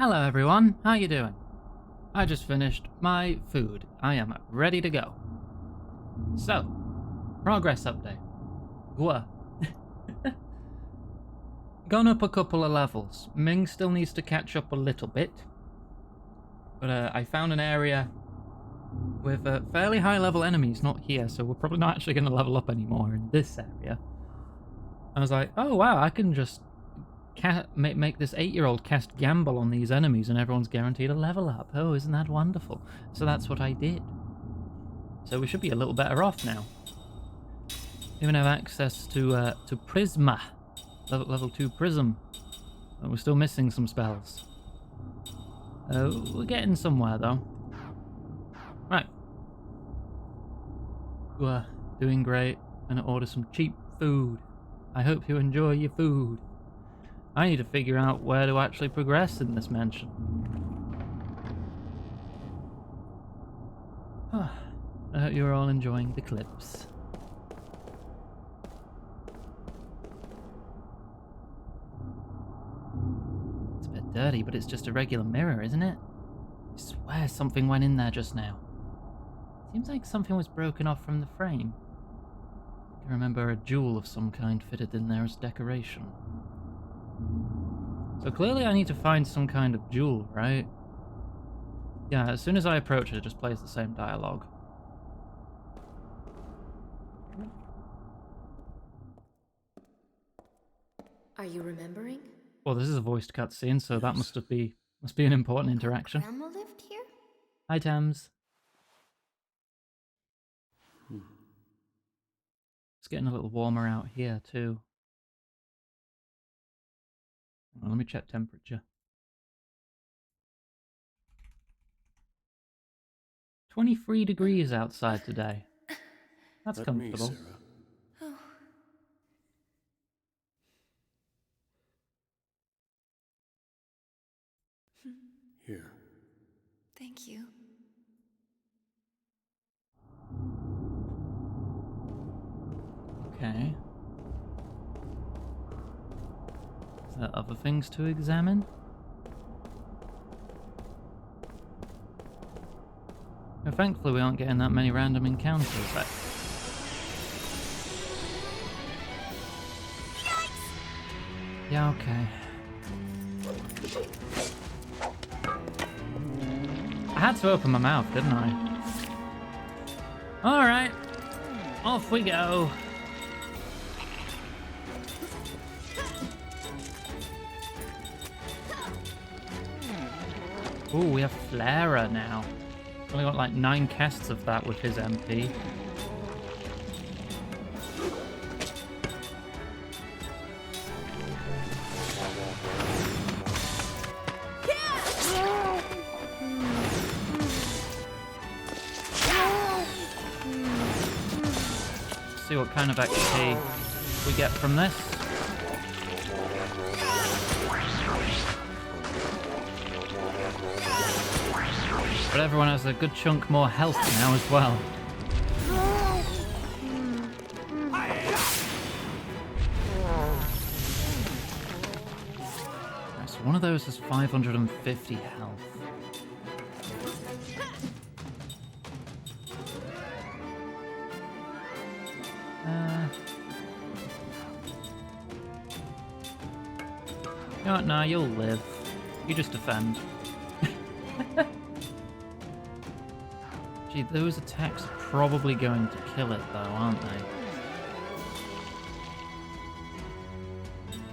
Hello everyone, how you doing? I just finished my food. I am ready to go. So, progress update. Whoa. Gone up a couple of levels. Ming still needs to catch up a little bit. But I found an area with fairly high level enemies, not here, so we're probably not actually going to level up anymore in this area. I was like, oh wow, I can just make this 8-year-old cast gamble on these enemies and everyone's guaranteed a level up. Oh, isn't that wonderful? So that's what I did. So we should be a little better off now. Even have access to Prisma. Level 2 Prism. But we're still missing some spells. We're getting somewhere though. Right. We're doing great. Gonna order some cheap food. I hope you enjoy your food. I need to figure out where to actually progress in this mansion. I hope you're all enjoying the clips. It's a bit dirty, but it's just a regular mirror, isn't it? I swear something went in there just now. Seems like something was broken off from the frame. I can remember a jewel of some kind fitted in there as decoration. So clearly I need to find some kind of jewel, right? Yeah, as soon as I approach it, it just plays the same dialogue. Are you remembering? Well, this is a voiced cutscene, so that must be an important interaction. Grandma lived here? Hi, Tams. It's getting a little warmer out here too. Well, let me check temperature. 23 degrees outside today. That's comfortable. Me, Sarah. Oh. Here. Thank you. Okay. Is there other things to examine? No, thankfully we aren't getting that many random encounters. Yeah, okay. I had to open my mouth, didn't I? Alright. Off we go. Ooh, we have Flera now. Only got like 9 casts of that with his MP. See what kind of XP we get from this. But everyone has a good chunk more health now as well. Right, so one of those has 550 health. You know what, nah, you'll live. You just defend. Gee, those attacks are probably going to kill it though, aren't they?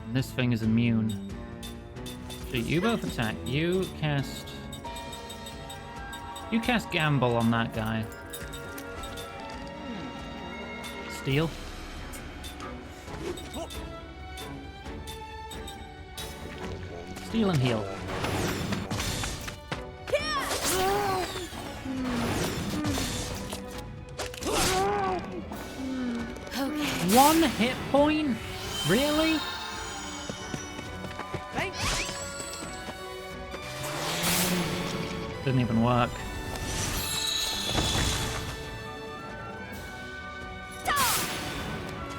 And this thing is immune. Gee, you both attack. You cast Gamble on that guy. Steal. Steal and heal. Okay. 1 hit point? Really? Didn't even work.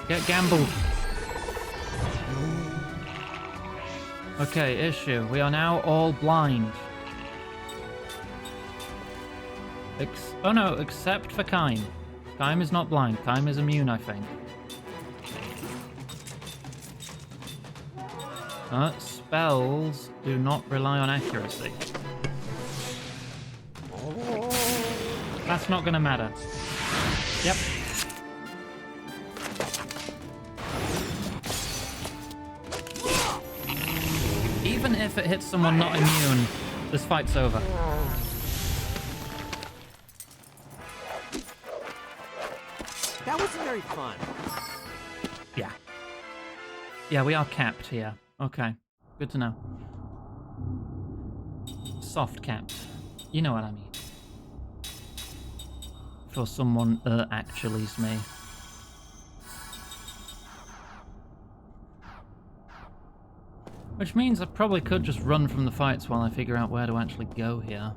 Get gambled. Okay, issue. We are now all blind. Oh no, except for Kime. Kime is not blind. Kime is immune, I think. Spells do not rely on accuracy. That's not gonna matter. Yep. Even if it hits someone not immune, this fight's over. That wasn't very fun. Yeah. Yeah, we are capped here. Okay. Good to know. Soft capped. You know what I mean. For someone actually's me. Which means I probably could just run from the fights while I figure out where to actually go here.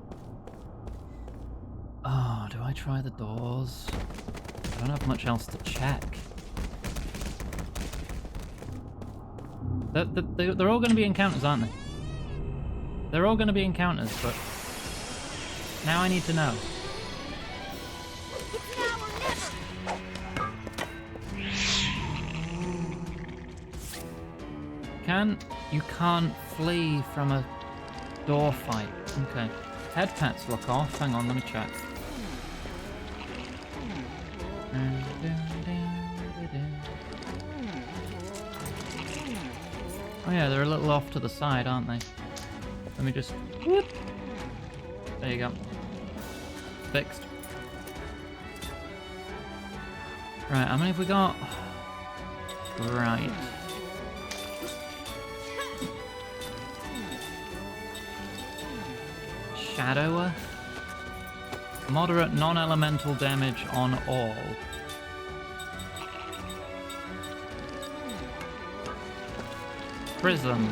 Oh, do I try the doors? I don't have much else to check. They're all going to be encounters, aren't they? They're all going to be encounters, but now I need to know. You can't flee from a door fight. Okay. Head pats look off. Hang on, let me check. Oh yeah, they're a little off to the side, aren't they? Let me just... Whoop. There you go. Fixed. Right, how many have we got? Right. Shadower. Moderate non-elemental damage on all. Prism.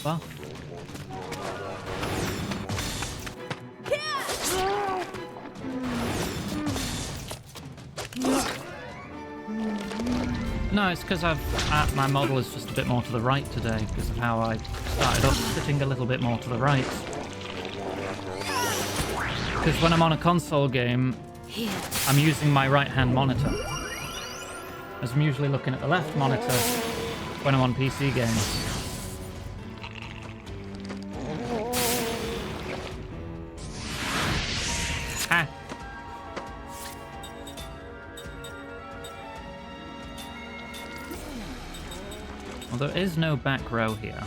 Buff. No, it's because my model is just a bit more to the right today because of how I started off sitting a little bit more to the right. Because when I'm on a console game, I'm using my right-hand monitor. As I'm usually looking at the left monitor when I'm on PC games. Ha! Well, there is no back row here.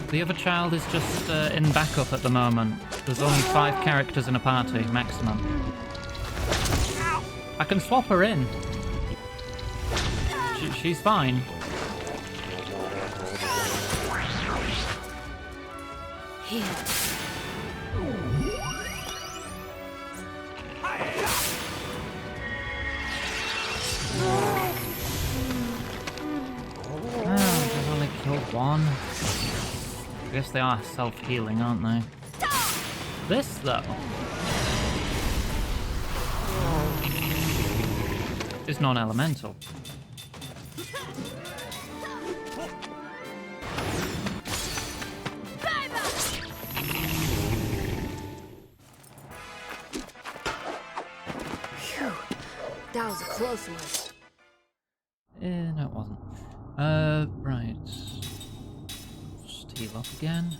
The other child is just in backup at the moment. There's only 5 characters in a party, maximum. I can swap her in. She's fine. Here. Oh, I've only killed one. I guess they are self-healing, aren't they? This, though, is non-elemental. Phew. That was a close one. No, it wasn't. Right. Just heal up again.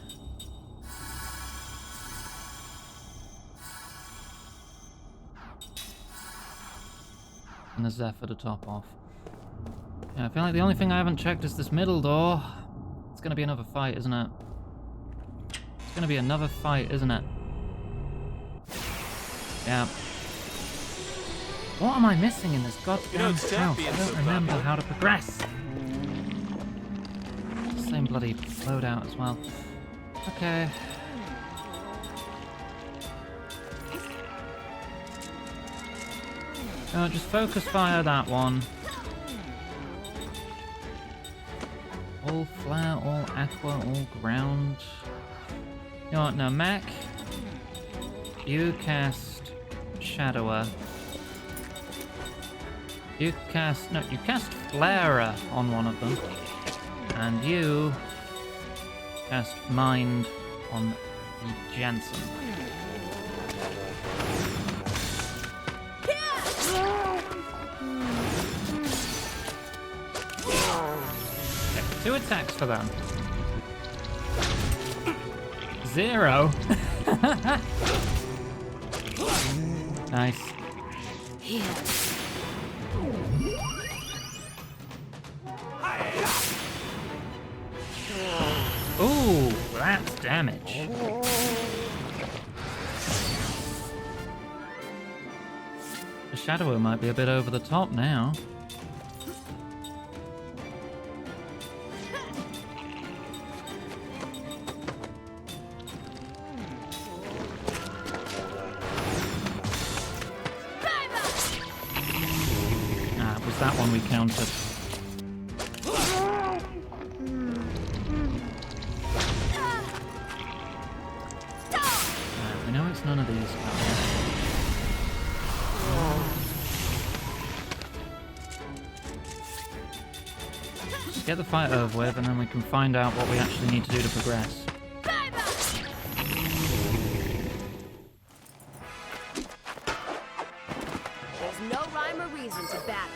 And the Zephyr to top off. Yeah, I feel like the only thing I haven't checked is this middle door. It's gonna be another fight, isn't it? It's gonna be another fight, isn't it? Yeah. What am I missing in this goddamn house? I don't remember how to progress. Same bloody loadout as well. Okay. Just focus fire that one. All flare, all aqua, all ground. You know what, no, Mac, you cast Shadower. You cast Flarer on one of them. And you cast Mind on the Jansen. Okay, 2 attacks for them. 0. Nice. Here. Ooh, that's damage. The Shadower might be a bit over the top now. Ah, it was that one we countered. We know it's none of these guys. Just get the fight over with, and then we can find out what we actually need to do to progress. There's no rhyme or reason to battle.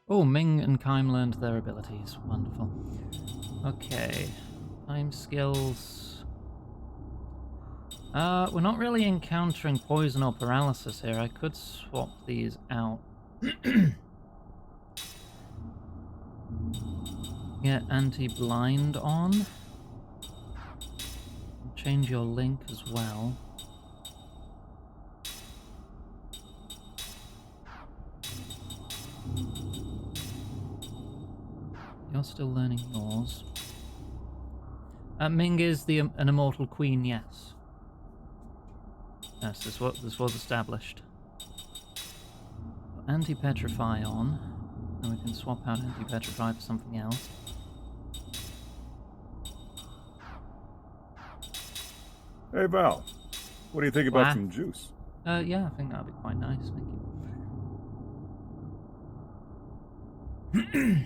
Oh, Ming and Kaim learned their abilities. Wonderful. Okay. Time skills. We're not really encountering poison or paralysis here. I could swap these out. Get anti-blind on. Change your link as well. You're still learning yours. Ming is an immortal queen, yes. Yes, this was established. Anti-petrify on, and we can swap out anti-petrify for something else. Hey, Val. What do you think about Wow. some juice? Yeah, I think that'd be quite nice, thank you.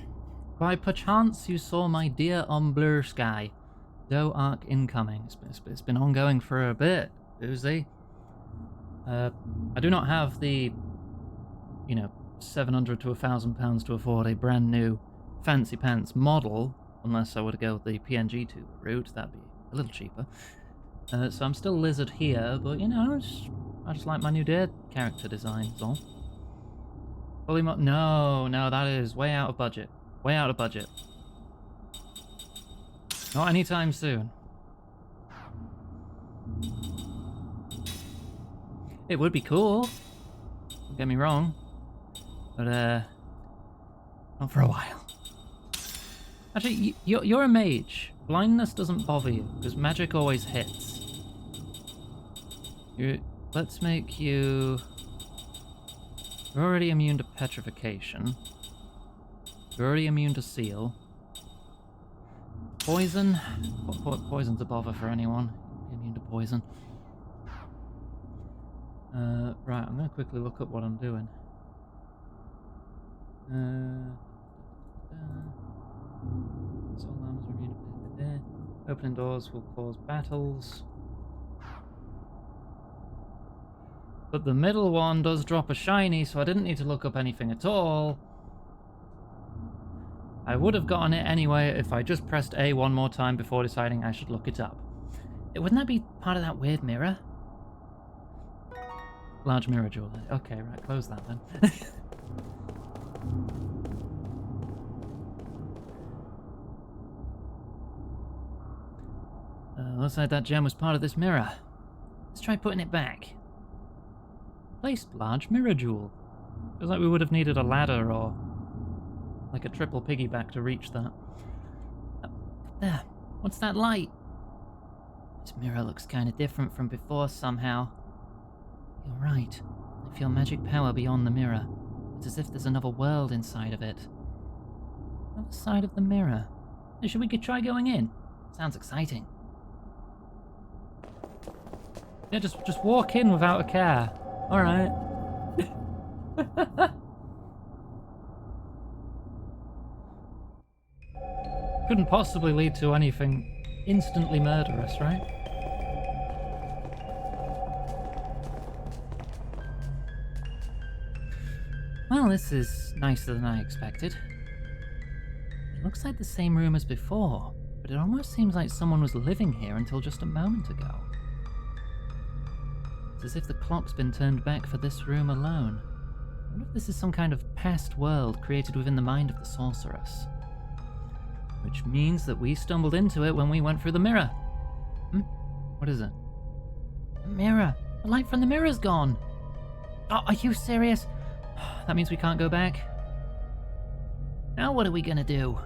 By perchance you saw my dear on blur sky. Doe arc incoming. It's been ongoing for a bit, Uzi. I do not have the, 700 to £1,000 to afford a brand new fancy pants model, unless I were to go with the PNG tube route. That'd be a little cheaper. So I'm still Lizard here, but I just like my new dead character design, is all. Fully no, that is way out of budget. Way out of budget. Not anytime soon. It would be cool. Don't get me wrong. But, not for a while. Actually, you're a mage. Blindness doesn't bother you, because magic always hits. Let's make you... You're already immune to petrification. You're already immune to seal. Poison? Poison's a bother for anyone. Immune to poison. Right, I'm going to quickly look up what I'm doing. Soul arms are immune to there. Opening doors will cause battles. But the middle one does drop a shiny, so I didn't need to look up anything at all. I would have gotten it anyway if I just pressed A one more time before deciding I should look it up. Wouldn't that be part of that weird mirror? Large mirror jewel. Okay, right, close that then. Looks like that gem was part of this mirror. Let's try putting it back. Placed large mirror jewel. Feels like we would have needed a ladder or like a triple piggyback to reach that. There. What's that light? This mirror looks kind of different from before somehow. You're right. I feel magic power beyond the mirror. It's as if there's another world inside of it. Other side of the mirror. Hey, should we try going in? Sounds exciting. Yeah, just walk in without a care. Alright. Couldn't possibly lead to anything instantly murderous, right? Well, this is nicer than I expected. It looks like the same room as before, but it almost seems like someone was living here until just a moment ago. It's as if the clock's been turned back for this room alone. I wonder if this is some kind of past world created within the mind of the sorceress. Which means that we stumbled into it when we went through the mirror. What is it? The mirror! The light from the mirror's gone! Oh, are you serious? That means we can't go back? Now what are we gonna do?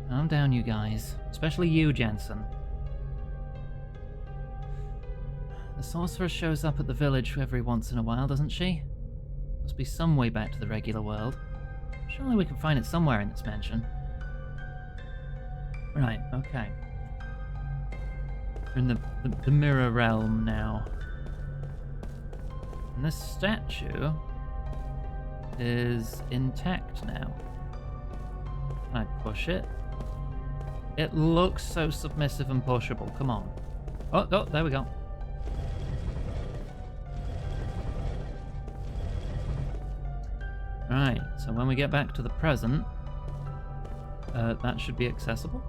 Calm down, you guys. Especially you, Jensen. The sorceress shows up at the village every once in a while, doesn't she? Must be some way back to the regular world. Surely we can find it somewhere in this mansion. Right, okay. We're in the mirror realm now. And this statue is intact now. Can I push it? It looks so submissive and pushable. Come on. Oh, there we go. Right, so when we get back to the present, that should be accessible.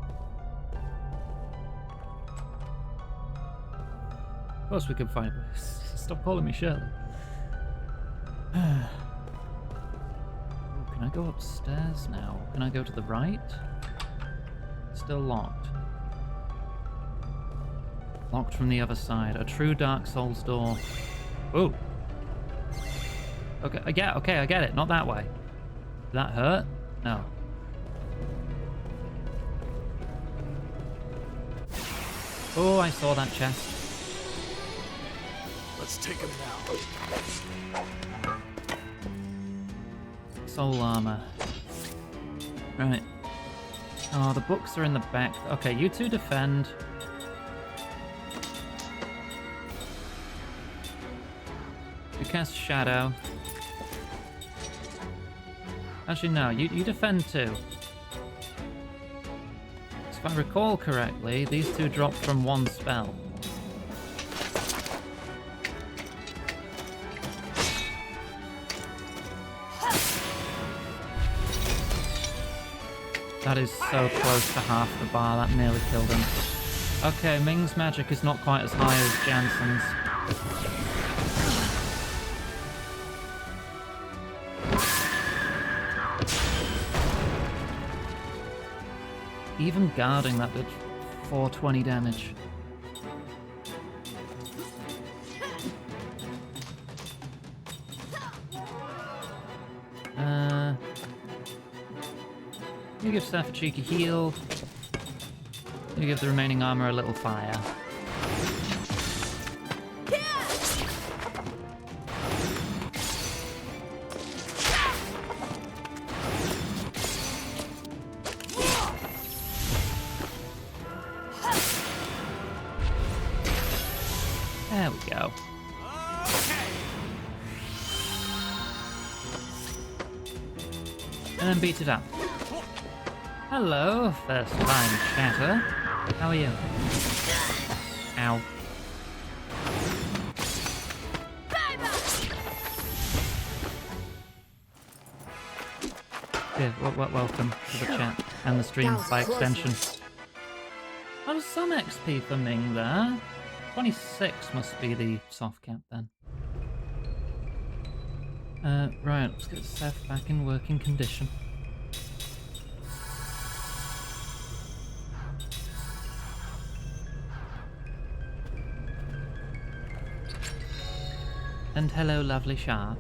Of course we can find it. Stop calling me Shirley. Ooh, can I go upstairs now? Can I go to the right? Still locked. Locked from the other side. A true Dark Souls door. Ooh. Okay, I get it. Not that way. Did that hurt? No. Oh, I saw that chest. Let's take him now. Soul armor. Right. Oh, the books are in the back. Okay, you two defend. You cast Shadow. Actually, no, you defend too. So if I recall correctly, these two drop from one spell. That is so close to half the bar, that nearly killed him. Okay, Ming's magic is not quite as high as Jansen's. Even guarding that did 420 damage. You give Seth a cheeky heal. You give the remaining armor a little fire. There we go. And then beat it up. Hello, first time chatter. How are you? Ow. Yeah, welcome to the chat and the stream by extension. Oh, some XP for Ming there. 26 must be the soft cap then. Right, let's get Seth back in working condition. And hello, lovely Sharp.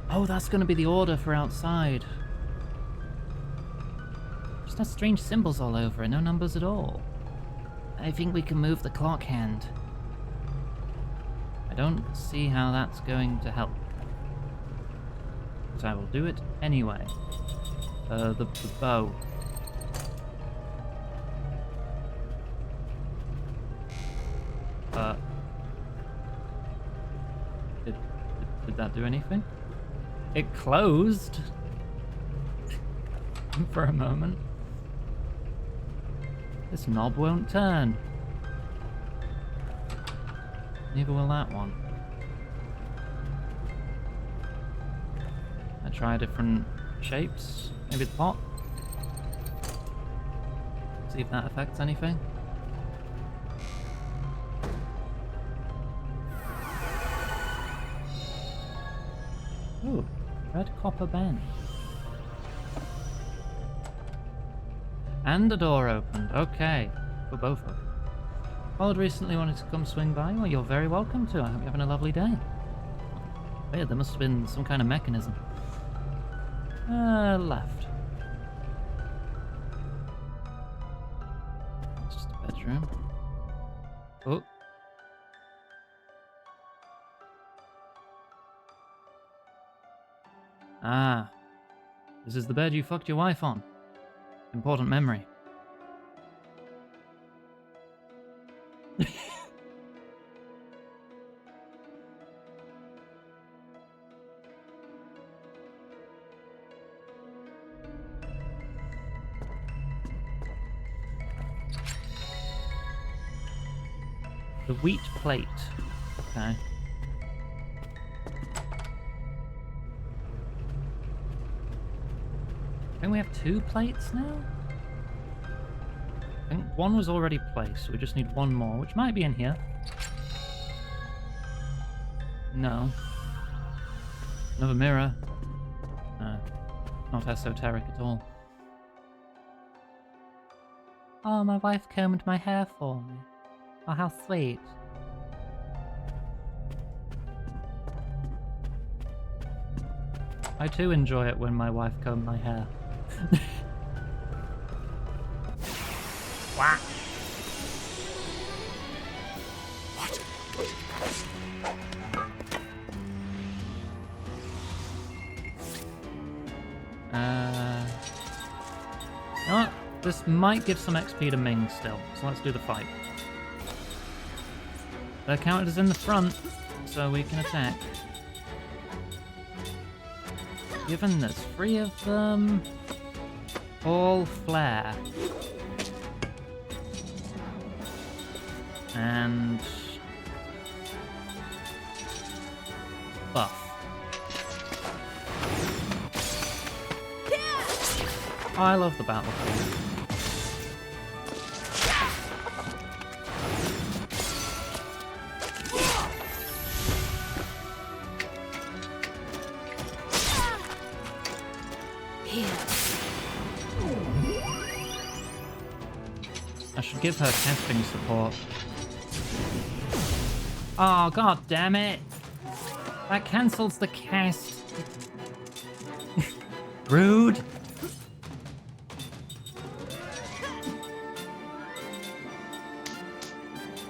Oh, that's going to be the order for outside. Just has strange symbols all over it, no numbers at all. I think we can move the clock hand. I don't see how that's going to help. But I will do it anyway. The bow. Did that do anything? It closed for a moment. This knob won't turn. Neither will that one. I try different shapes. Maybe the pot. See if that affects anything. Ooh, red copper band. And a door opened. Okay, for both of them. Called recently wanted to come swing by. Well, you're very welcome to. I hope you're having a lovely day. Weird, there must have been some kind of mechanism. Left. It's just a bedroom. Oh. Ah. This is the bed you fucked your wife on. Important memory. The wheat plate. Okay. I think we have 2 plates now? I think one was already placed, so we just need one more, which might be in here. No. Another mirror. Not esoteric at all. Oh, my wife combed my hair for me. Oh, how sweet. I too enjoy it when my wife combed my hair. What? You know what? This might give some XP to Ming still, so let's do the fight. They're counted as in the front, so we can attack. Given there's 3 of them, all flare. And buff. Oh, I love the battlefield. I should give her casting support. Oh, god damn it! That cancels the cast. Rude.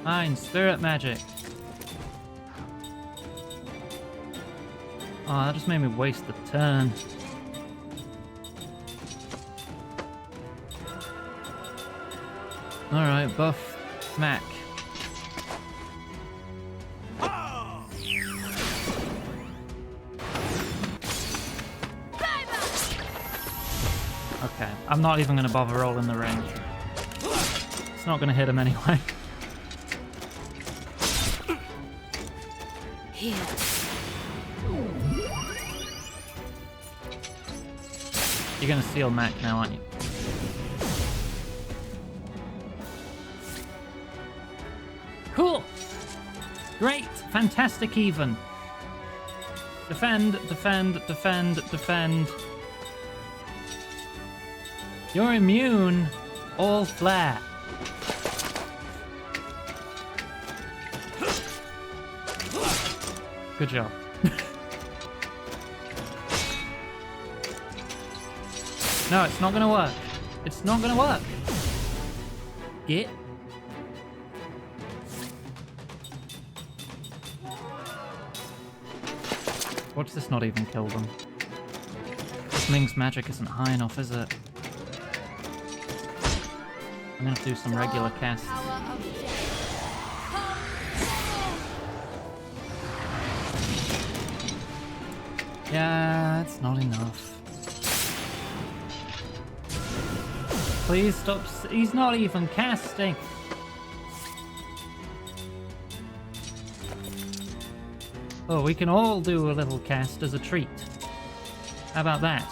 Fine, spirit magic. Oh, that just made me waste the turn. Alright, buff Mac. Okay, I'm not even going to bother rolling the range. It's not going to hit him anyway. Here. You're going to steal Mac now, aren't you? Cool! Great! Fantastic even! Defend, defend, defend, defend. You're immune. All flare. Good job. No, it's not gonna work. It's not gonna work. Get. Watch this not even kill them. guess Ming's magic isn't high enough, is it? I'm gonna have to do some regular casts. Yeah, it's not enough. Please stop. He's not even casting. Oh, we can all do a little cast as a treat. How about that?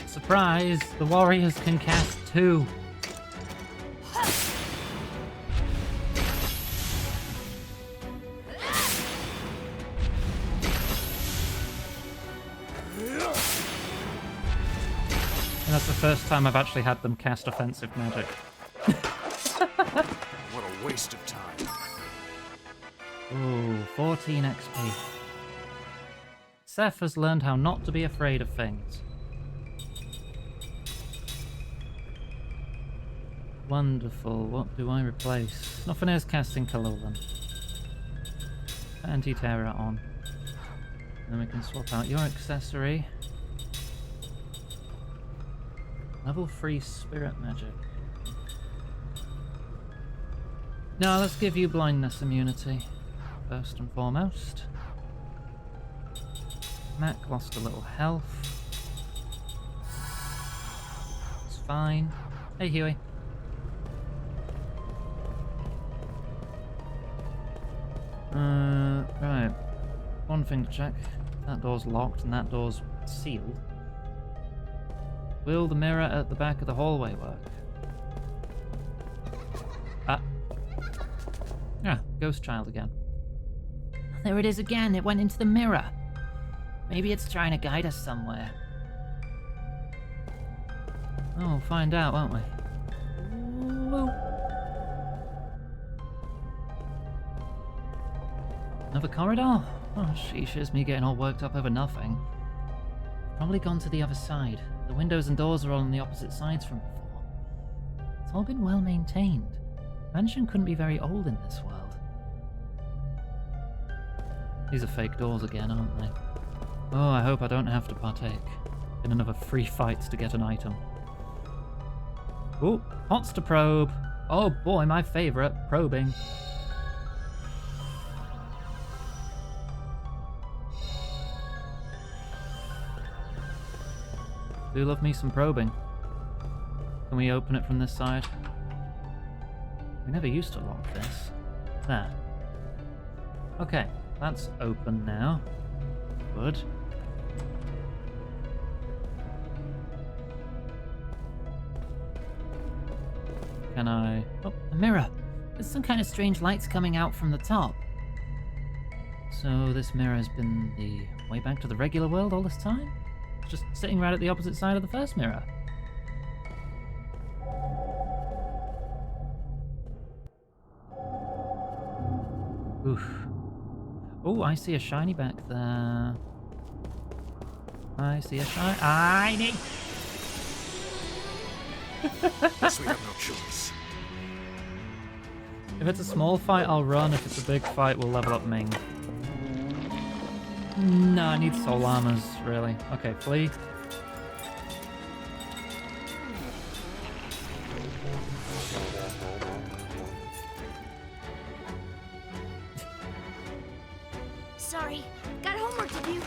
Surprise! The warriors can cast too. And that's the first time I've actually had them cast offensive magic. What a waste of time. Ooh, 14 XP. Seth has learned how not to be afraid of things. Wonderful. What do I replace? Nothing is casting Kalolan. Anti-terror on. Then we can swap out your accessory. Level 3 spirit magic. No, let's give you blindness immunity. First and foremost. Mac lost a little health. It's fine. Hey, Huey. Right. One thing to check. That door's locked and that door's sealed. Will the mirror at the back of the hallway work? Ah. Ah, ghost child again. There it is again. It went into the mirror. Maybe it's trying to guide us somewhere. Oh, we'll find out, won't we? Ooh. Another corridor? Oh, sheesh, here's me getting all worked up over nothing. Probably gone to the other side. The windows and doors are all on the opposite sides from before. It's all been well maintained. Mansion couldn't be very old in this world. These are fake doors again, aren't they? Oh, I hope I don't have to partake in another 3 fights to get an item. Ooh, pots to probe. Oh boy, my favourite, probing. Do love me some probing. Can we open it from this side? We never used to lock this. There. Okay, that's open now. Good. Can I... Oh, a mirror! There's some kind of strange lights coming out from the top. So this mirror has been the way back to the regular world all this time? Just sitting right at the opposite side of the first mirror. Oof. Oh, I see a shiny back there. I see a shiny. Guess we have no choice. If it's a small fight, I'll run. If it's a big fight, we'll level up Ming. No, I need soul armors, really. Okay, flee. Sorry, got homework to do.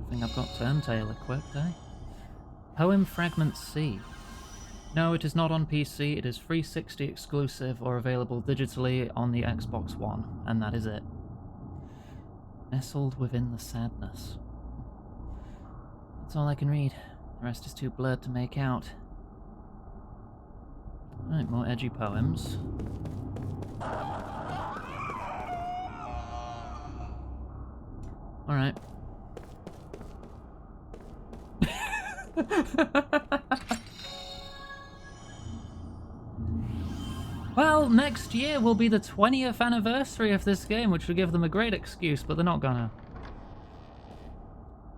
I think I've got Turntail equipped, eh? Poem Fragment C. No, it is not on PC, it is 360 exclusive or available digitally on the Xbox One, and that is it. Nestled within the sadness. That's all I can read. The rest is too blurred to make out. Right, more edgy poems. Alright. Well, next year will be the 20th anniversary of this game, which will give them a great excuse, but they're not gonna.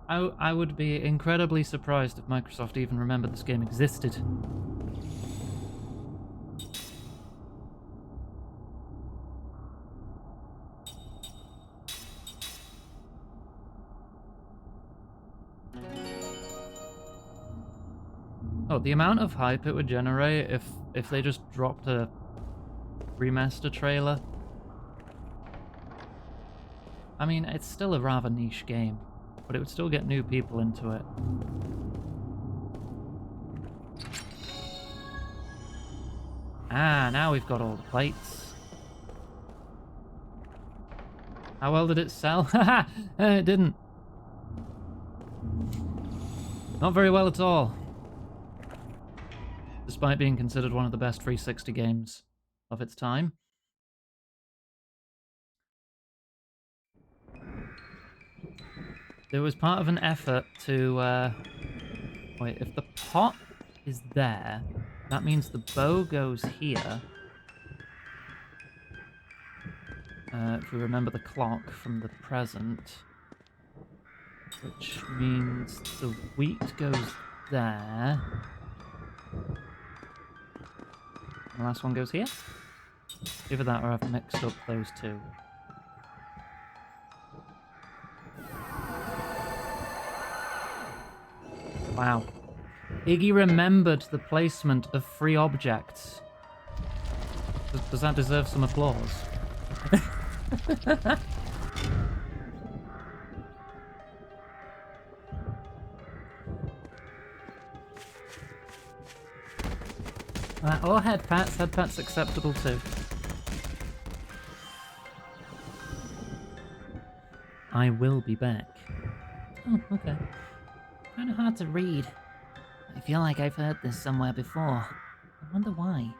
I would be incredibly surprised if Microsoft even remembered this game existed. Oh, the amount of hype it would generate if they just dropped a remaster trailer. I mean, it's still a rather niche game, but it would still get new people into it. Ah, now we've got all the plates. How well did it sell? Haha! It didn't. Not very well at all. Despite being considered one of the best 360 games of its time. There was part of an effort to, wait, if the pot is there, that means the bow goes here. If we remember the clock from the present. Which means the wheat goes there. The last one goes here? Either that or I've mixed up those two. Wow. Iggy remembered the placement of free objects. Does that deserve some applause? Or head pats. Head pats acceptable too. I will be back. Oh, okay. Kind of hard to read. I feel like I've heard this somewhere before. I wonder why.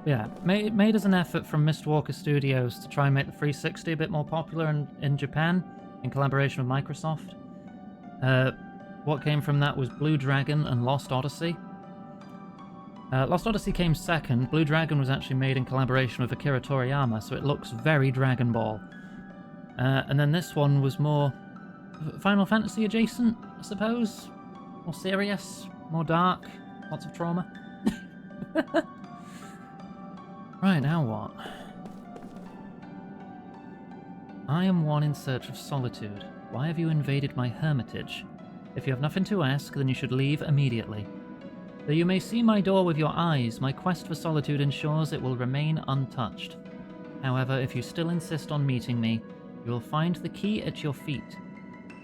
Yeah, made as an effort from Mistwalker Studios to try and make the 360 a bit more popular in Japan, in collaboration with Microsoft. What came from that was Blue Dragon and Lost Odyssey. Lost Odyssey came second. Blue Dragon was actually made in collaboration with Akira Toriyama, so it looks very Dragon Ball. And then this one was more Final Fantasy adjacent, I suppose. More serious, more dark, lots of trauma. Right, now what? I am one in search of solitude. Why have you invaded my hermitage? If you have nothing to ask, then you should leave immediately. Though you may see my door with your eyes, my quest for solitude ensures it will remain untouched. However, if you still insist on meeting me, you will find the key at your feet.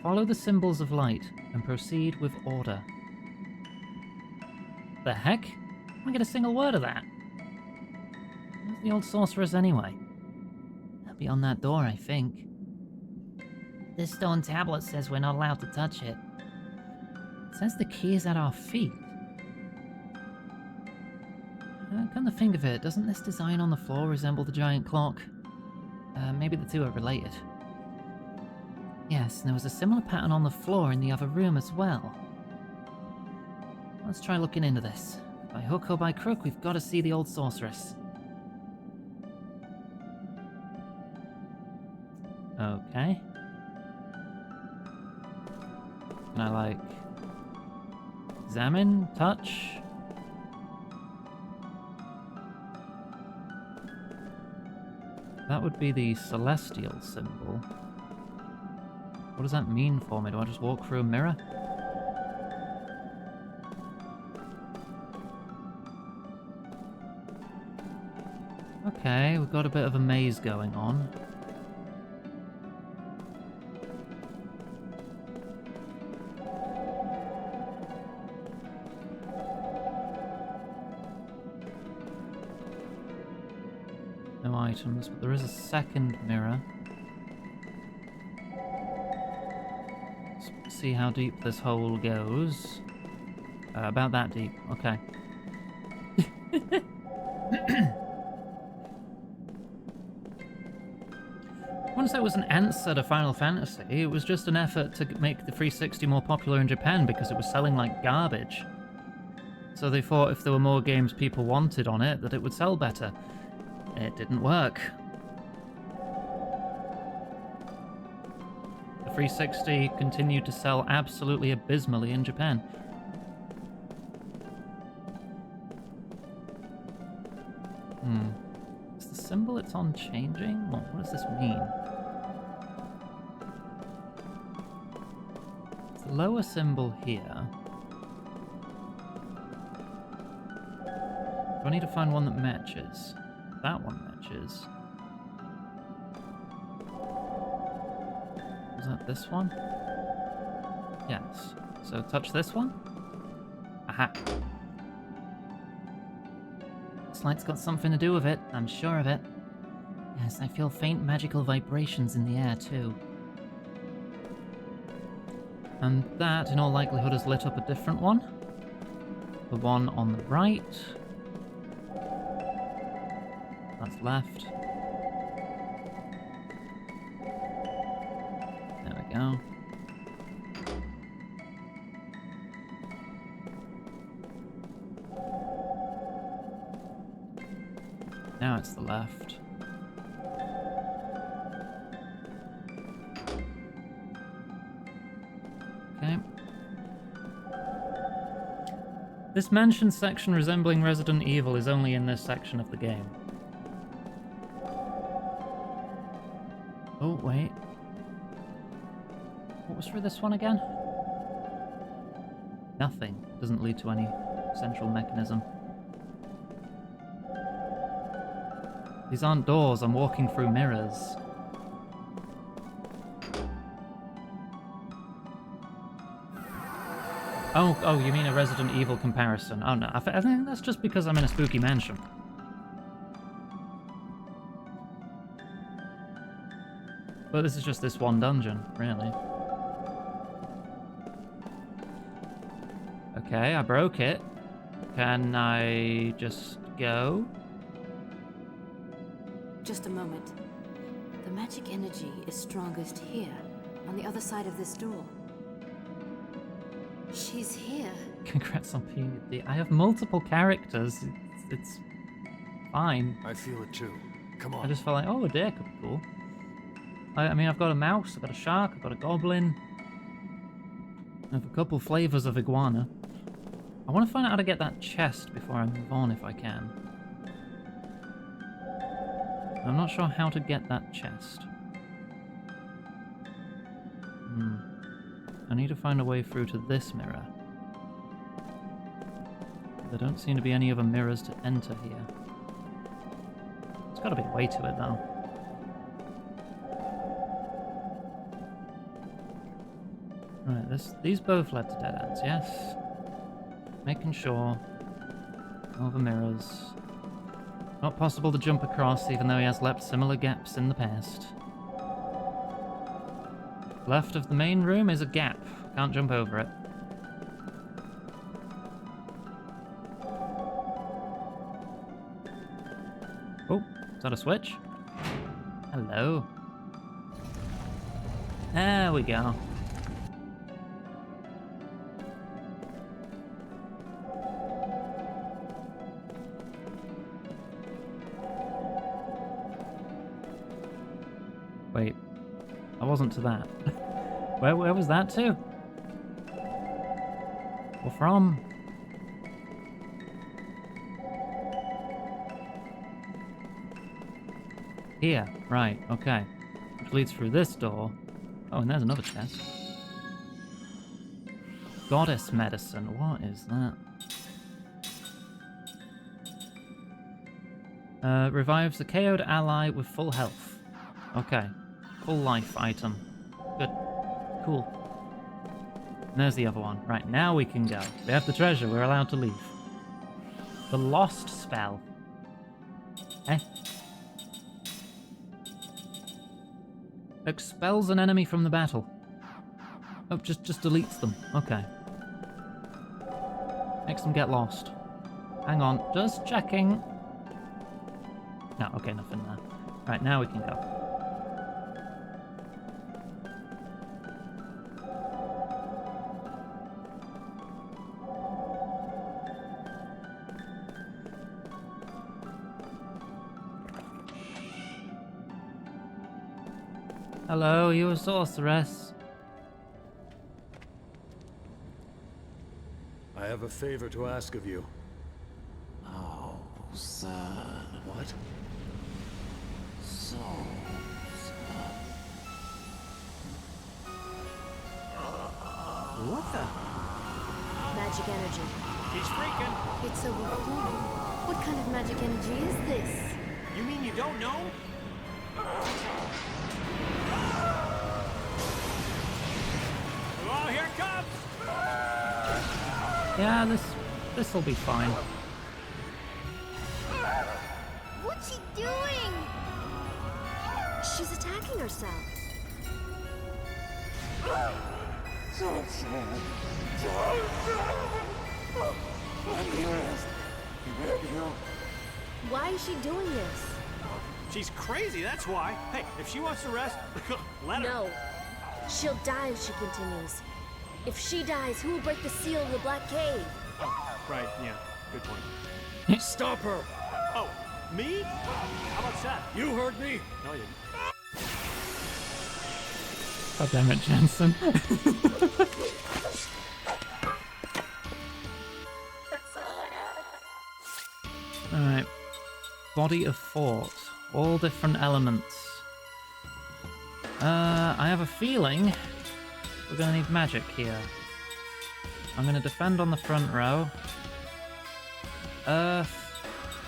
Follow the symbols of light and proceed with order. The heck? I don't get a single word of that. Where's the old sorceress anyway? That'll be on that door, I think. This stone tablet says we're not allowed to touch it. It says the key is at our feet. Come to think of it, doesn't this design on the floor resemble the giant clock? Maybe the two are related. Yes, and there was a similar pattern on the floor in the other room as well. Let's try looking into this. By hook or by crook, we've got to see the old sorceress. Okay. Can I, like, examine, touch? That would be the celestial symbol. What does that mean for me? Do I just walk through a mirror? Okay, we've got a bit of a maze going on. No items, but there is a second mirror. Let's see how deep this hole goes. About that deep, okay. Once there was an answer to Final Fantasy, it was just an effort to make the 360 more popular in Japan because it was selling like garbage. So they thought if there were more games people wanted on it, that it would sell better. It didn't work. The 360 continued to sell absolutely abysmally in Japan. Is the symbol it's on changing? What does this mean? It's the lower symbol here. Do I need to find one that matches? That one matches. Is that this one? Yes. So touch this one? Aha. This light's got something to do with it, I'm sure of it. Yes, I feel faint magical vibrations in the air too. And that, in all likelihood, has lit up a different one. The one on the right. That's left. There we go. Now it's the left. Okay. This mansion section resembling Resident Evil is only in this section of the game. Oh, wait. What was through this one again? Nothing. Doesn't lead to any central mechanism. These aren't doors, I'm walking through mirrors. Oh, you mean a Resident Evil comparison? Oh no, I think that's just because I'm in a spooky mansion. But this is just this one dungeon, really. Okay, I broke it. Can I just go? Just a moment. The magic energy is strongest here, on the other side of this door. She's here. Congrats on PvP. I have multiple characters. It's fine. I feel it too. Come I on. just felt like, oh, a deer could be cool. I mean, I've got a mouse, I've got a shark, I've got a goblin. I have a couple flavors of iguana. I want to find out how to get that chest before I move on if I can. I'm not sure how to get that chest. I need to find a way through to this mirror. There don't seem to be any other mirrors to enter here. There's got to be a way to it, though. Right, these both led to dead ends, yes. Making sure. All the mirrors. Not possible to jump across, even though he has leapt similar gaps in the past. Left of the main room is a gap. Can't jump over it. Oh, is that a switch? Hello. There we go. Wait, I wasn't to that. Where was that to? Or from? Here, right, okay. Which leads through this door. Oh, and there's another chest. Goddess medicine, what is that? Revives a KO'd ally with full health. Okay. Full life item. Good. Cool. And there's the other one. Right, now we can go. We have the treasure, we're allowed to leave. The Lost Spell. Eh? Expels an enemy from the battle. Oh, just deletes them. Okay. Makes them get lost. Hang on, just checking. No, okay, nothing there. Right, now we can go. Hello, you a sorceress? I have a favor to ask of you. Oh, son. What? So, son. What the? Magic energy. He's freaking. It's overflowing. What kind of magic energy is this? You mean you don't know? Oh, here it comes! Yeah, this'll be fine. What's she doing? She's attacking herself. So sad. So sad. I'm the rest. You ready to go? Why is she doing this? She's crazy, that's why. Hey, if she wants to rest, let her. No. She'll die if she continues. If she dies, who will break the seal of the Black Cave? Oh, right, yeah. Good point. Stop her! Oh, me? How about Seth? You heard me! No, you didn't. God damn it, Jensen. Alright. Body of fort. All different elements. I have a feeling we're gonna need magic here. I'm gonna defend on the front row. Earth.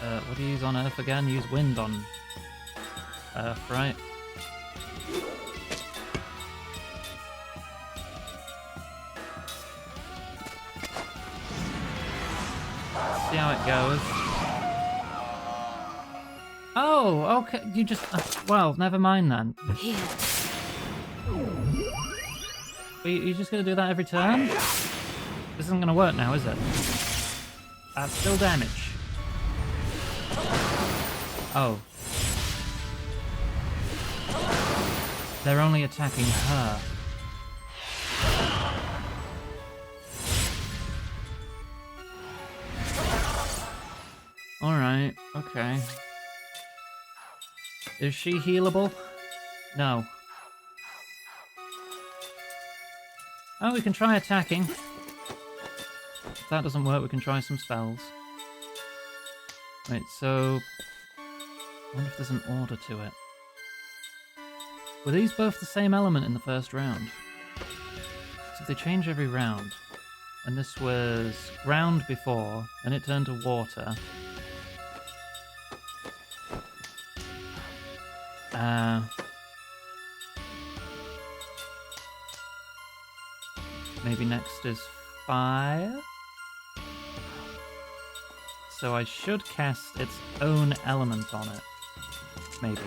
What do you use on Earth again? Use wind on Earth, right? See how it goes. Oh, okay. You just. Well, never mind then. Here. You're just gonna do that every turn? This isn't gonna work now, is it? That's still damage. Oh. They're only attacking her. Alright, okay. Is she healable? No. Oh, we can try attacking. If that doesn't work, we can try some spells. Right, so... I wonder if there's an order to it. Were these both the same element in the first round? So they change every round. And this was ground before, and it turned to water. Maybe next is fire? So I should cast its own element on it. Maybe.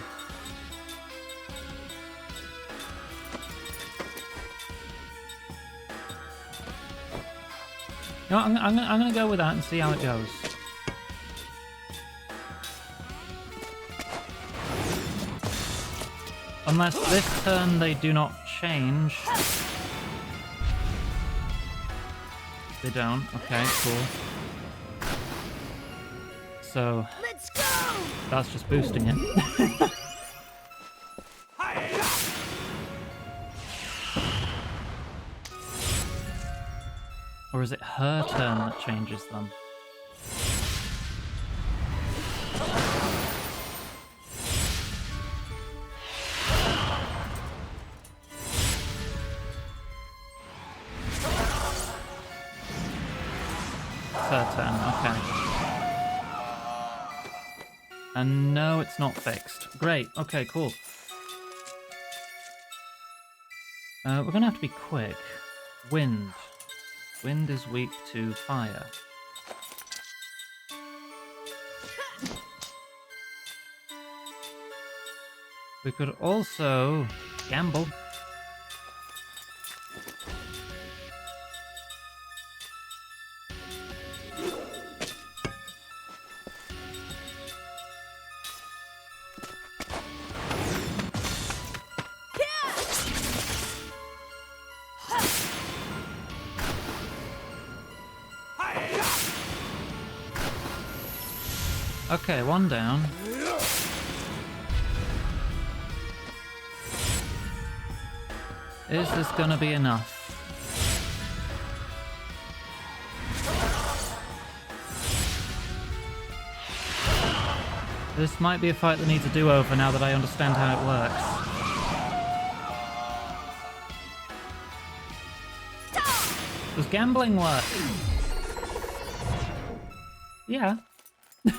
You know what, I'm gonna go with that and see how it goes. Unless this turn they do not change. They don't. Okay, cool. So Let's go! that's just boosting it. Or is it her turn that changes them? Her turn, okay. And no, it's not fixed. Great, okay, cool. We're gonna have to be quick. Wind. Wind is weak to fire. We could also gamble. Okay, one down. Is this gonna be enough? This might be a fight that needs a do-over now that I understand how it works. Does gambling work? Yeah. It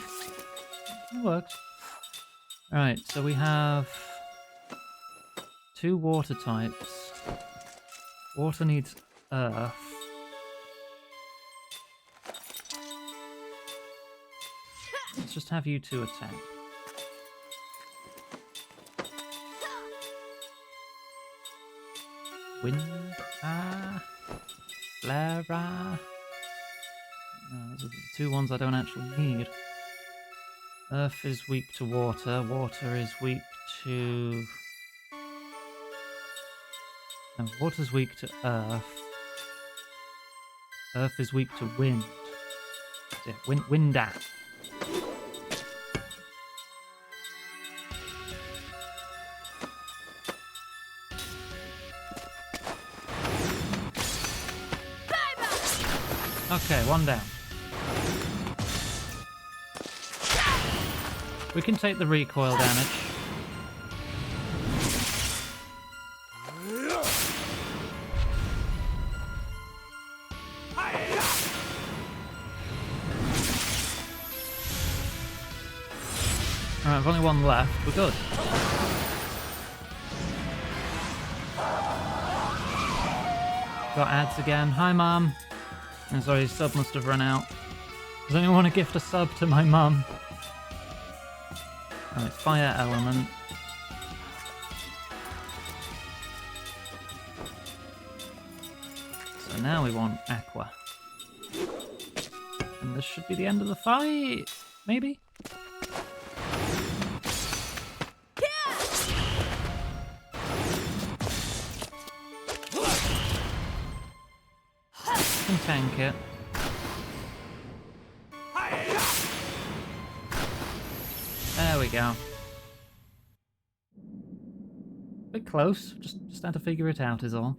works. Right, so we have 2 water types. Water needs earth. Let's just have you 2 attack. Wind, Flare. No, those are the 2 ones I don't actually need. Earth is weak to water. Water is weak to... No, water's weak to earth. Earth is weak to wind. Yeah, wind at. Okay, 1 down. We can take the recoil damage. Alright, I've only 1 left. We're good. Got ads again. Hi, Mum. I'm sorry, his sub must have run out. Does anyone want to gift a sub to my mum? Alright, fire element. So now we want aqua. And this should be the end of the fight. Maybe? Can tank it. There we go. Bit close. Just had to figure it out is all.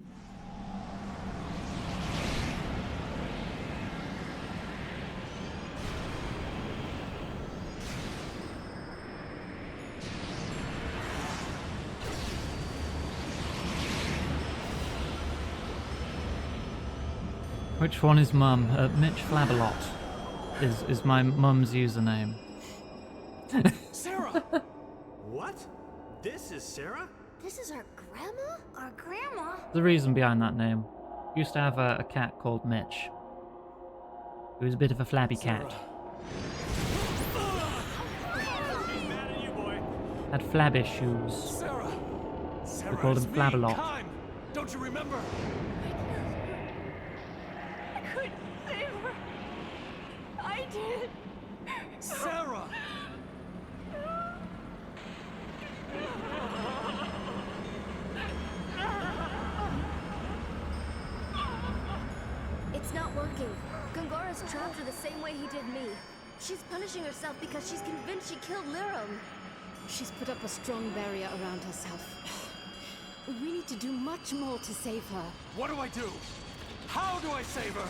Which one is Mum? Mitch Flabalot is my mum's username. Sarah! What? This is Sarah? This is our grandma? Our grandma? The reason behind that name. Used to have a cat called Mitch. He was a bit of a flabby cat. He's mad at you, boy. Had flab issues. Sarah! Sarah, We called him it's me, Flabalot. Time. Don't you remember? I couldn't save her. I did. Sarah! It's not working. Gungora's trapped her the same way he did me. She's punishing herself because she's convinced she killed Lirum. She's put up a strong barrier around herself. We need to do much more to save her. What do I do? How do I save her?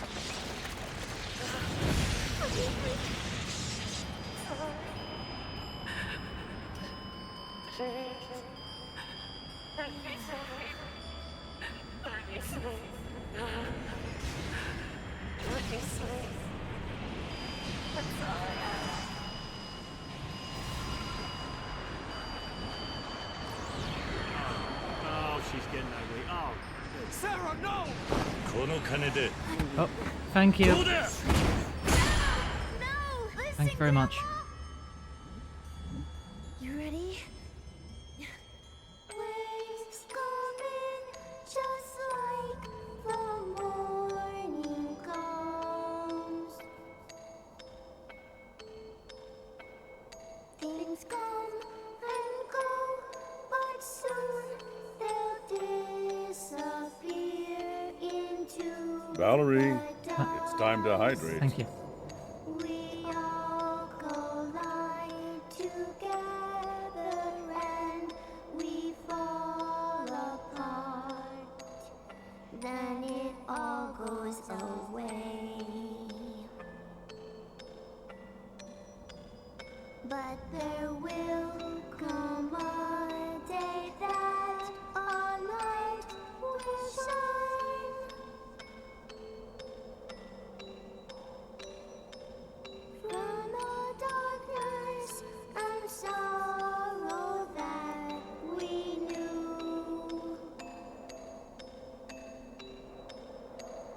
Oh, she's getting ugly. Oh, Sarah, no! Oh, thank you. No! Thank you very much. You ready? Waves coming just like the morning comes. Things come and go, but soon they'll disappear into Valerie, the it's time to hydrate. Thank you. We all collide together and we fall apart. There will come a day that our light will shine. From the darkness and sorrow that we knew,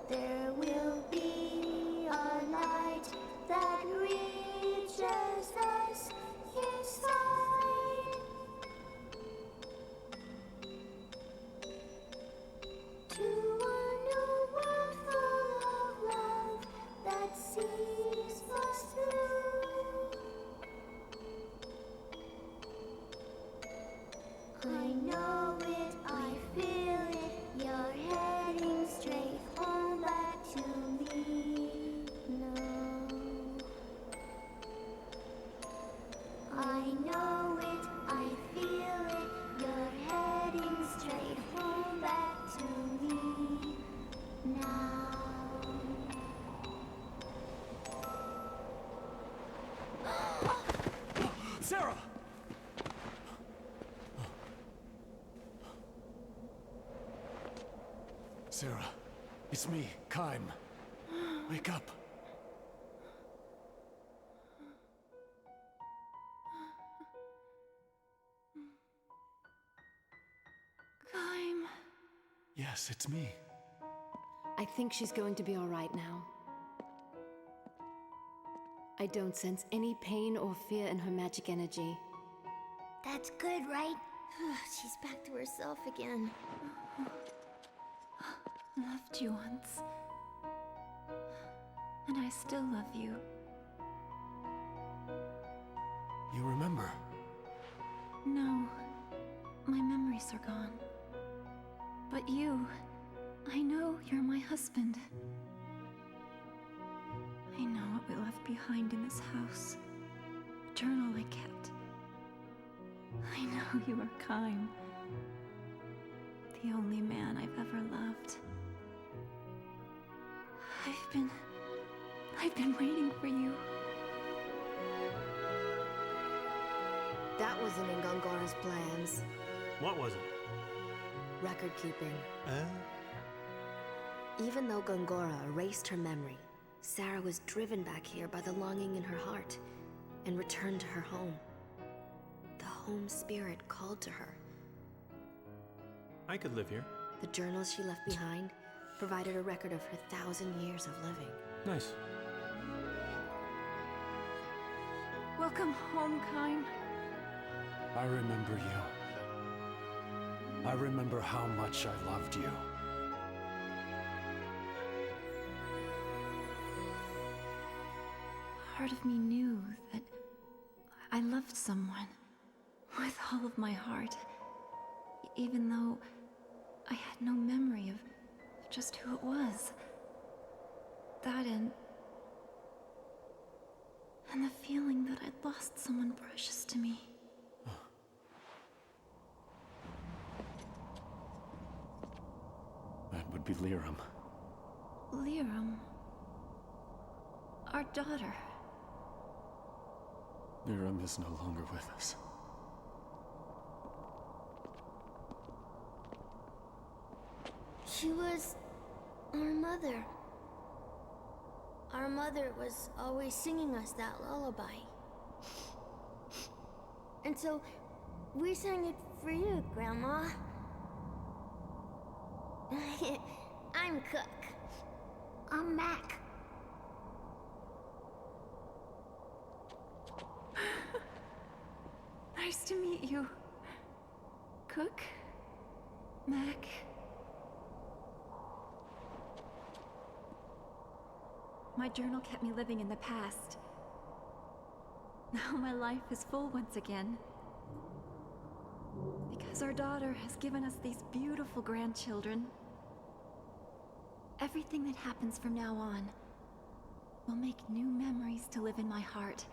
there will be a light that reaches us inside. To a new world full of love that sees us through. I know it, I feel it, you're heading straight home back to me now. I know it, I feel it, you're heading straight home back to me now. Sarah! Sarah, it's me, Kaim. Wake up. Kaim. Yes, it's me. I think she's going to be all right now. I don't sense any pain or fear in her magic energy. That's good, right? She's back to herself again. Loved you once. And I still love you. You remember? No, my memories are gone. But you, I know you're my husband. I know what we left behind in this house. A journal I kept. I know you are Kaim. The only man I've ever loved. I've been waiting for you. That wasn't in Gongora's plans. What was it? Record keeping. Even though Gongora erased her memory, Sarah was driven back here by the longing in her heart and returned to her home. The home spirit called to her. I could live here. The journals she left behind provided a record of her 1,000 years of living. Nice. Welcome home, Kaim. I remember you. I remember how much I loved you. Part of me knew that I loved someone with all of my heart, even though I had no memory of just who it was. That and the feeling that I'd lost someone precious to me. That would be Liram. Liram, our daughter. Liram is no longer with us. She was our mother. Our mother was always singing us that lullaby. And so we sang it for you, Grandma. I'm Cook. I'm Mac. Nice to meet you. Cook? Mac? My journal kept me living in the past. Now my life is full once again. Because our daughter has given us these beautiful grandchildren. Everything that happens from now on will make new memories to live in my heart.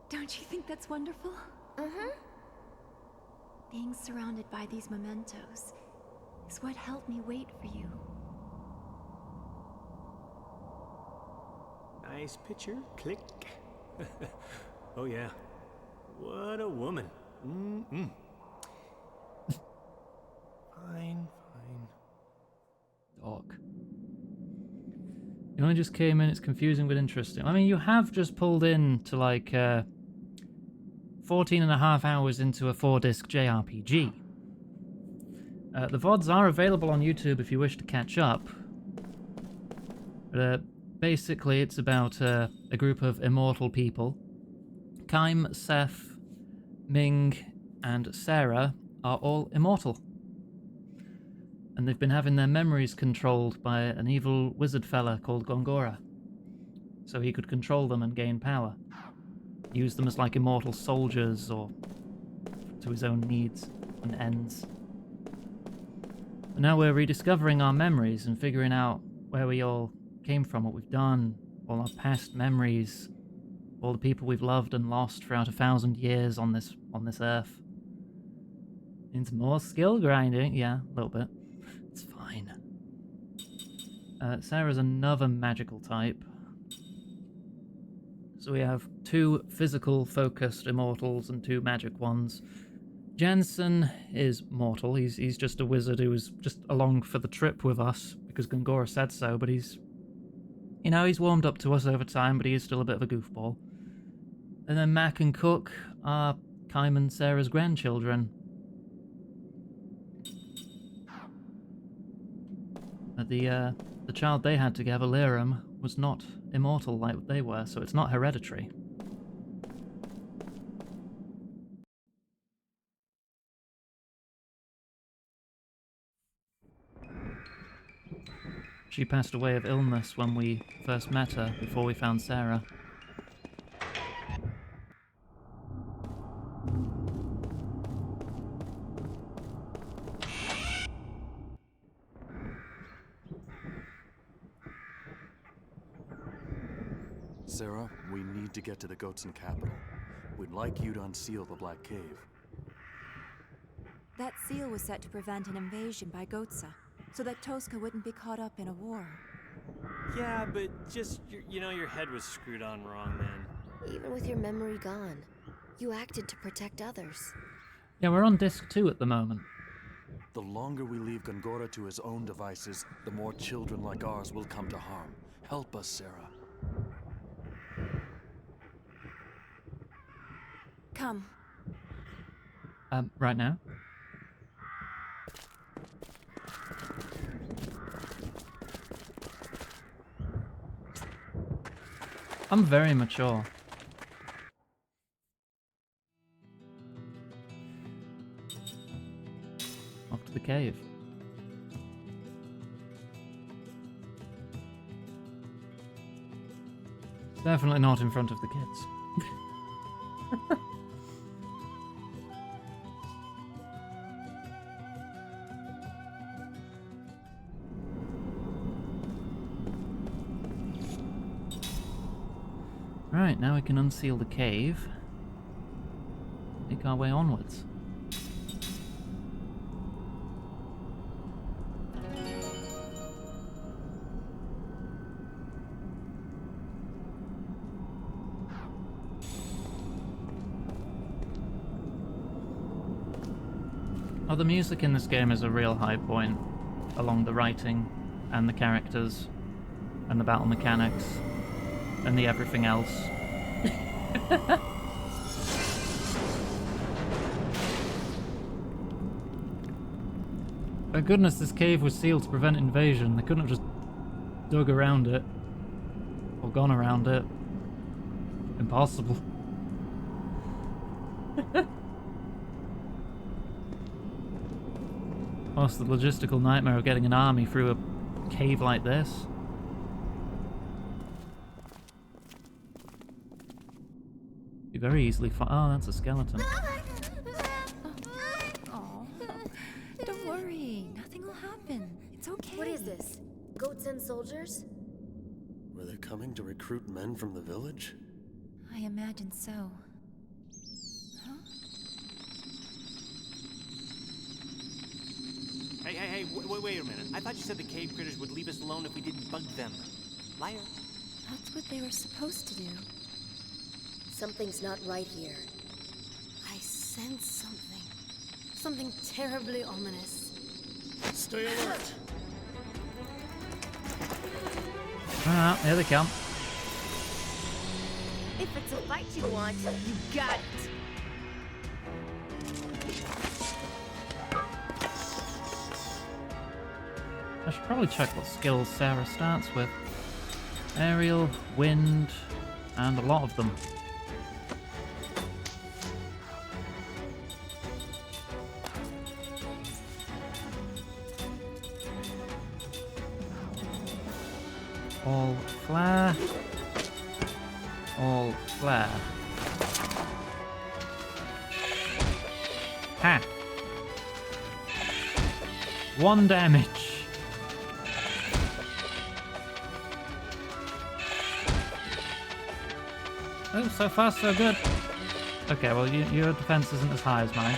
Don't you think that's wonderful? Uh-huh. Being surrounded by these mementos is what helped me wait for you. Nice picture. Click. Oh yeah. Mm-mm. Fine. Doc. You only just came in, it's confusing but interesting. I mean, you have just pulled in to like 14 and a half hours into a 4-disc JRPG. The VODs are available on YouTube if you wish to catch up. Basically, it's about a group of immortal people. Kaim, Seth, Ming, and Sarah are all immortal. And they've been having their memories controlled by an evil wizard fella called Gongora. So he could control them and gain power. Use them as like immortal soldiers or to his own needs and ends. And now we're rediscovering our memories and figuring out where we all came from, what we've done, all our past memories, all the people we've loved and lost throughout 1,000 years on this earth. Needs more skill grinding, yeah, a little bit. It's fine. Sarah's another magical type. So we have 2 physical-focused immortals and 2 magic ones. Jensen is mortal. He's just a wizard who was just along for the trip with us because Gongora said so, but he's warmed up to us over time, but he is still a bit of a goofball. And then Mac and Cook are Kaim and Sarah's grandchildren. The child they had together, Liram, was not immortal like they were, so it's not hereditary. She passed away of illness when we first met her, before we found Sarah. Sarah, we need to get to the Goatson capital. We'd like you to unseal the Black Cave. That seal was set to prevent an invasion by Goatsa, so that Tosca wouldn't be caught up in a war. Yeah, but just, your head was screwed on wrong, man. Even with your memory gone, you acted to protect others. Yeah, we're on disc 2 at the moment. The longer we leave Gongora to his own devices, the more children like ours will come to harm. Help us, Sarah. Come. Right now? I'm very mature. Off to the cave. Definitely not in front of the kids. Right, now we can unseal the cave. Make our way onwards. Oh, the music in this game is a real high point, along the writing, and the characters, and the battle mechanics, and the everything else. Thank goodness this cave was sealed to prevent invasion. They couldn't have just dug around it, or gone around it. Impossible. Plus the logistical nightmare of getting an army through a cave like this. Be very easily oh, that's a skeleton. Oh, don't worry. Nothing will happen. It's okay. What is this? Goats and soldiers? Were they coming to recruit men from the village? I imagine so. Huh? Hey, wait a minute. I thought you said the cave critters would leave us alone if we didn't bug them. Liar. That's what they were supposed to do. Something's not right here. I sense something terribly ominous. Stay alert. Ah, here they come. If it's a fight you want, you got it. I should probably check what skills Sarah starts with. Aerial, wind, and a lot of them. All flare. All flare. Ha! 1 damage. Oh, so far so good. Okay, well your defense isn't as high as mine.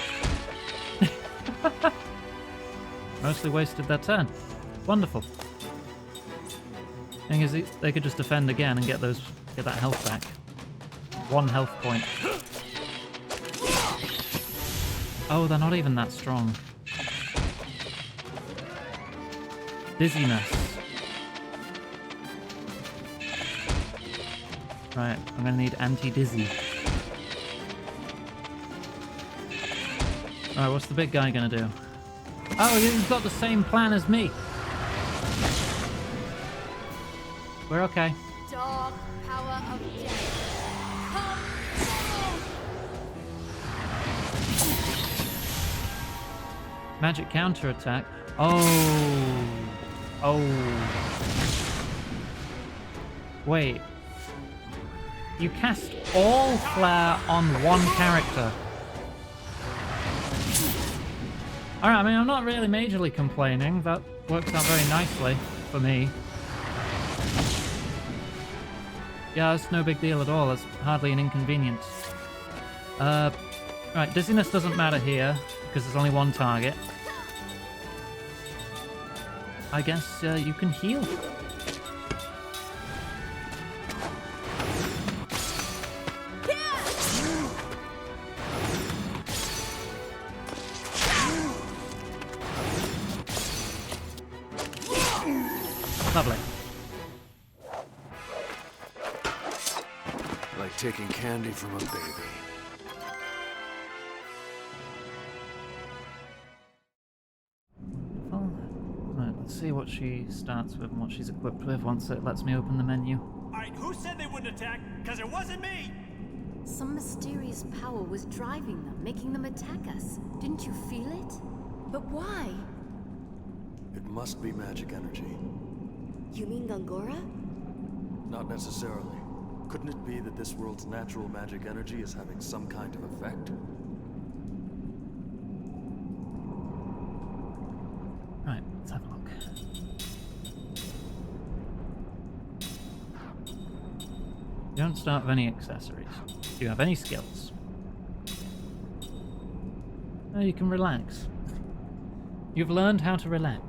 Mostly wasted their turn. Wonderful. Thing is, they could just defend again and get that health back. 1 health point. Oh, they're not even that strong. Dizziness. Right, I'm gonna need anti-dizzy. Alright, what's the big guy gonna do? Oh, he's got the same plan as me. We're okay. Dark power of death. Come down. Magic counterattack. Oh. Oh. Wait. You cast all flare on 1 character. Alright, I mean, I'm not really majorly complaining. That works out very nicely for me. Yeah, it's no big deal at all. It's hardly an inconvenience. Right, dizziness doesn't matter here, because there's only 1 target. I guess you can heal. Lovely. Like taking candy from a baby. Well, right, let's see what she starts with and what she's equipped with once it lets me open the menu. Alright, who said they wouldn't attack? Because it wasn't me! Some mysterious power was driving them, making them attack us. Didn't you feel it? But why? It must be magic energy. You mean Gongora? Not necessarily. Couldn't it be that this world's natural magic energy is having some kind of effect? Right, let's have a look. You don't start with any accessories. Do you have any skills? Oh, you can relax. You've learned how to relax.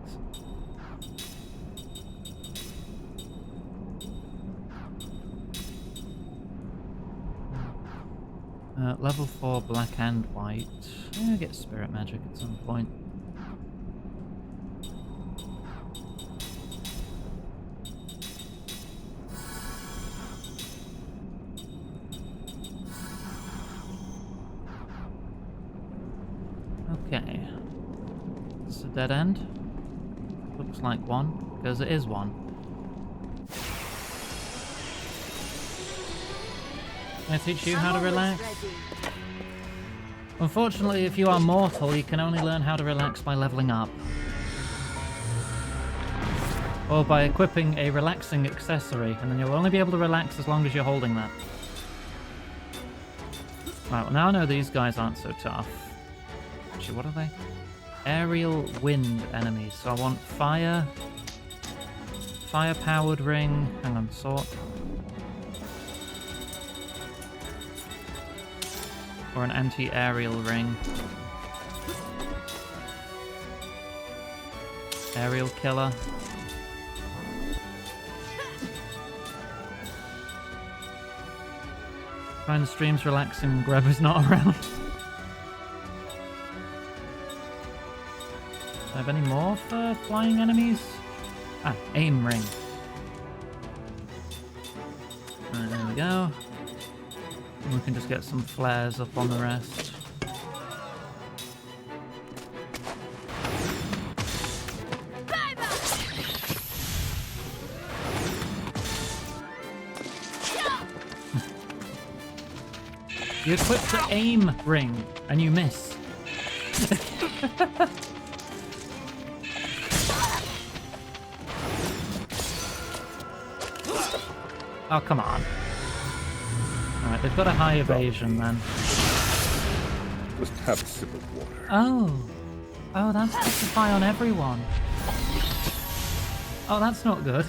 Level 4 black and white. Yeah, get spirit magic at some point. Okay. Is this a dead end? Looks like one, because it is one. Can I teach you how to relax? Unfortunately, if you are mortal, you can only learn how to relax by leveling up. Or by equipping a relaxing accessory, and then you'll only be able to relax as long as you're holding that. Right, well now I know these guys aren't so tough. Actually, what are they? Aerial wind enemies. So I want fire. Fire-powered ring. Hang on, sort. Or an anti-aerial ring. Aerial killer. Find the streams relaxing when Greb is not around. I have any more for flying enemies? Ah, aim ring. Alright, there we go. And we can just get some flares up on the rest. You equip the aim ring and you miss. Oh, come on. Alright, they've got a high evasion then. Just have a sip of water. Oh. Oh, that's petrify on everyone. Oh, that's not good.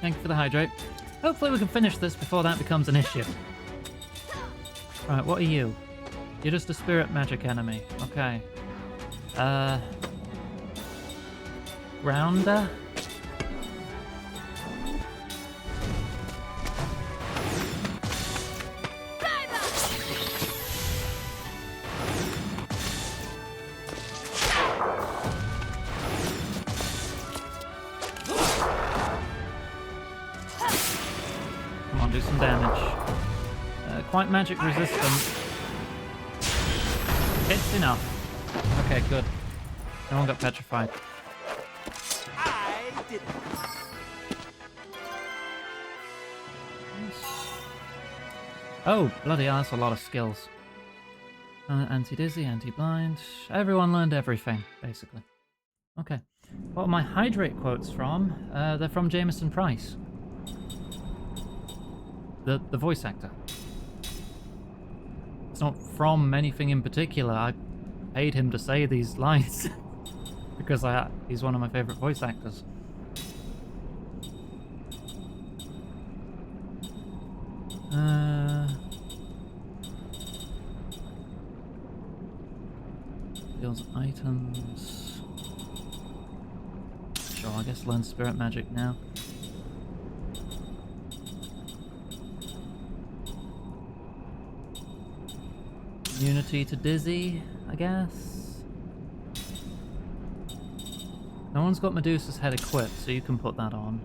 Thank you for the hydrate. Hopefully we can finish this before that becomes an issue. Right, what are you? You're just a spirit magic enemy. Okay. Grounder? Come on, do some damage. Quite magic resistant. It's enough. Okay, good. No one got petrified. I did it. Oh, bloody hell, that's a lot of skills. Anti-dizzy, anti-blind. Everyone learned everything, basically. Okay. What are my hydrate quotes from? They're from Jameson Price. The voice actor. It's not from anything in particular. I paid him to say these lines. Because he's one of my favourite voice actors. Deals items. Sure, I guess learn spirit magic now. Immunity to dizzy, I guess. No one's got Medusa's head equipped, so you can put that on.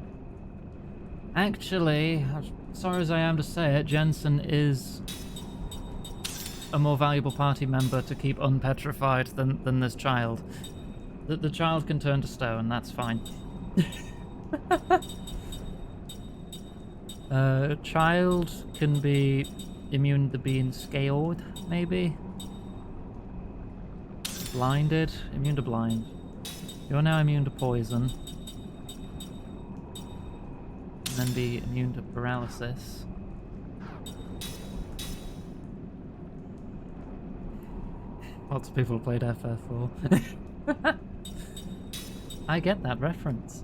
Actually, as sorry as I am to say it, Jensen is a more valuable party member to keep unpetrified than this child. The child can turn to stone, that's fine. Child can be immune to being scaled, maybe? Blinded? Immune to blind. You're now immune to poison. And then be immune to paralysis. Lots of people played FF4. I get that reference.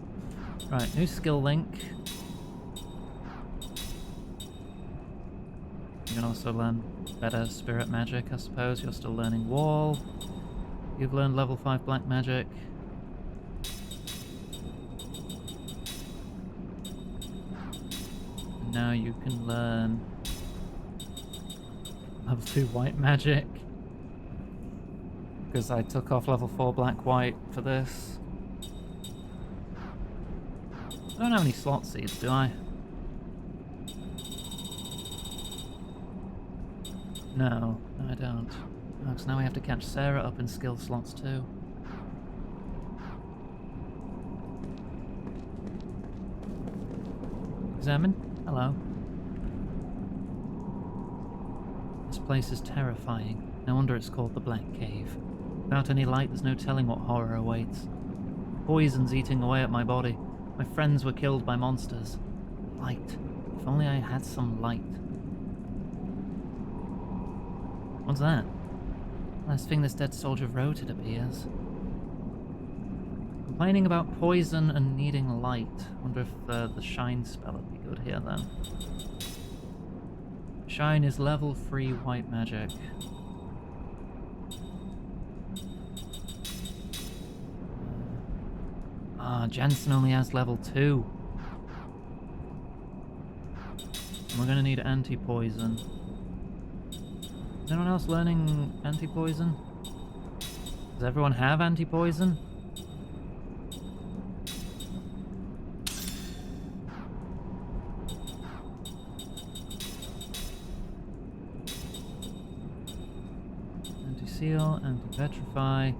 Right, new skill link. You can also learn better spirit magic, I suppose. You're still learning wall. You've learned level 5 black magic. And now you can learn level 2 white magic. Because I took off level 4 black white for this. I don't have any slot seeds, do I? No, I don't. Oh, so now we have to catch Sarah up in skill slots too. Examine. Hello. This place is terrifying. No wonder it's called the Black Cave. Without any light, there's no telling what horror awaits. Poison's eating away at my body. My friends were killed by monsters. Light. If only I had some light. What's that? Last thing this dead soldier wrote, it appears. Complaining about poison and needing light. Wonder if the shine spell would be good here then. Shine is level 3 white magic. Jensen only has level 2. And we're gonna need anti-poison. Is anyone else learning anti-poison? Does everyone have anti-poison? Anti-seal, anti-petrify.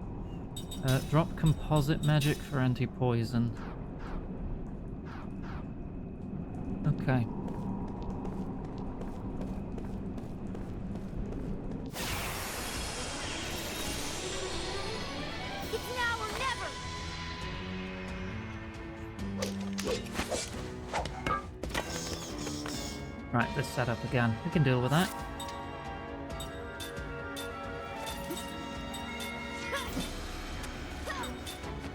Drop composite magic for anti-poison. Okay. It's now or never! Right, this setup again. We can deal with that.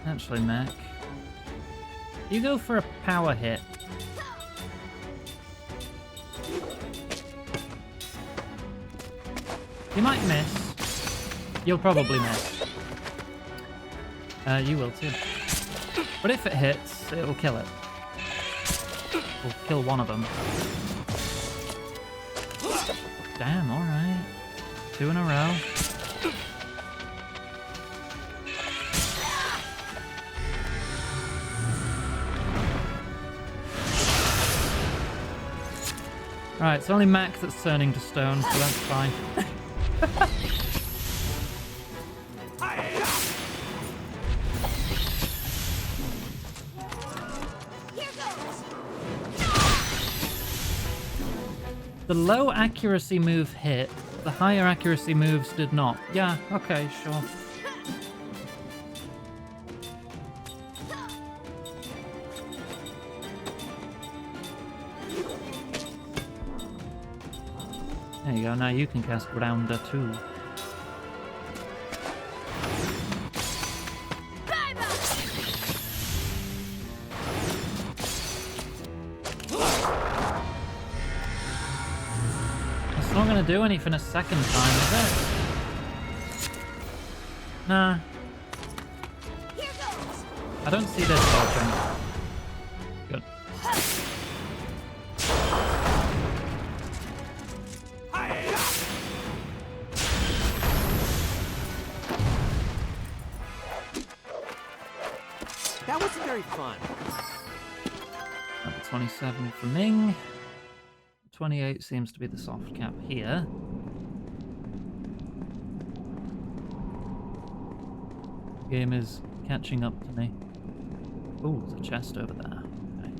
Actually, Mac. You go for a power hit. You might miss. You'll probably miss. You will too. But if it hits, it'll kill it. We'll kill one of them. Damn, alright. 2 in a row. Right, it's only Mac that's turning to stone, so that's fine. The low accuracy move hit, the higher accuracy moves did not. Yeah, okay, sure. There you go, now you can cast Rounder too. It's not gonna do anything a second time, is it? Nah. I don't see this dodging. Good. That wasn't very fun. Level 27 for Ming. 28 seems to be the soft cap here. The game is catching up to me. Oh, there's a chest over there. Okay.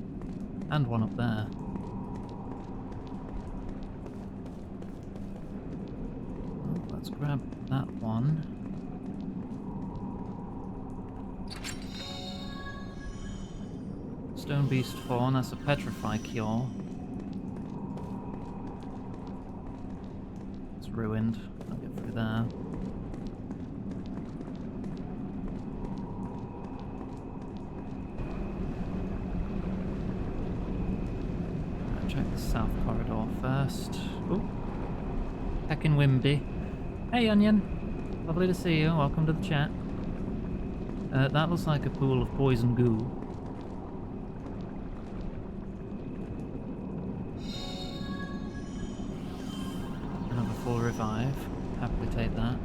And one up there. Well, let's grab that one. Stone Beast Fawn, that's a Petrify Cure. It's ruined. I'll get through there. I'll check the south corridor first. Ooh. Heckin' Wimby. Hey Onion! Lovely to see you. Welcome to the chat. That looks like a pool of poison goo. Full revive. Happily take that.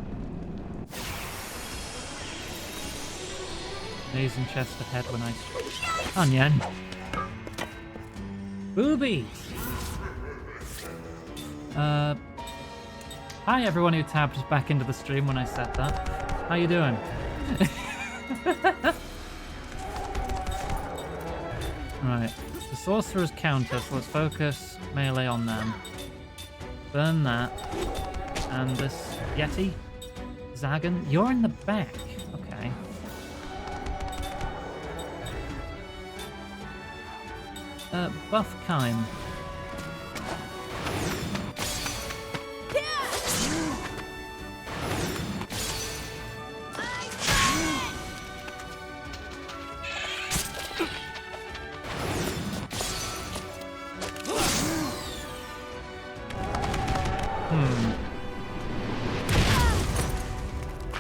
Amazing chest ahead when I... Onion! Boobies! Hi everyone who tabbed back into the stream when I said that. How you doing? Right. The sorcerer's counter, so let's focus melee on them. Burn that. And this Yeti? Zagan? You're in the back. Okay. Buffkime.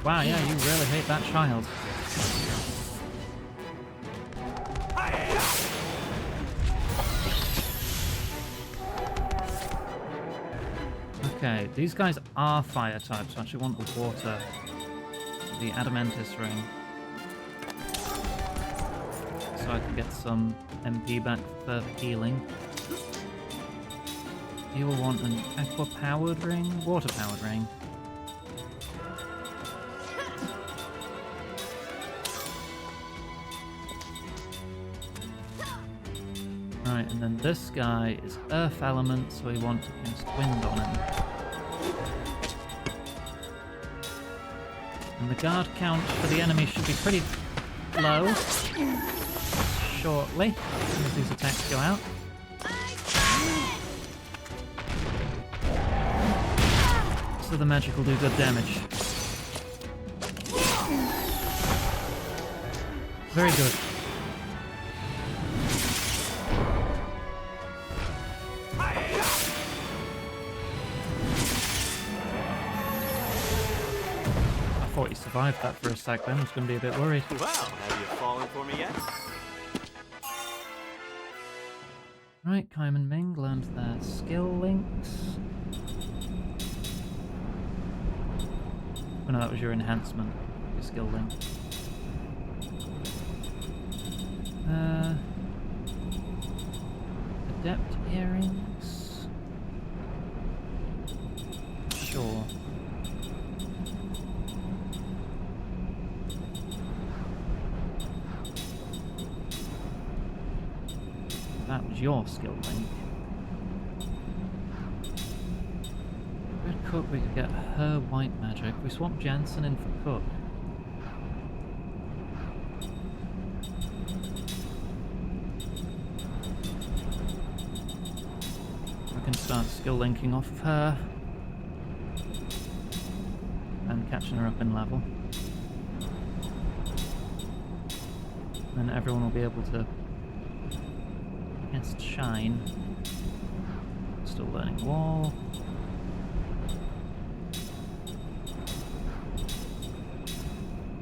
Wow, yeah, you really hate that child. Okay, these guys are fire types, so I actually want the water. The Adamantis ring. So I can get some MP back for further healing. You will want an aqua-powered ring? Water-powered ring. Right, and then this guy is Earth Element, so we want to cast Wind on him. And the guard count for the enemy should be pretty low shortly, as soon as these attacks go out. So the magic will do good damage. Very good. I thought you survived that for a sec then. I was going to be a bit worried. Well, have you fallen for me yet? Right, Kaim and Ming learned their skill links. Oh no, that was your enhancement, your skill link. Adept earrings? Sure. That was your skill link. Red Cook, we could get her white magic. We swap Jansen in for Cook. We can start skill linking off of her. And catching her up in level. Then everyone will be able to cast Shine. Still learning Wall.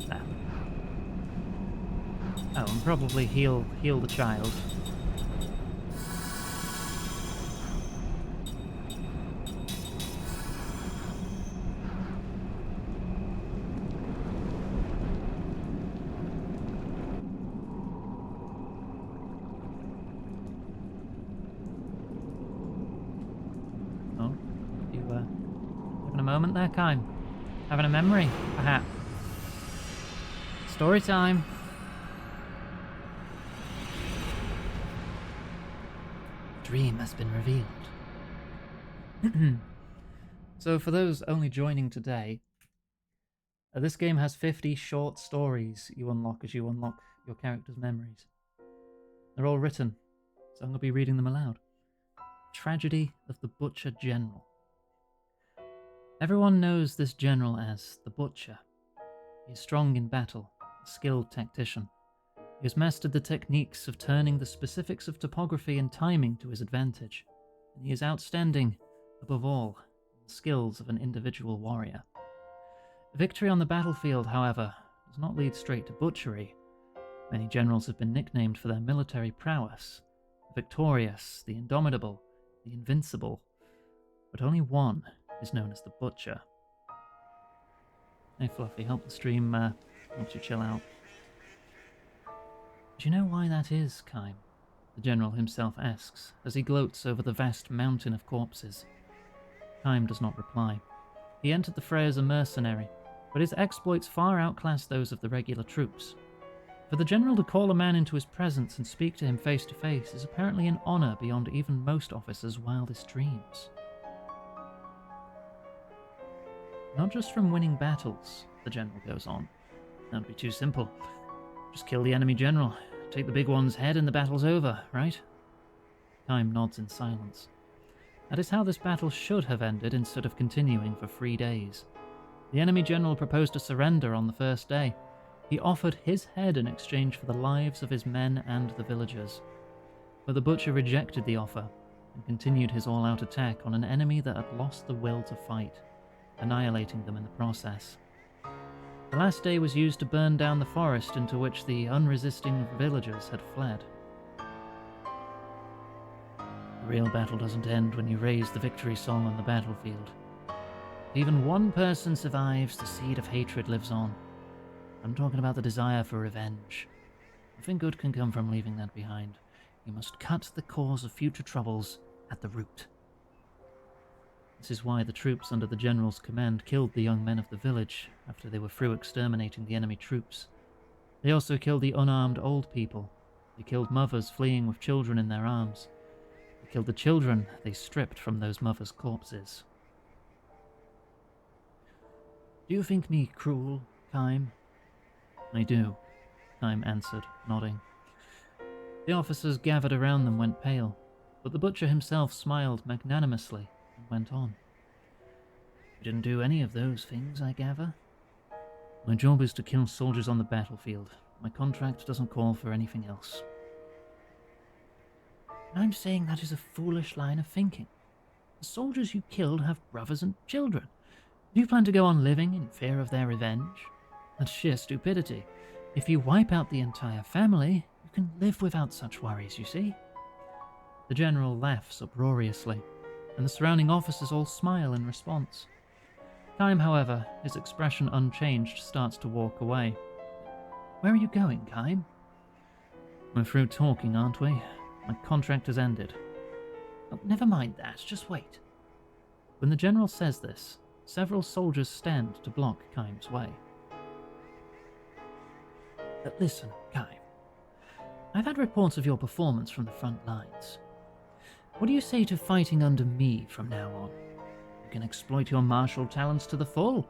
There. Oh, and probably heal the child. Moment there, Kaim? Having a memory, perhaps? Story time. Dream has been revealed. So for those only joining today, this game has 50 short stories you unlock as you unlock your character's memories. They're all written, so I'm going to be reading them aloud. Tragedy of the Butcher General. Everyone knows this general as the Butcher. He is strong in battle, a skilled tactician. He has mastered the techniques of turning the specifics of topography and timing to his advantage, and he is outstanding, above all, in the skills of an individual warrior. Victory on the battlefield, however, does not lead straight to butchery. Many generals have been nicknamed for their military prowess: the victorious, the indomitable, the invincible. But only one is known as the Butcher. Hey Fluffy, help the stream helps you chill out. Do you know why that is, Kaim? The general himself asks, as he gloats over the vast mountain of corpses. Kaim does not reply. He entered the fray as a mercenary, but his exploits far outclass those of the regular troops. For the general to call a man into his presence and speak to him face to face is apparently an honor beyond even most officers' wildest dreams. Not just from winning battles, the general goes on. That would be too simple. Just kill the enemy general, take the big one's head and the battle's over, right? Kaim nods in silence. That is how this battle should have ended instead of continuing for 3 days. The enemy general proposed to surrender on the first day. He offered his head in exchange for the lives of his men and the villagers. But the Butcher rejected the offer and continued his all-out attack on an enemy that had lost the will to fight, annihilating them in the process. The last day was used to burn down the forest into which the unresisting villagers had fled. The real battle doesn't end when you raise the victory song on the battlefield, If even one person survives, the seed of hatred lives on. I'm talking about the desire for revenge. Nothing good can come from leaving that behind. You must cut the cause of future troubles at the root. This is why the troops under the general's command killed the young men of the village after they were through exterminating the enemy troops. They also killed the unarmed old people. They killed mothers fleeing with children in their arms. They killed the children they stripped from those mothers' corpses. Do you think me cruel, Kime? I do, Kime answered, nodding. The officers gathered around them went pale, but the butcher himself smiled magnanimously and went on. You didn't do any of those things, I gather? My job is to kill soldiers on the battlefield. My contract doesn't call for anything else. I'm saying that is a foolish line of thinking. The soldiers you killed have brothers and children. Do you plan to go on living in fear of their revenge? That's sheer stupidity. If you wipe out the entire family, you can live without such worries, you see? The general laughs uproariously, and the surrounding officers all smile in response. Kime, however, his expression unchanged, starts to walk away. Where are you going, Kime? We're through talking, aren't we? My contract has ended. Oh, never mind that, just wait. When the general says this, several soldiers stand to block Kime's way. Listen, Kime. I've had reports of your performance from the front lines. What do you say to fighting under me from now on? You can exploit your martial talents to the full.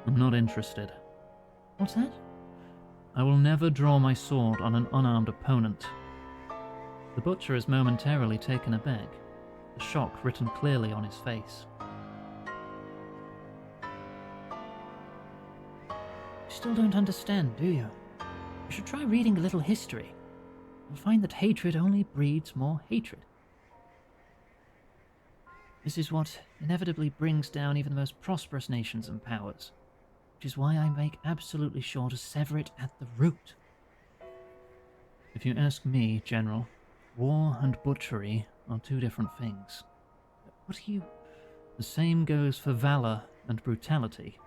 I'm not interested. What's that? I will never draw my sword on an unarmed opponent. The butcher is momentarily taken aback, the shock written clearly on his face. You still don't understand, do you? You should try reading a little history. You'll find that hatred only breeds more hatred. This is what inevitably brings down even the most prosperous nations and powers, which is why I make absolutely sure to sever it at the root. If you ask me, General, war and butchery are two different things. What are you? The same goes for valor and brutality.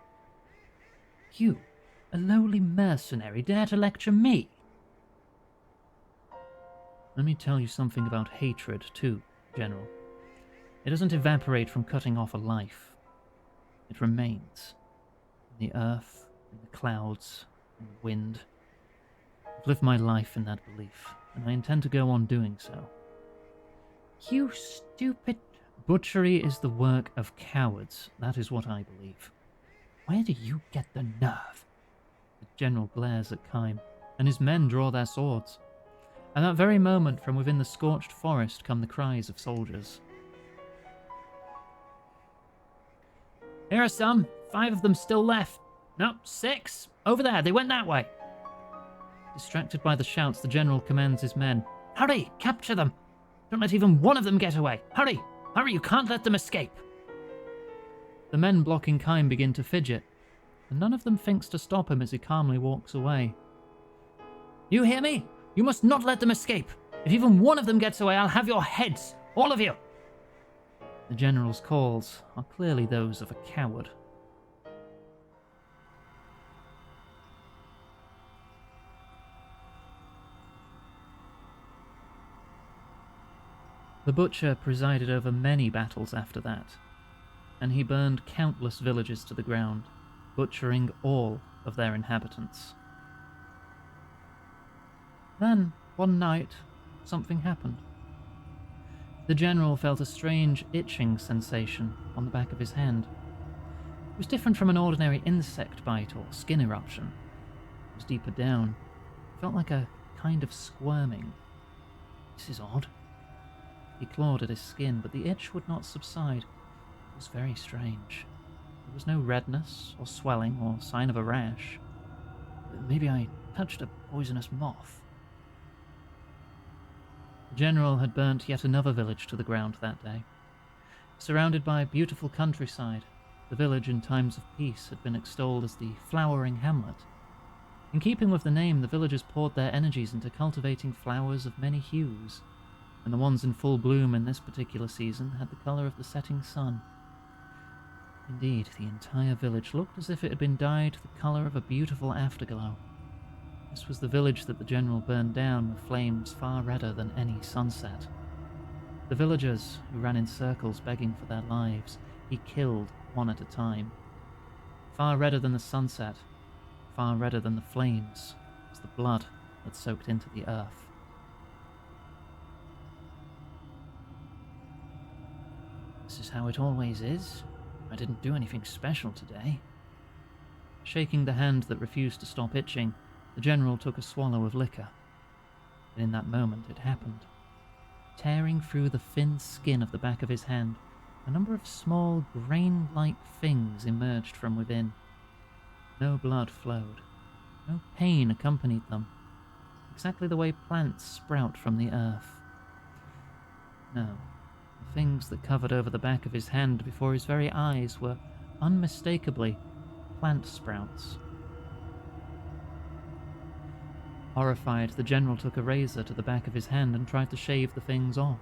You, a lowly mercenary, dare to lecture me? Let me tell you something about hatred, too, General. It doesn't evaporate from cutting off a life. It remains. In the earth, in the clouds, in the wind. I've lived my life in that belief, and I intend to go on doing so. You stupid... Butchery is the work of cowards. That is what I believe. Where do you get the nerve? The general glares at Kime, and his men draw their swords. At that very moment, from within the scorched forest come the cries of soldiers. Here are some. 5 of them still left. No, 6. Over there. They went that way. Distracted by the shouts, the general commands his men. Hurry! Capture them! Don't let even one of them get away. Hurry! Hurry! You can't let them escape! The men blocking Kime begin to fidget, and none of them thinks to stop him as he calmly walks away. You hear me? You must not let them escape. If even one of them gets away, I'll have your heads. All of you! The general's calls are clearly those of a coward. The butcher presided over many battles after that, and he burned countless villages to the ground, butchering all of their inhabitants. Then, one night, something happened. The general felt a strange itching sensation on the back of his hand. It was different from an ordinary insect bite or skin eruption. It was deeper down. It felt like a kind of squirming. This is odd. He clawed at his skin, but the itch would not subside. It was very strange. There was no redness, or swelling, or sign of a rash. Maybe I touched a poisonous moth. The general had burnt yet another village to the ground that day. Surrounded by beautiful countryside, the village in times of peace had been extolled as the flowering hamlet. In keeping with the name, the villagers poured their energies into cultivating flowers of many hues, and the ones in full bloom in this particular season had the colour of the setting sun. Indeed, the entire village looked as if it had been dyed the colour of a beautiful afterglow. This was the village that the general burned down with flames far redder than any sunset. The villagers, who ran in circles begging for their lives, he killed one at a time. Far redder than the sunset, far redder than the flames, was the blood that soaked into the earth. This is how it always is. I didn't do anything special today. Shaking the hand that refused to stop itching, the general took a swallow of liquor. And in that moment it happened. Tearing through the thin skin of the back of his hand, a number of small, grain-like things emerged from within. No blood flowed. No pain accompanied them. Exactly the way plants sprout from the earth. No. The things that covered over the back of his hand before his very eyes were unmistakably plant sprouts. Horrified, the general took a razor to the back of his hand and tried to shave the things off.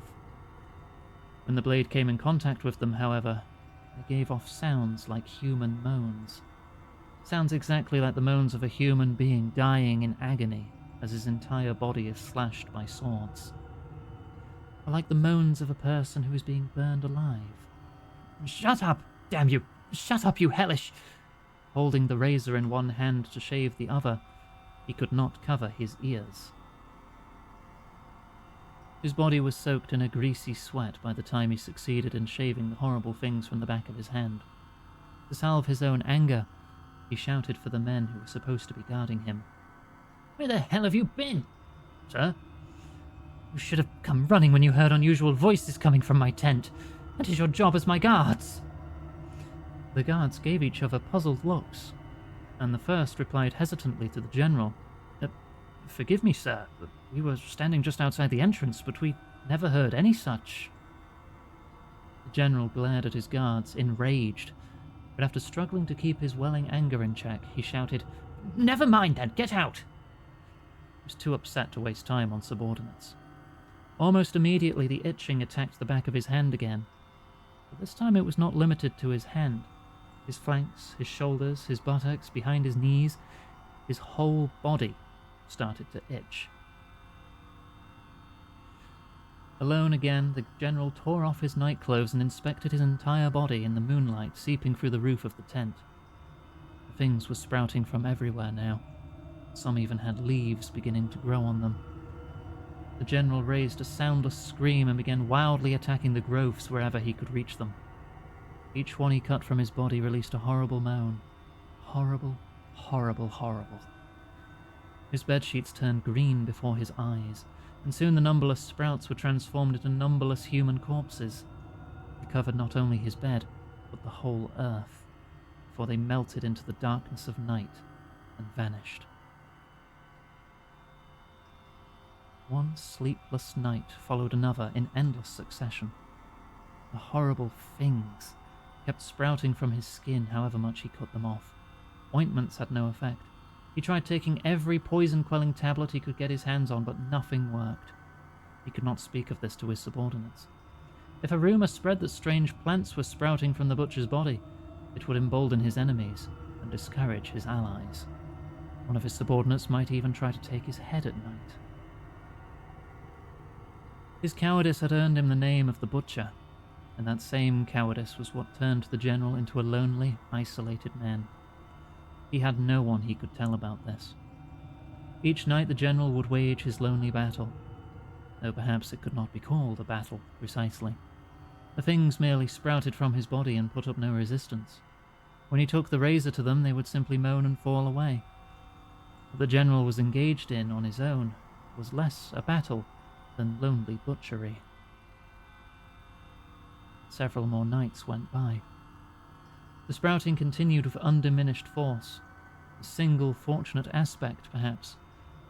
When the blade came in contact with them, however, they gave off sounds like human moans. Sounds exactly like the moans of a human being dying in agony as his entire body is slashed by swords. Or like the moans of a person who is being burned alive. "Shut up, damn you! Shut up, you hellish!" Holding the razor in one hand to shave the other, he could not cover his ears. His body was soaked in a greasy sweat by the time he succeeded in shaving the horrible things from the back of his hand. To salve his own anger, he shouted for the men who were supposed to be guarding him. "Where the hell have you been, sir? You should have come running when you heard unusual voices coming from my tent. That is your job as my guards." The guards gave each other puzzled looks, and the first replied hesitantly to the general, "Forgive me, sir. We were standing just outside the entrance, but we never heard any such." The general glared at his guards, enraged, but after struggling to keep his welling anger in check, he shouted, "Never mind then, get out!" He was too upset to waste time on subordinates. Almost immediately the itching attacked the back of his hand again, but this time it was not limited to his hand. His flanks, his shoulders, his buttocks, behind his knees, his whole body started to itch. Alone again, the general tore off his nightclothes and inspected his entire body in the moonlight seeping through the roof of the tent. The things were sprouting from everywhere now. Some even had leaves beginning to grow on them. The general raised a soundless scream and began wildly attacking the growths wherever he could reach them. Each one he cut from his body released a horrible moan. Horrible, horrible, horrible. His bedsheets turned green before his eyes, and soon the numberless sprouts were transformed into numberless human corpses. They covered not only his bed, but the whole earth, before they melted into the darkness of night and vanished. One sleepless night followed another in endless succession. The horrible things kept sprouting from his skin however much he cut them off. Ointments had no effect. He tried taking every poison-quelling tablet he could get his hands on, but nothing worked. He could not speak of this to his subordinates. If a rumor spread that strange plants were sprouting from the butcher's body, it would embolden his enemies and discourage his allies. One of his subordinates might even try to take his head at night. His cowardice had earned him the name of the Butcher, and that same cowardice was what turned the general into a lonely, isolated man. He had no one he could tell about this. Each night the general would wage his lonely battle, though perhaps it could not be called a battle, precisely. The things merely sprouted from his body and put up no resistance. When he took the razor to them, they would simply moan and fall away. What the general was engaged in on his own was less a battle than lonely butchery. Several more nights went by. The sprouting continued with undiminished force. The single fortunate aspect, perhaps,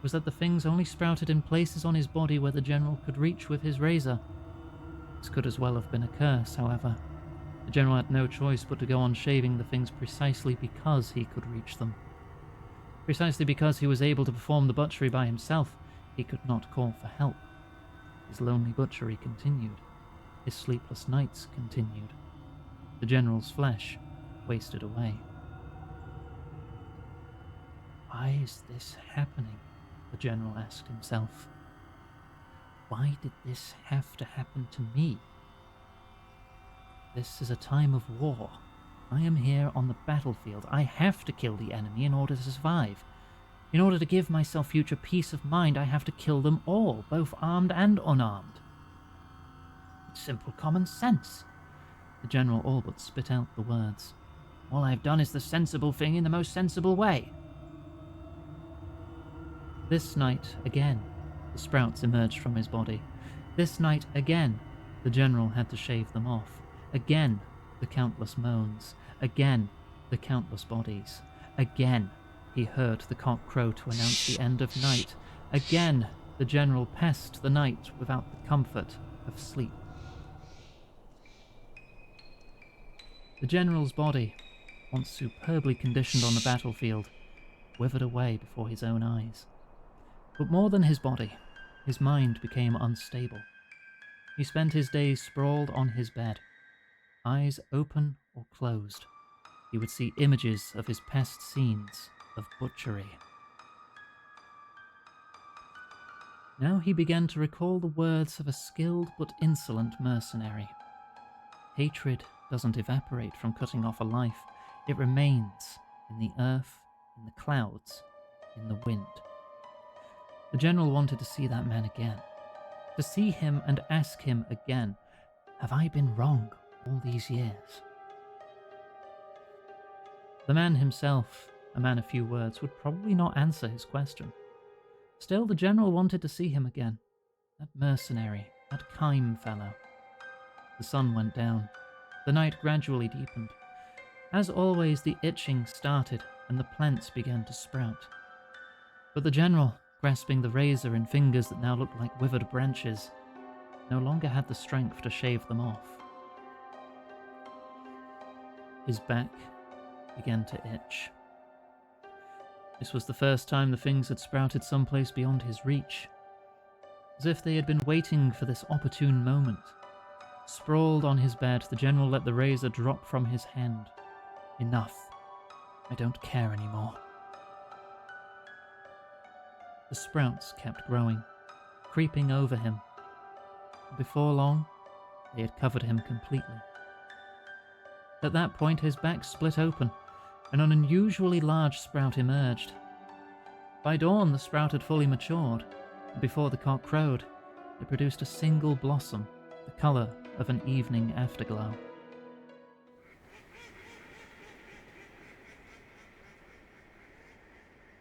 was that the things only sprouted in places on his body where the general could reach with his razor. This could as well have been a curse, however. The general had no choice but to go on shaving the things precisely because he could reach them. Precisely because he was able to perform the butchery by himself, he could not call for help. His lonely butchery continued. His sleepless nights continued. The general's flesh wasted away. Why is this happening? The general asked himself. Why did this have to happen to me? This is a time of war. I am here on the battlefield. I have to kill the enemy in order to survive. In order to give myself future peace of mind, I have to kill them all, both armed and unarmed. It's simple common sense. The general all but spit out the words. All I've done is the sensible thing in the most sensible way. This night, again, the sprouts emerged from his body. This night, again, the general had to shave them off. Again, the countless moans. Again, the countless bodies. Again, he heard the cock crow to announce the end of night. Again, the general passed the night without the comfort of sleep. The general's body, once superbly conditioned on the battlefield, withered away before his own eyes. But more than his body, his mind became unstable. He spent his days sprawled on his bed, eyes open or closed. He would see images of his past scenes of butchery. Now he began to recall the words of a skilled but insolent mercenary. Hatred doesn't evaporate from cutting off a life. It remains in the earth, in the clouds, in the wind. The general wanted to see that man again. To see him and ask him again, have I been wrong all these years? The man himself, a man of few words, would probably not answer his question. Still, the general wanted to see him again. That mercenary, that Kime fellow. The sun went down. The night gradually deepened. As always, the itching started and the plants began to sprout. But the general, grasping the razor in fingers that now looked like withered branches, no longer had the strength to shave them off. His back began to itch. This was the first time the things had sprouted someplace beyond his reach, as if they had been waiting for this opportune moment. Sprawled on his bed, the general let the razor drop from his hand. Enough. I don't care anymore. The sprouts kept growing, creeping over him. Before long, they had covered him completely. At that point, his back split open, and an unusually large sprout emerged. By dawn, the sprout had fully matured, and before the cock crowed, it produced a single blossom, the colour of an evening afterglow.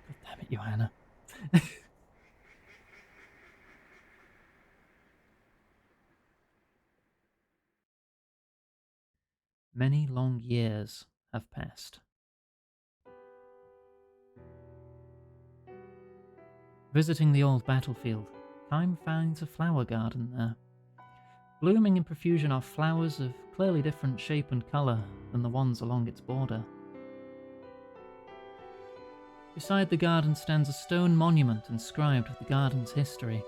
God damn it, Johanna. Many long years have passed. Visiting the old battlefield, Kime finds a flower garden there. Blooming in profusion are flowers of clearly different shape and colour than the ones along its border. Beside the garden stands a stone monument inscribed with the garden's history.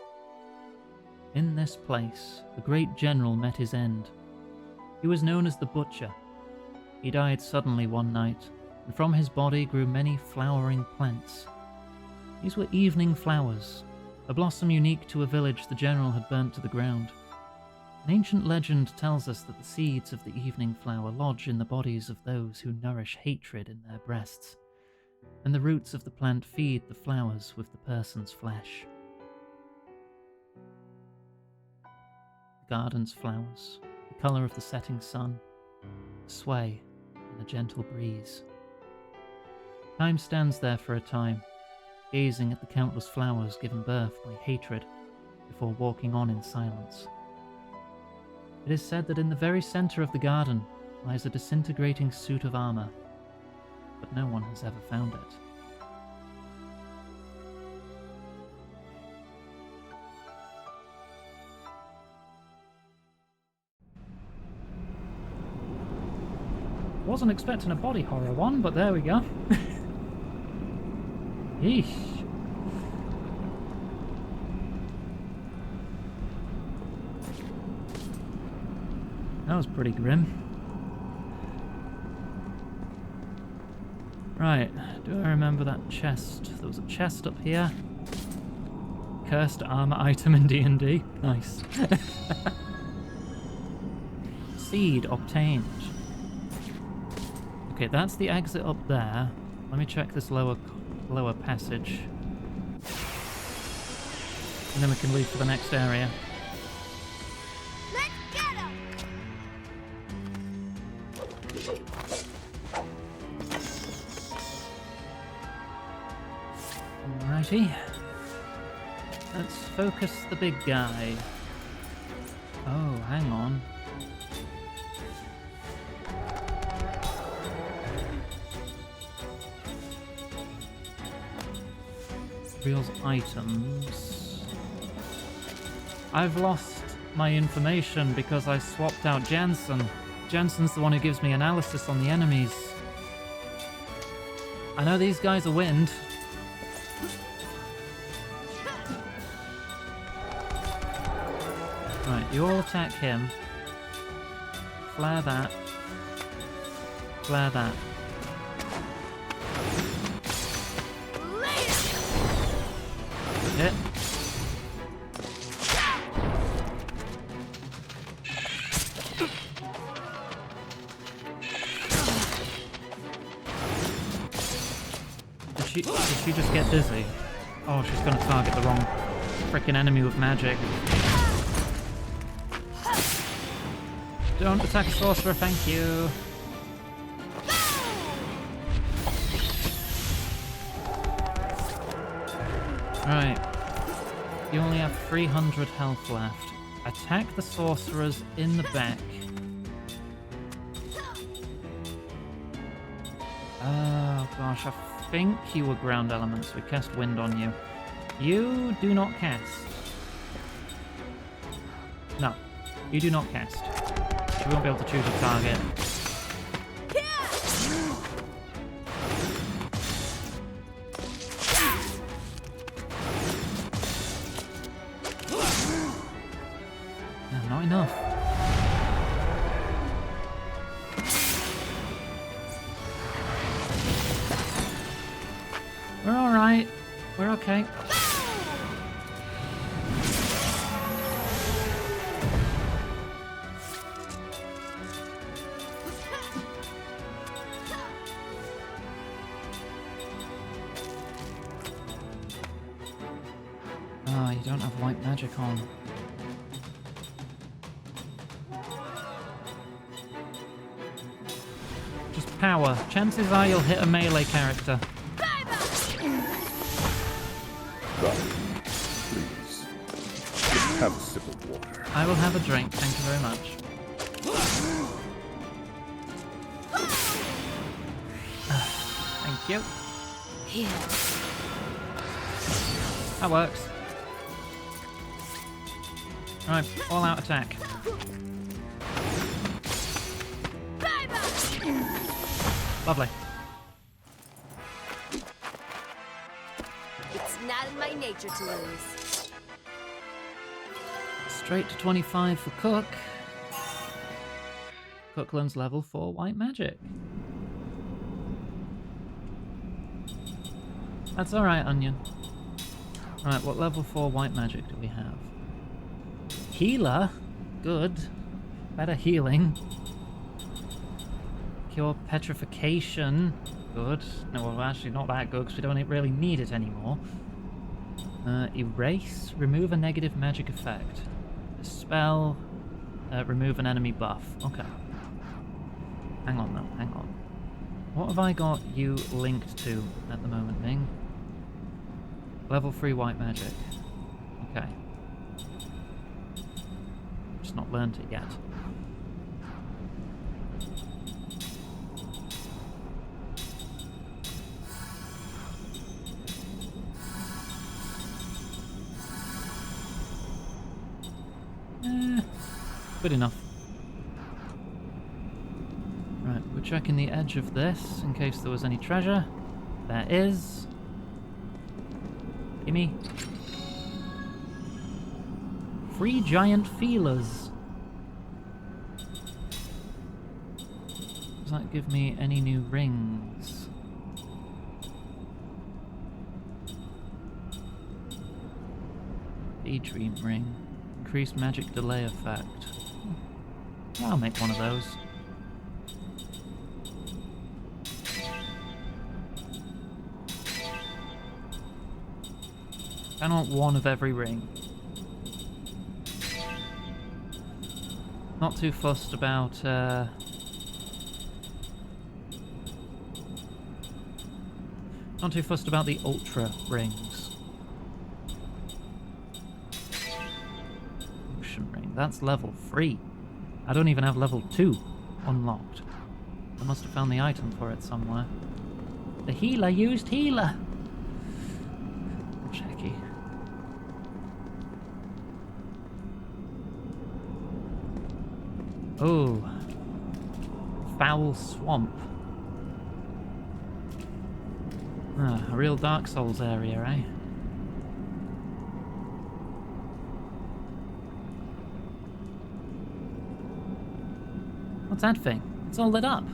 In this place, the great general met his end. He was known as the Butcher. He died suddenly one night, and from his body grew many flowering plants. These were evening flowers, a blossom unique to a village the general had burnt to the ground. An ancient legend tells us that the seeds of the evening flower lodge in the bodies of those who nourish hatred in their breasts, and the roots of the plant feed the flowers with the person's flesh. The garden's flowers, the colour of the setting sun, sway in a gentle breeze. Time stands there for a time, gazing at the countless flowers given birth by hatred, before walking on in silence. It is said that in the very centre of the garden lies a disintegrating suit of armour, but no one has ever found it. Wasn't expecting a body horror one, but there we go. Yeesh. That was pretty grim. Right, do I remember that chest? There was a chest up here. Cursed armor item in D&D. Nice. Seed obtained. Okay, that's the exit up there. Let me check this lower passage. And then we can leave for the next area. Let's get him! Alrighty. Let's focus the big guy. Oh, hang on. Reveals items. I've lost my information because I swapped out Jensen. Jensen's the one who gives me analysis on the enemies. I know these guys are wind. Right, you all attack him. Flare that. Flare that. Hit. Did she just get dizzy? Oh, she's gonna target the wrong freaking enemy with magic. Don't attack a sorcerer, thank you. Right. You only have 300 health left. Attack the sorcerers in the back. Oh gosh, I think you were ground elements. We cast wind on you. You do not cast. No, you do not cast. You won't be able to choose a target. No, not enough. We're alright. We're okay. Oh, you don't have white magic on. Just power. Chances are you'll hit a melee character. But, please, just have a sip of water. I will have a drink, thank you very much. Thank you. Here. That works. Right, all out attack. Lovely. It's not in my nature to lose. Straight to 25 for Cook. Cook learns level 4 white magic. That's alright, Onion. Right, what level 4 white magic do we have? Healer? Good. Better healing. Cure petrification. Good. No, well, actually not that good because we don't really need it anymore. Erase. Remove a negative magic effect. Dispel. Remove an enemy buff. Okay. Hang on though, hang on. What have I got you linked to at the moment, Ming? Level 3 white magic. Okay. Just not learned it yet. Good enough. Right, we're checking the edge of this in case there was any treasure. There is. Gimme. 3 giant feelers. Does that give me any new rings? Daydream ring. Increased magic delay effect. Yeah, I'll make one of those. I want one of every ring. Not too fussed about not too fussed about the ultra rings. Ocean ring, that's level 3. I don't even have level 2 unlocked. I must have found the item for it somewhere. The healer used healer. Checky. Oh, foul swamp. Ah, a real Dark Souls area, eh? What's that thing? It's all lit up.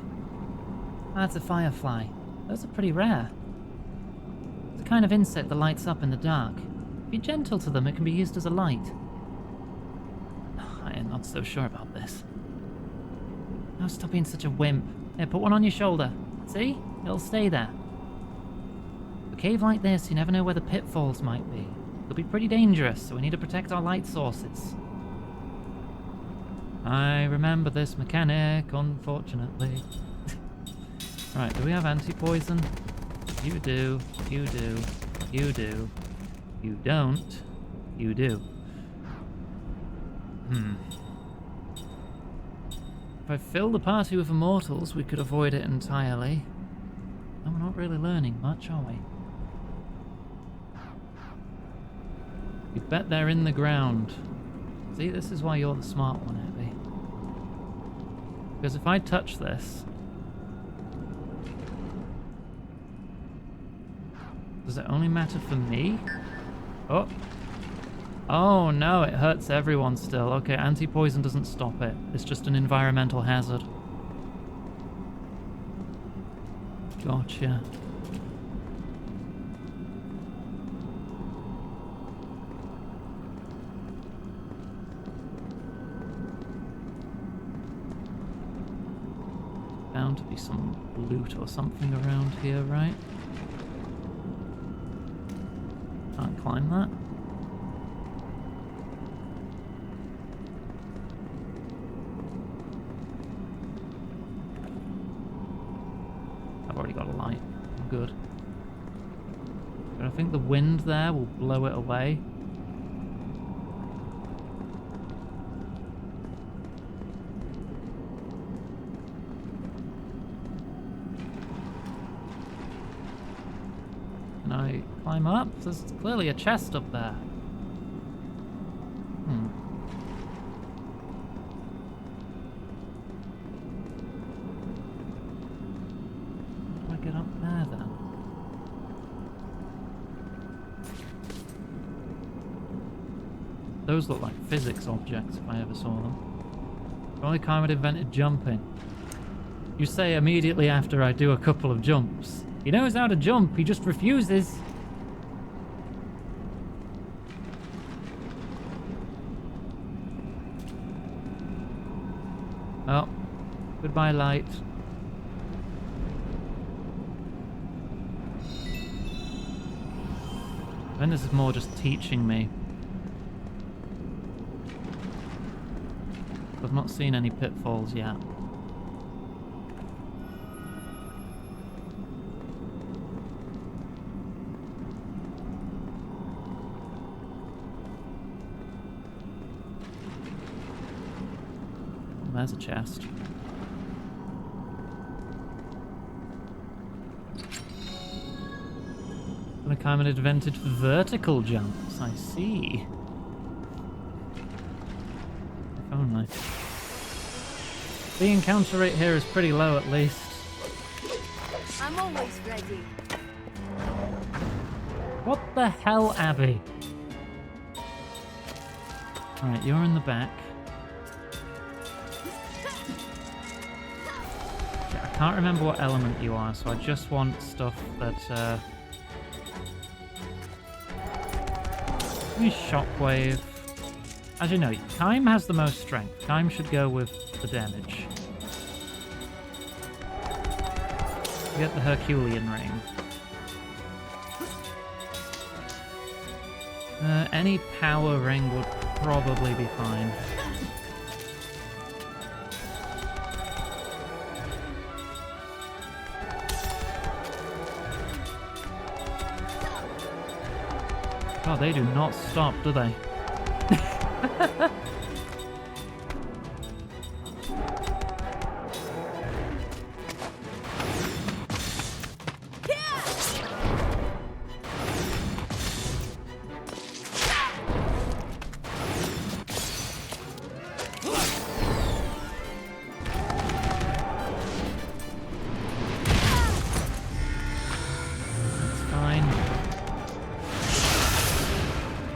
That's a firefly. Those are pretty rare. It's a kind of insect that lights up in the dark. If you're gentle to them, it can be used as a light. I am not so sure about this. No, stop being such a wimp. Here, put one on your shoulder. See? It'll stay there. A cave like this, you never know where the pitfalls might be. They'll be pretty dangerous, so we need to protect our light sources. I remember this mechanic, unfortunately. Right, do we have anti-poison? You do, you do, you do. You don't, you do. If I fill the party with immortals, we could avoid it entirely. And we're not really learning much, are we? You bet they're in the ground. See, this is why you're the smart one, Abby. Because if I touch this... Does it only matter for me? Oh. Oh no, it hurts everyone still. Okay, anti-poison doesn't stop it. It's just an environmental hazard. Gotcha. Bound to be some loot or something around here, right? Can't climb that. I've already got a light. I'm good. But I think the wind there will blow it away. Can I climb up? There's clearly a chest up there. How do I get up there then? Those look like physics objects if I ever saw them. The only kind I'd invented jumping. You say immediately after I do a couple of jumps. He knows how to jump, he just refuses. Oh, goodbye light. I think this is more just teaching me. I've not seen any pitfalls yet. There's a chest. Gonna come an advantage for vertical jumps, I see. If only. The encounter rate here is pretty low at least. I'm always ready. What the hell, Abby? Alright, you're in the back. I can't remember what element you are, so I just want stuff that, Use Shockwave. As you know, Kime has the most strength. Kime should go with the damage. Get the Herculean ring. Any power ring would probably be fine. God, they do not stop, do they?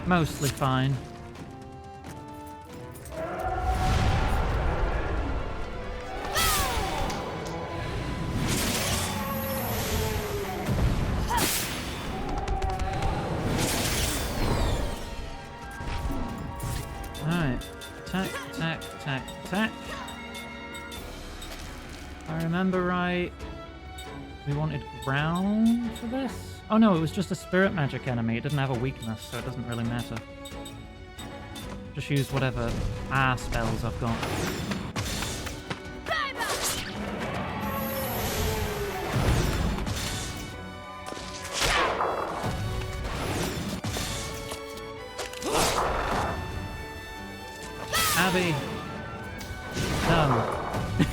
Mostly fine. Alright. Attack, attack, attack, attack. If I remember right, we wanted ground for this? Oh no, it was just a spirit magic enemy. It didn't have a weakness, so it doesn't really matter. Just use whatever spells I've got. Abby. No.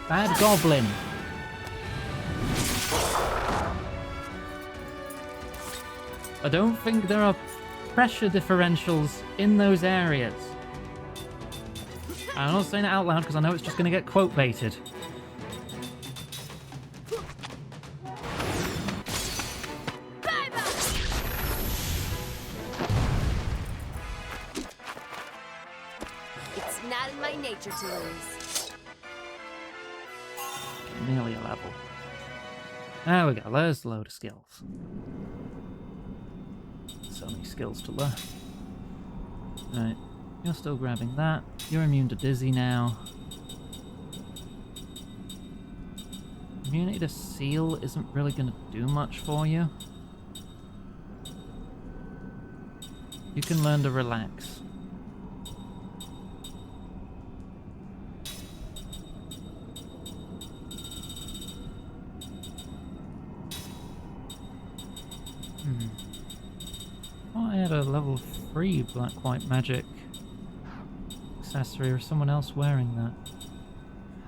Bad goblin. I don't think there are pressure differentials in those areas. I'm not saying it out loud because I know it's just going to get quote baited. It's not in my nature to lose. Nearly a level. There we go, there's a load of skills. So many skills to learn. Right, you're still grabbing that. You're immune to Dizzy now. Immunity to Seal isn't really going to do much for you. You can learn to Relax. I had a level 3 Black White Magic accessory, or someone else wearing that.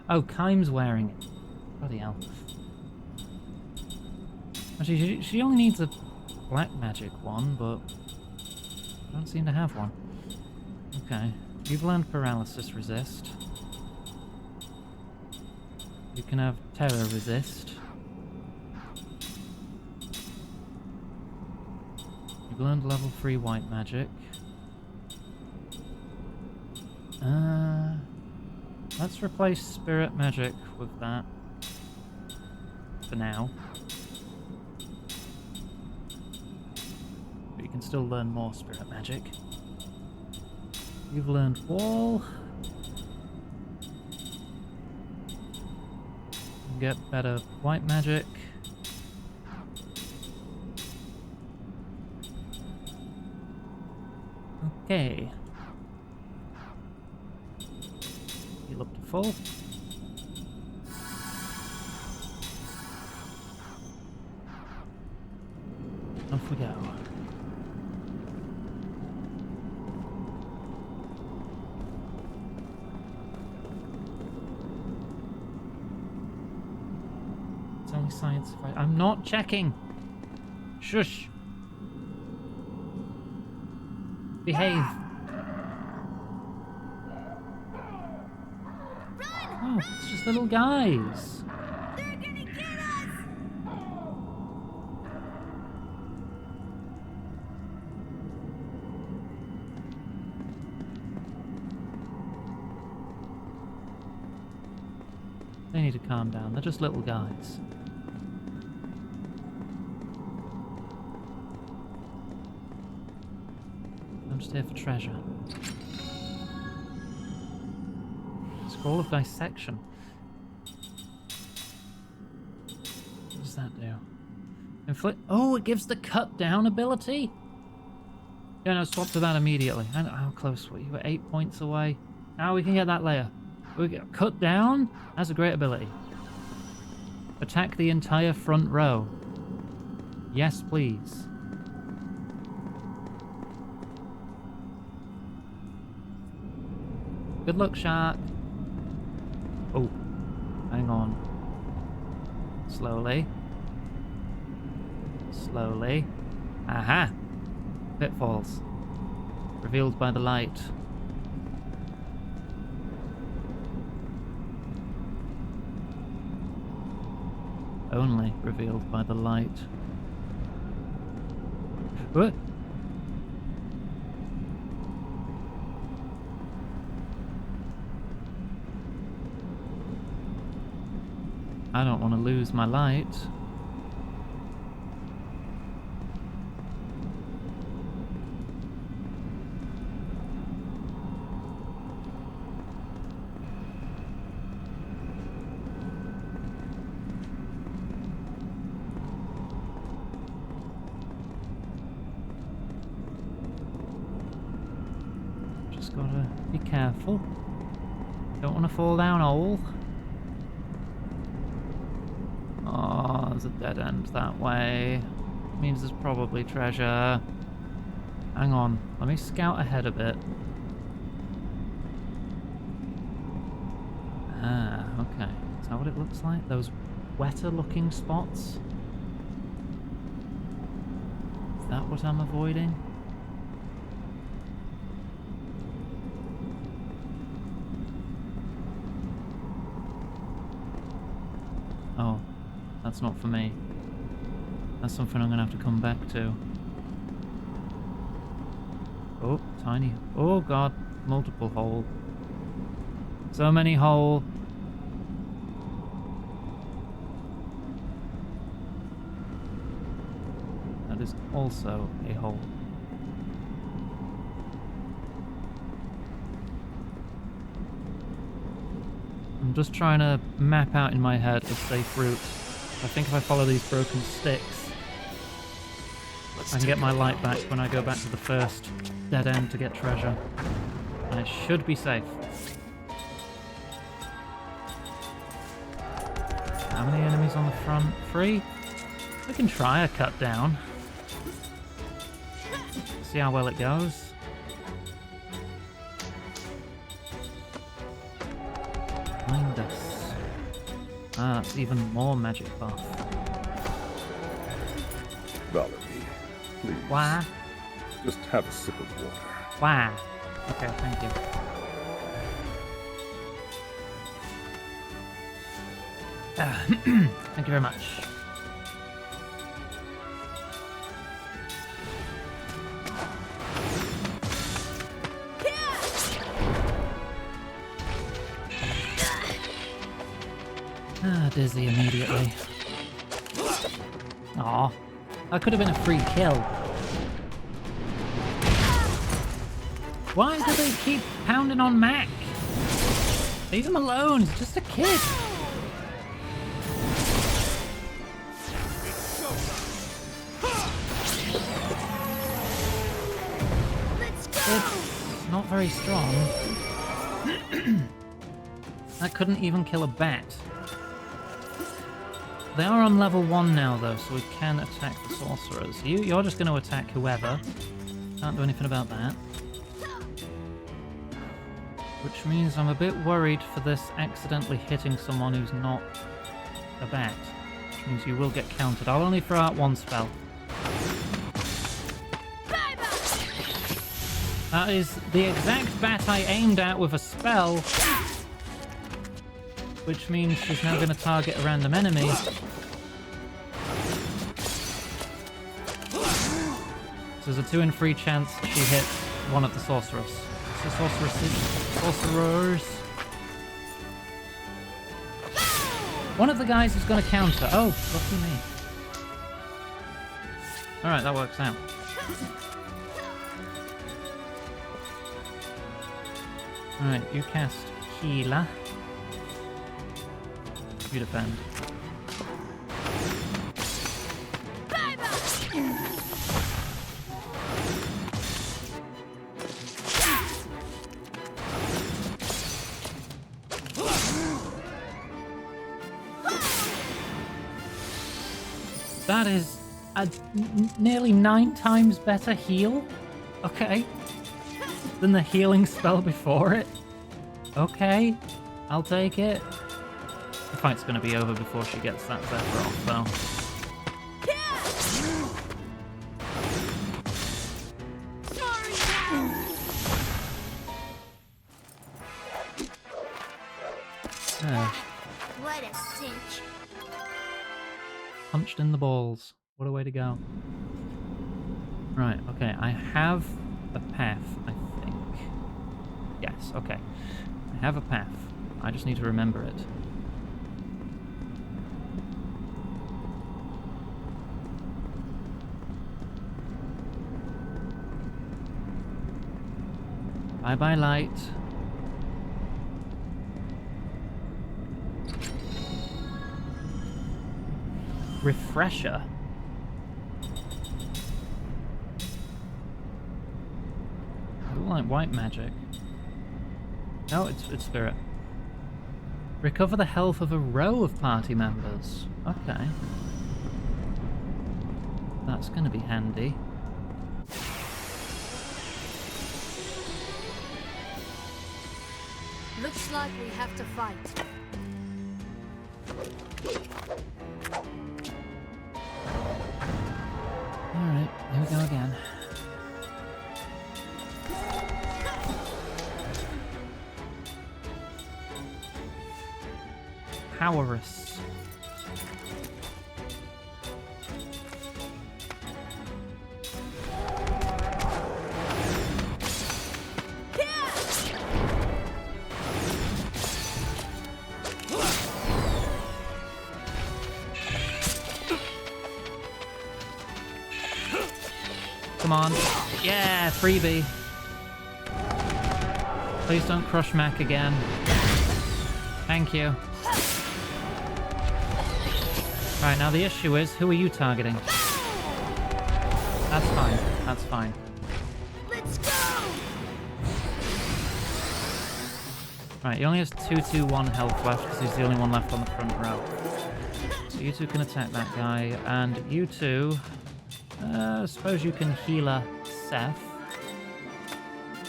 Oh, Kime's wearing it. Bloody hell. Actually, she only needs a Black Magic one, but I don't seem to have one. Okay. You've learned Paralysis Resist. You can have Terror Resist. You've learned level 3 White Magic. Let's replace Spirit Magic with that. For now. But you can still learn more Spirit Magic. You've learned Wall. You get better White Magic. Okay. Heal up to full. Off we go. It's only science if I'm not checking. Shush. Behave. Oh, it's just little guys. They're gonna get us! They need to calm down. They're just little guys. just here for treasure. Scroll of dissection. What does that do? Inflict. Oh, it gives the cut down ability. Yeah, no, swap to that immediately. I don't know how close were you? You were 8 points away. Now we can get that layer. We get cut down. That's a great ability. Attack the entire front row. Yes, please. Good luck, shark. Oh, hang on. Slowly. Slowly. Aha! Pitfalls. Revealed by the light. Only revealed by the light. What? I don't want to lose my light. Just gotta be careful. Don't want to fall down hole. Oh, there's a dead end that way. Means there's probably treasure. Hang on, let me scout ahead a bit. Ah, okay. Is that what it looks like? Those wetter looking spots? Is that what I'm avoiding? Oh. That's not for me. That's something I'm gonna have to come back to. Oh, tiny. Oh god, multiple hole. So many hole. That is also a hole. I'm just trying to map out in my head a safe route. I think if I follow these broken sticks, I can get my light back when I go back to the first dead end to get treasure. And I should be safe. How many enemies on the front? 3? We can try a cut down. See how well it goes. Find us. Ah, that's even more magic buff. Valerie, please. Why? Just have a sip of water. Why? Okay, thank you. Thank you very much. Dizzy immediately. Aw, that could have been a free kill. Why do they keep pounding on Mac? Leave him alone, he's just a kid. It's not very strong. That couldn't even kill a bat. They are on level 1 now, though, so we can attack the sorcerers. You're just going to attack whoever. Can't do anything about that. Which means I'm a bit worried for this accidentally hitting someone who's not a bat. Which means you will get counted. I'll only throw out one spell. That is the exact bat I aimed at with a spell. Which means she's now going to target a random enemy. So there's a 2 in 3 chance she hits one of the sorcerers. Sorcerers. One of the guys is going to counter. Oh, lucky me. Alright, that works out. Alright, you cast Healer. You defend. That is a nearly 9 times better heal? Okay. Than the healing spell before it? Okay. I'll take it. The fight's gonna be over before she gets that Zephyr off, though. What a cinch. Punched in the balls. What a way to go. Right, okay, I have a path, I think. Yes, okay. I have a path. I just need to remember it. Bye-bye, light. Refresher? I don't like white magic. No, it's spirit. Recover the health of a row of party members. Okay. That's gonna be handy. Looks like we have to fight. Alright, here we go again. Powerous. Come on. Yeah, freebie. Please don't crush Mac again. Thank you. Right, now the issue is, who are you targeting? That's fine. That's fine. Let's go! Right, he only has 221 health left because he's the only one left on the front row. So you two can attack that guy, and you two... I suppose you can healer Seth.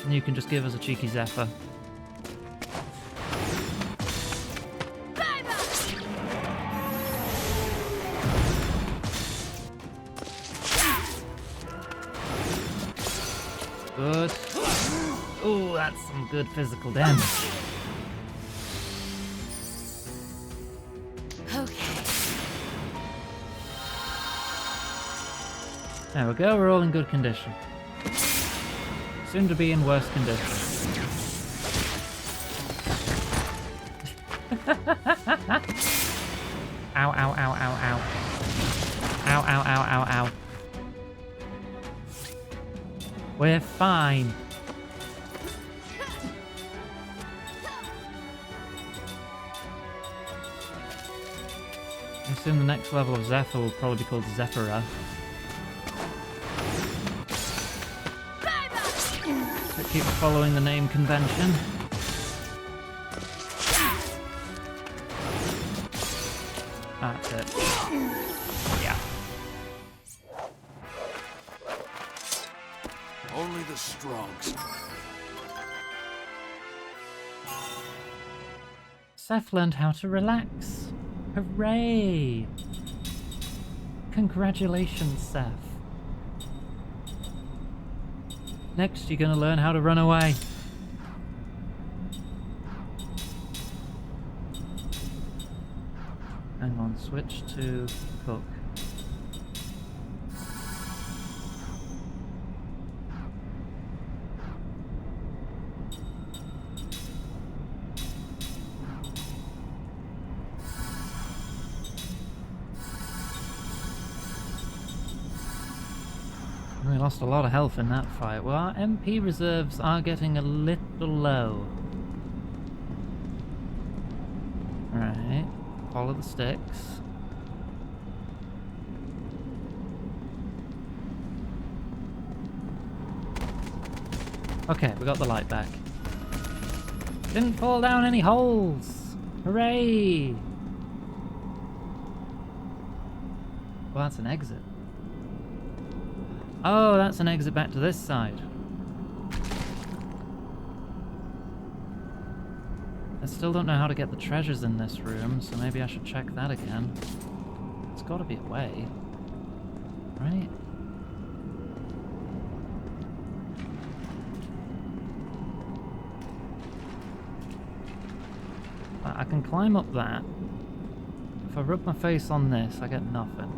And you can just give us a cheeky Zephyr. Good. Ooh, that's some good physical damage. Okay. There we go, we're all in good condition. Soon to be in worse condition. Ow, ow, ow, ow, ow. Ow, ow, ow, ow, ow. We're fine. I assume the next level of Zephyr will probably be called Zephyra. So keep following the name convention. That's it. Yeah. Only the strong. Seth learned how to relax. Hooray! Congratulations, Seth. Next, you're gonna learn how to run away. Hang on, switch to cook. We lost a lot of health in that fight. Well, our MP reserves are getting a little low. follow the sticks. Okay, we got the light back. Didn't fall down any holes! Hooray! Well, that's an exit. Oh, that's an exit back to this side. I still don't know how to get the treasures in this room, so maybe I should check that again. There's gotta be a way. Right? I can climb up that. If I rub my face on this, I get nothing.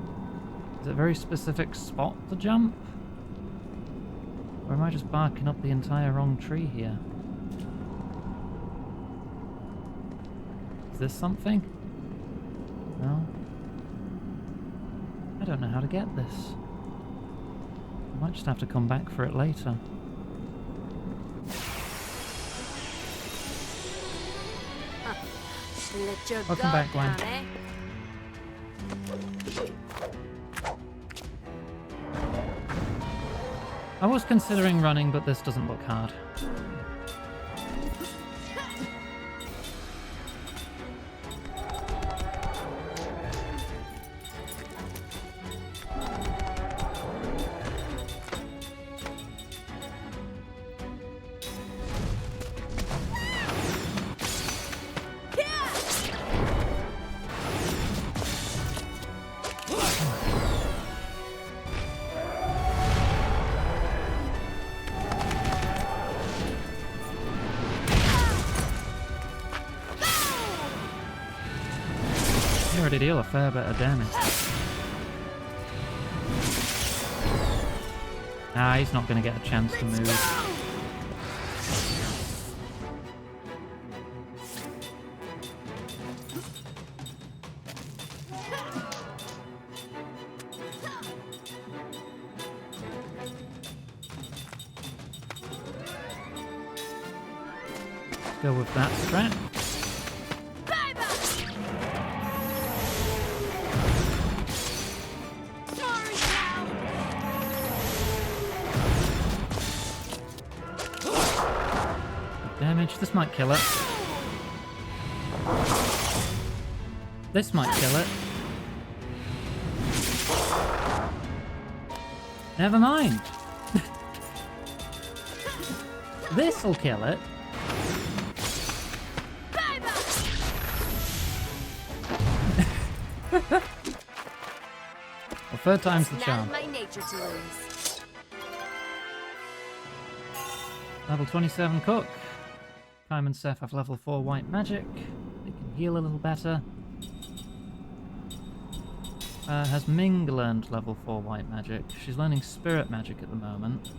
Is it a very specific spot to jump? Or am I just barking up the entire wrong tree here? Is this something? No? I don't know how to get this. I might just have to come back for it later. Let your Welcome back, Gwen. down, eh? I was considering running, but this doesn't look hard. You already deal a fair bit of damage. Ah, he's not going to get a chance to move. Let's go with that strat. Damage. This might kill it. This might kill it. Never mind. This'll kill it. Well, third time's the charm. Not in my nature to lose. Level 27 Cook. Time and Seth have level 4 white magic. They can heal a little better. Has Ming learned level 4 white magic? She's learning spirit magic at the moment.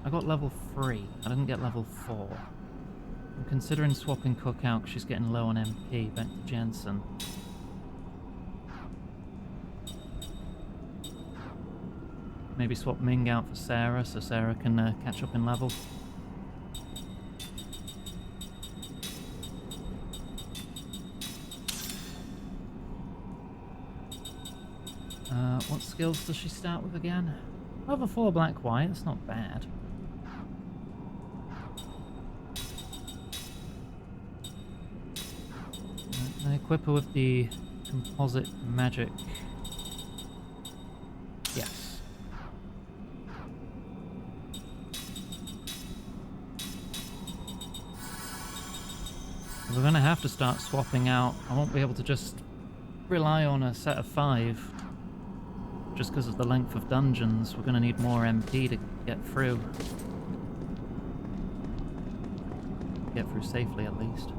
I got level 3. I didn't get level 4. I'm considering swapping Cook out because she's getting low on MP. Back to Jensen. Maybe swap Ming out for Sarah so Sarah can catch up in level. What skills does she start with again? Level 4 black white, that's not bad. I equip her with the composite magic. Yes. We're going to have to start swapping out. I won't be able to just rely on a set of 5. Just because of the length of dungeons, we're going to need more MP to get through. Get through safely, at least.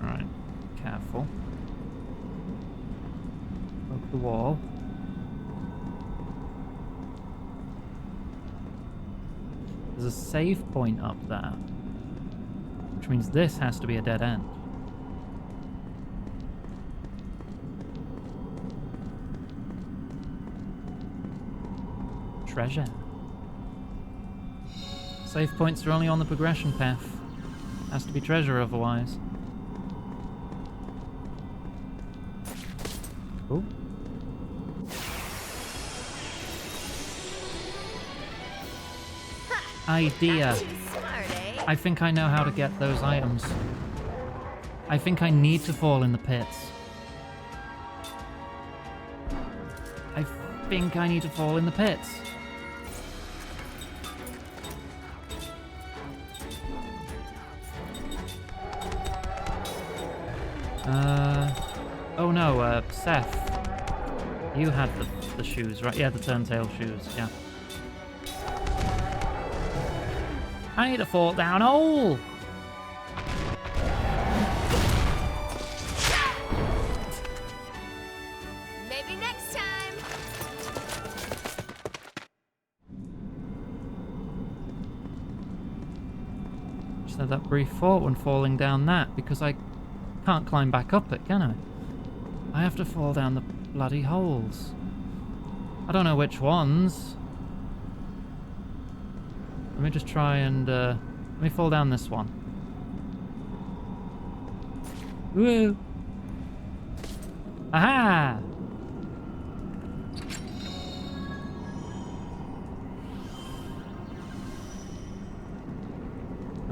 Alright, careful. Poke the wall. There's a save point up there. Which means this has to be a dead end. treasure. Save points are only on the progression path. Has to be treasure otherwise. Cool. Idea. I think I know how to get those items. I think I need to fall in the pits. I think I need to fall in the pits. Oh no, Seth. You had the shoes, right? Yeah, the turntail shoes, yeah. I need to fall down hole! Maybe next time. Just had that brief thought when falling down that, because I can't climb back up it, can I? I have to fall down the bloody holes. I don't know which ones. Let me just try and, let me fall down this one. Woo! Aha!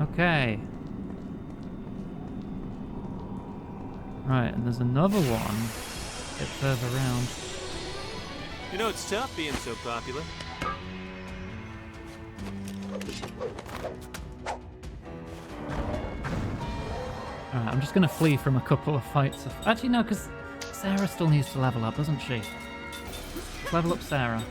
Okay. Right, and there's another one a bit further around. You know, it's tough being so popular. Alright, I'm just gonna flee from a couple of fights. Actually, no, because Sarah still needs to level up, doesn't she? Let's level up Sarah.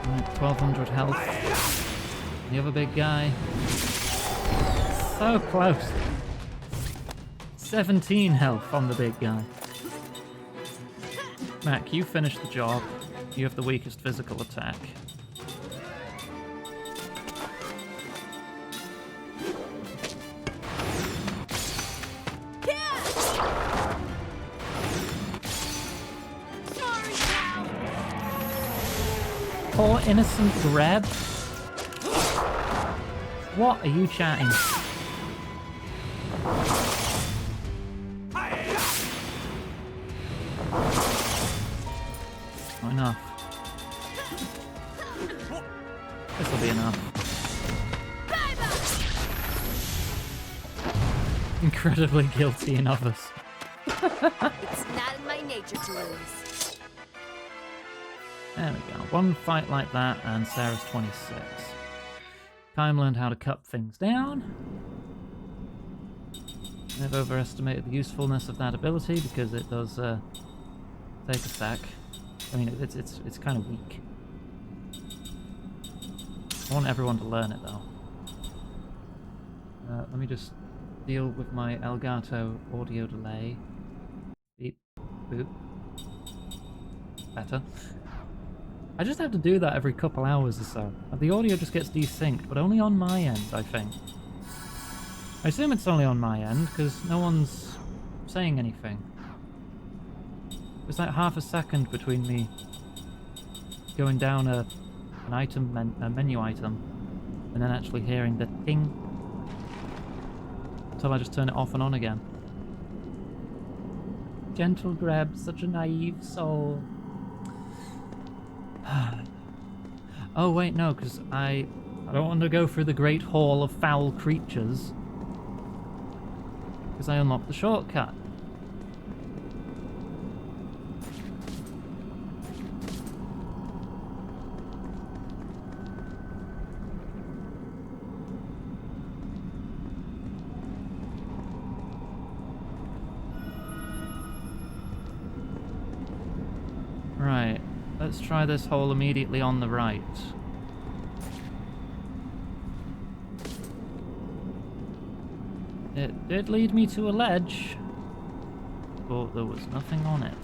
Right, 1200 health. The other big guy. So close. 17 health on the big guy. Mac, you finished the job. You have the weakest physical attack. Poor innocent Greb. What are you chatting? Not enough. This'll be enough. Incredibly guilty in others. It's not in my nature to lose. There we go. One fight like that, and Sarah's 26. Time learned how to cut things down. I've overestimated the usefulness of that ability because it does take a stack. I mean, it's kind of weak. I want everyone to learn it though. Let me just deal with my Elgato audio delay. Beep, boop. Better. I just have to do that every couple hours or so. The audio just gets desynced, but only on my end, I think. I assume it's only on my end, because no one's saying anything. There's like half a second between me going down an item, a menu item, and then actually hearing the ting. Until I just turn it off and on again. Gentle Greb, such a naive soul. Oh wait, no, because I don't want to go through the Great Hall of Foul Creatures. Because I unlocked the shortcut. Let's try this hole immediately on the right. It did lead me to a ledge, but there was nothing on it.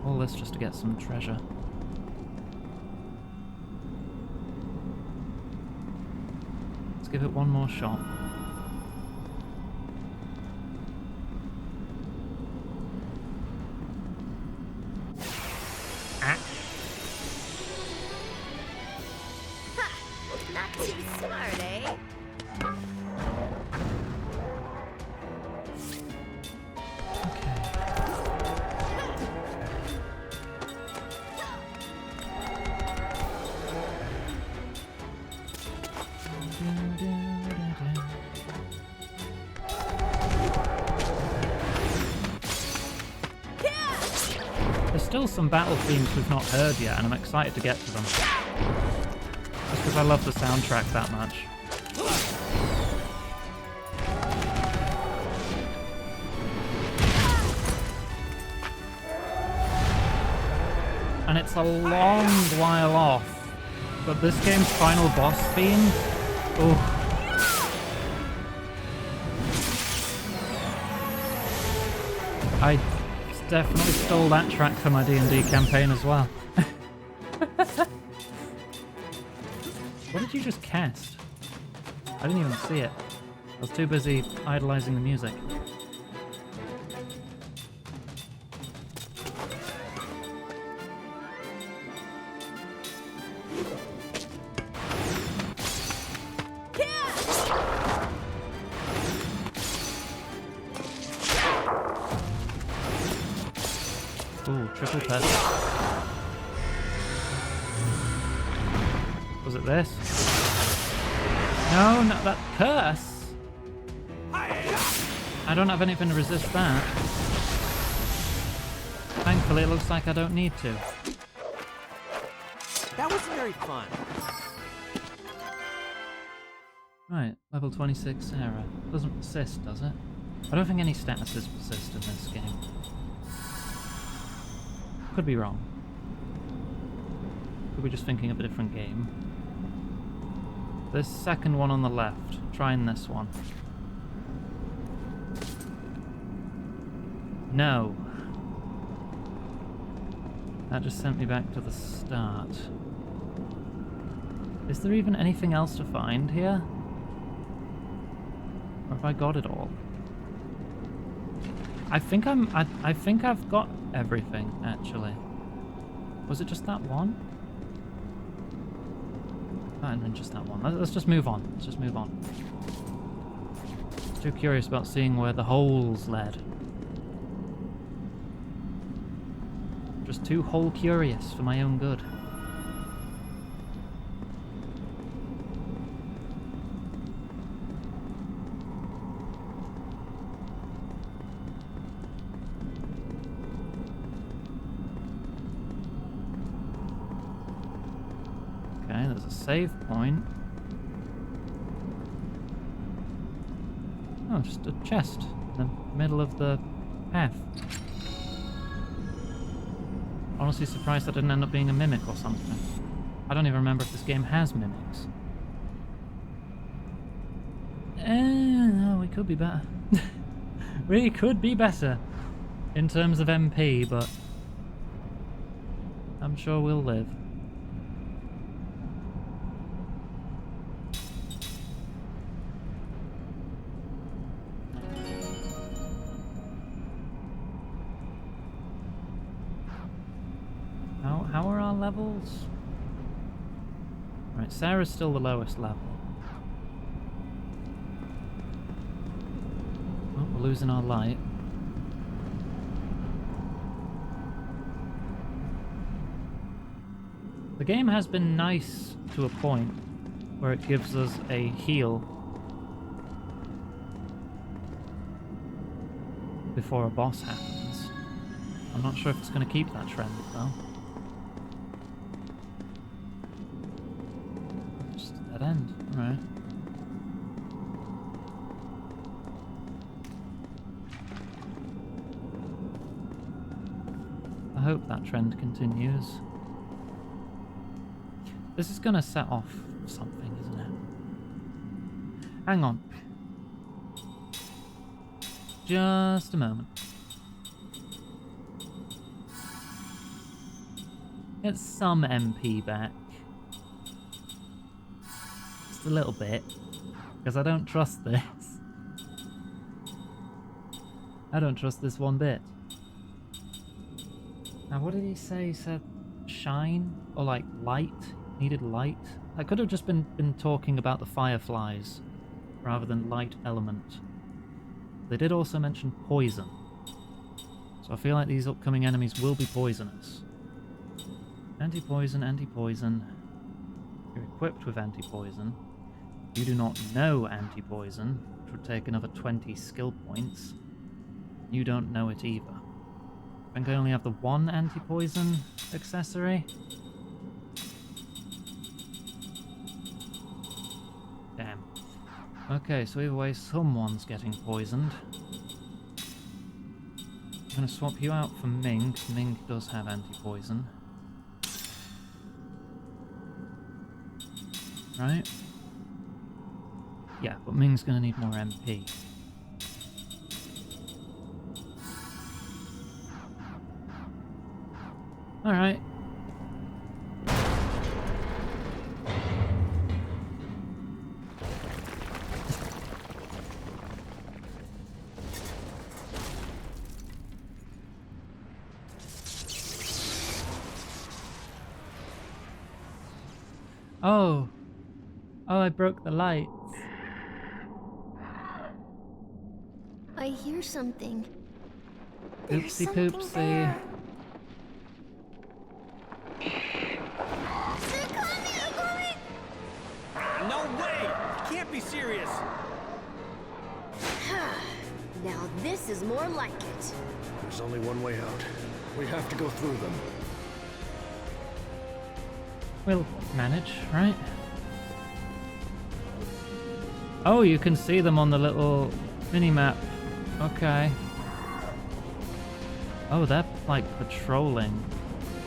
All this just to get some treasure. Let's give it one more shot. Not too smart, eh? There's still some battle themes we've not heard yet, and I'm excited to get to them. Just because I love the soundtrack that much. And it's a long while off, but this game's final boss theme, oh. I definitely stole that track for my D&D campaign as well. What did you just cast? I didn't even see it. I was too busy idolizing the music. Ooh, triple test. Was it this? No, not that curse! I don't have anything to resist that. Thankfully, it looks like I don't need to. That wasn't very fun. Right, level 26 Sarah. Doesn't persist, does it? I don't think any statuses persist in this game. Could be wrong. Could be just thinking of a different game. This second one on the left. Trying this one. No. That just sent me back to the start. Is there even anything else to find here? Or have I got it all? I think I've got everything, actually. Was it just that one? Might have been just that one. Let's just move on. Let's just move on. Too curious about seeing where the holes led. Just too hole curious for my own good. Okay, there's a save point. Oh, just a chest in the middle of the path. Honestly surprised that didn't end up being a mimic or something. I don't even remember if this game has mimics. No, we could be better. We could be better in terms of MP, but I'm sure we'll live. How are our levels? Right, Sarah's still the lowest level. Oh, we're losing our light. The game has been nice to a point where it gives us a heal before a boss happens. I'm not sure if it's going to keep that trend though. Dead end. Alright. I hope that trend continues. This is gonna set off something, isn't it? Hang on. Just a moment. Get some MP back. Just a little bit. Because I don't trust this. I don't trust this one bit. Now what did he say? He said shine? Or like light? Needed light? I could have just been talking about the fireflies rather than light element. They did also mention poison. So I feel like these upcoming enemies will be poisonous. Anti-poison, anti-poison. You're equipped with anti-poison. You do not know anti-poison, which would take another 20 skill points. You don't know it either. I think I only have the one anti-poison accessory. Damn. Okay, so either way, someone's getting poisoned. I'm going to swap you out for Ming. Ming does have anti-poison. Right? Yeah, but Ming's going to need more MP. Alright. Oh. Oh, I broke the lights. I hear something. Oopsie poopsie. There. No way! Can't be serious! Now this is more like it. There's only one way out. We have to go through them. We'll manage, right? Oh, you can see them on the little mini-map. Okay. Oh, they're like patrolling.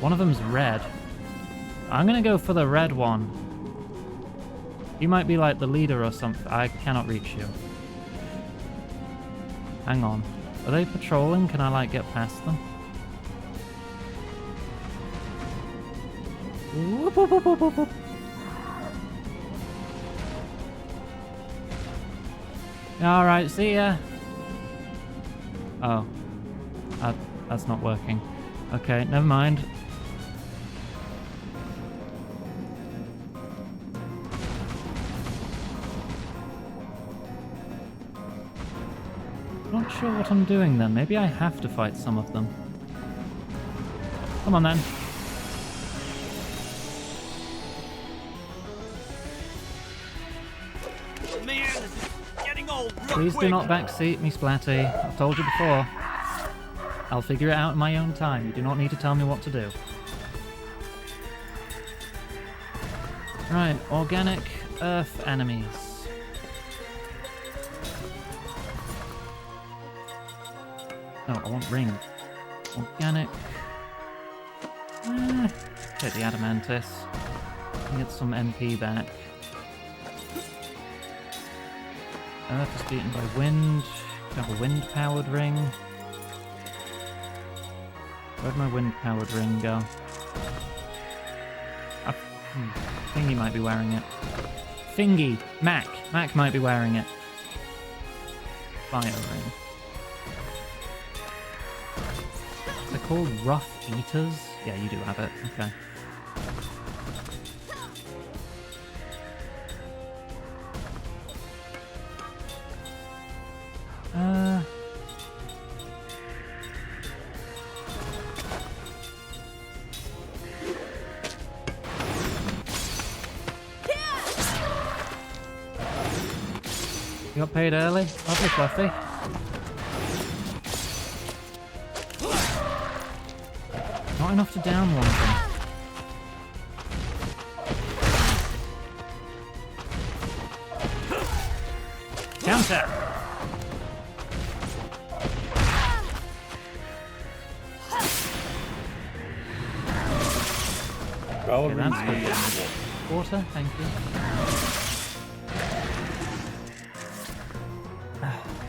One of them's red. I'm gonna go for the red one. You might be like the leader or something. I cannot reach you. Hang on. Are they patrolling? Can I like get past them? Whoop, whoop, whoop, whoop, whoop, whoop. Alright, see ya. Oh. That's not working. Okay, never mind. Not sure what I'm doing then. Maybe I have to fight some of them. Come on then. Man, this is getting old real Please quick. do not backseat me, Splatty. I've told you before. I'll figure it out in my own time. You do not need to tell me what to do. Right, organic earth enemies. No, I want ring. Organic. Take the adamantis. Get some MP back. Earth is beaten by wind. Have a wind-powered ring. Where'd my wind-powered ring go? Thingy might be wearing it. Thingy! Mac! Mac might be wearing it. Fire ring. They're called rough eaters? Yeah, you do have it. Okay. You got paid early? Lovely, Fluffy. Not enough to down one of them. Okay, that's good damage. Water, thank you.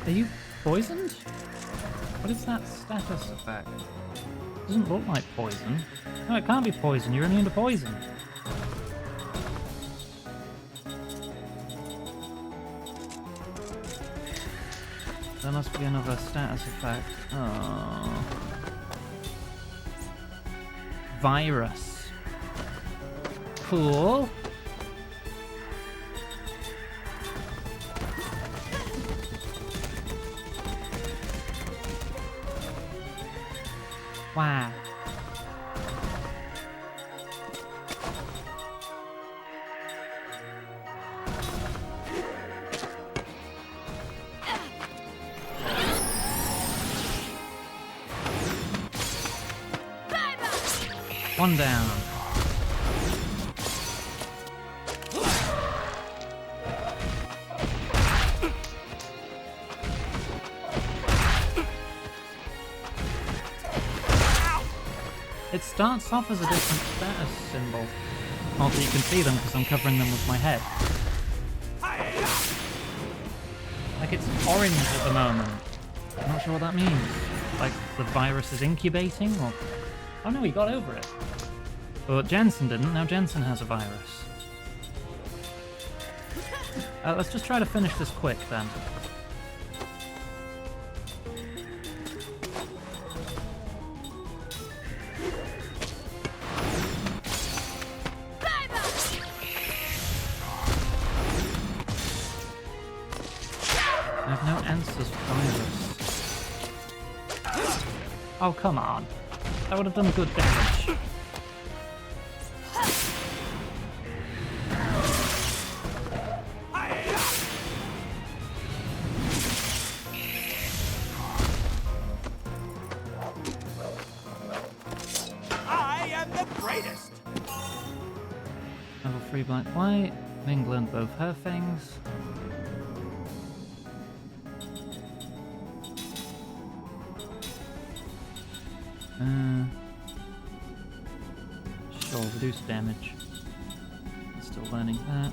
Are you poisoned? What is that status effect? Doesn't look like poison. No, it can't be poison. You're immune to poison. There must be another status effect. Oh. Virus. Cool. Wow. One down. It starts off as a different status symbol. Not that you can see them because I'm covering them with my head. Like it's orange at the moment. I'm not sure what that means. Like the virus is incubating or... Oh no, he got over it. But Jensen didn't, now Jensen has a virus. Let's just try to finish this quick then. I have no answers for virus. Oh, come on. That would have done good damage. I am the greatest! Level 3 black white. Ming learned both her things. Sure, reduce damage. Still learning that.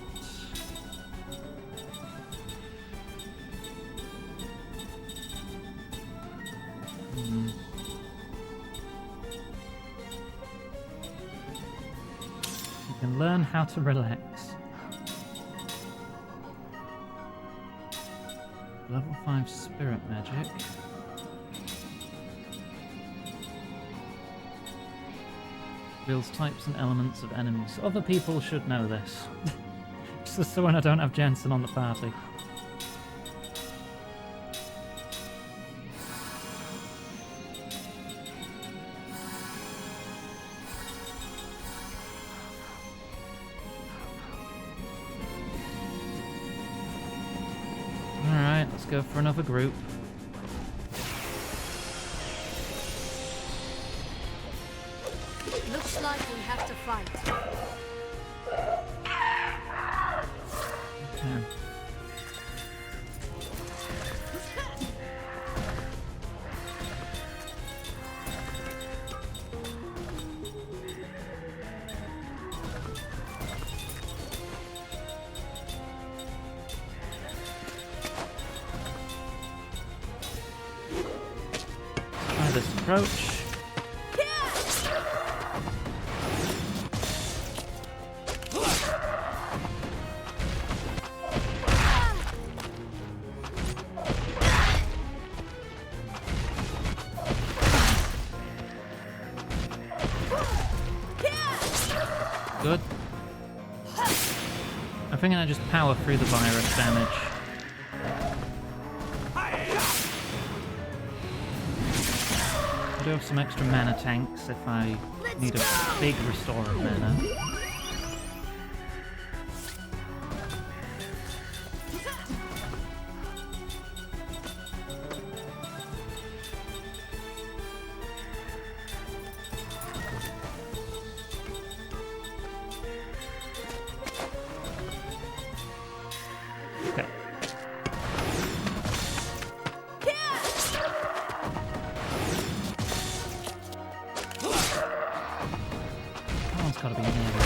You can learn how to relax. Level 5 spirit magic. Reveals types and elements of enemies. Other people should know this. Just so when I don't have Jensen on the party. Alright, let's go for another group. Looks like we have to fight. Okay. Let's try this approach. Good. I think I just power through the virus damage. I do have some extra mana tanks if I need a big restore of mana. Okay. That's gotta be nearly done.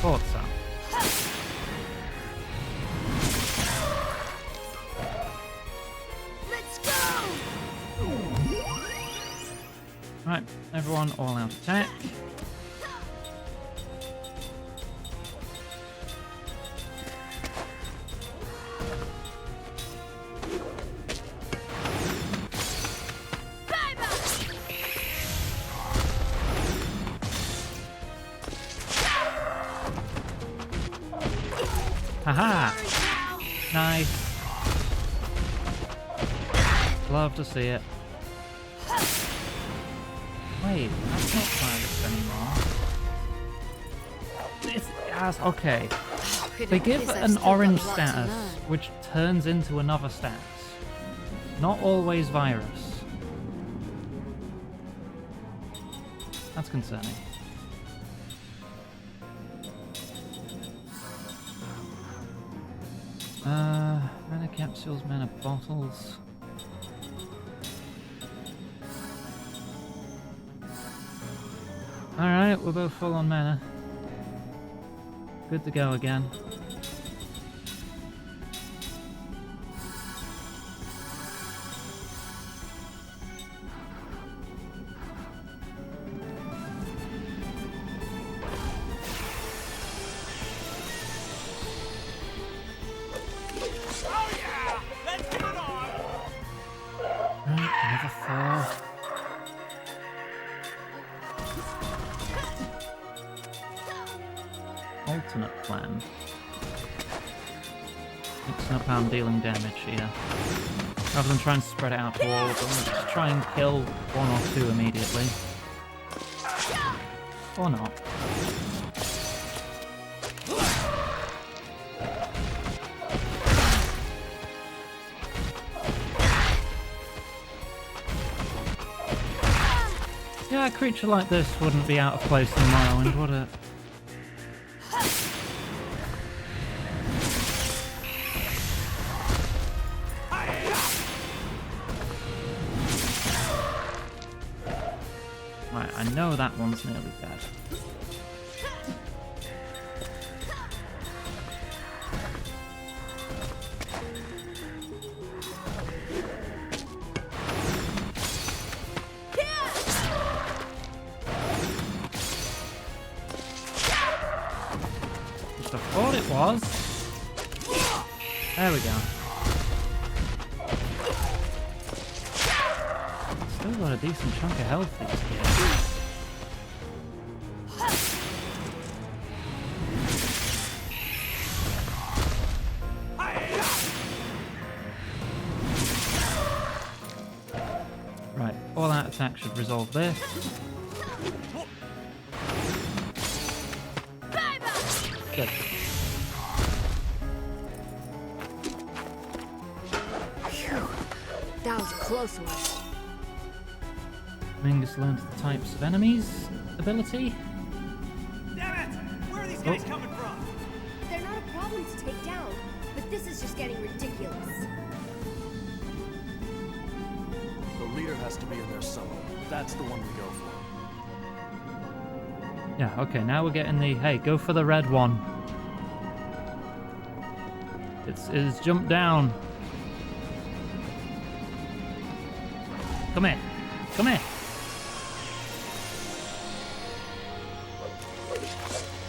Thought so. Let's go! Right, everyone all out attack. Haha! Nice. Love to see it. Wait, that's not virus anymore. It's gas. Okay. They give an orange status, which turns into another status. Not always virus. That's concerning. Mana capsules, mana bottles. Alright, we're both full on mana. Good to go again. Alternate plan. Mixing up how I'm dealing damage here. Rather than trying to spread it out to all of them, let's just try and kill one or two immediately. Or not. Yeah, a creature like this wouldn't be out of place in Morrowind, would it? Right, I know that one's nearly dead. Just I thought it was. There we go. Still got a decent chunk of health these days. Right, all out attack should resolve this. Good. Phew. That was a close one. Mingus learns the types of enemies ability. Damn it! Where are these guys coming from? They're not a problem to take down, but this is just getting ridiculous. The leader has to be in there somewhere. That's the one we go for. Yeah, okay, now we're getting the, hey, go for the red one. It's jumped down. Come here. Come here.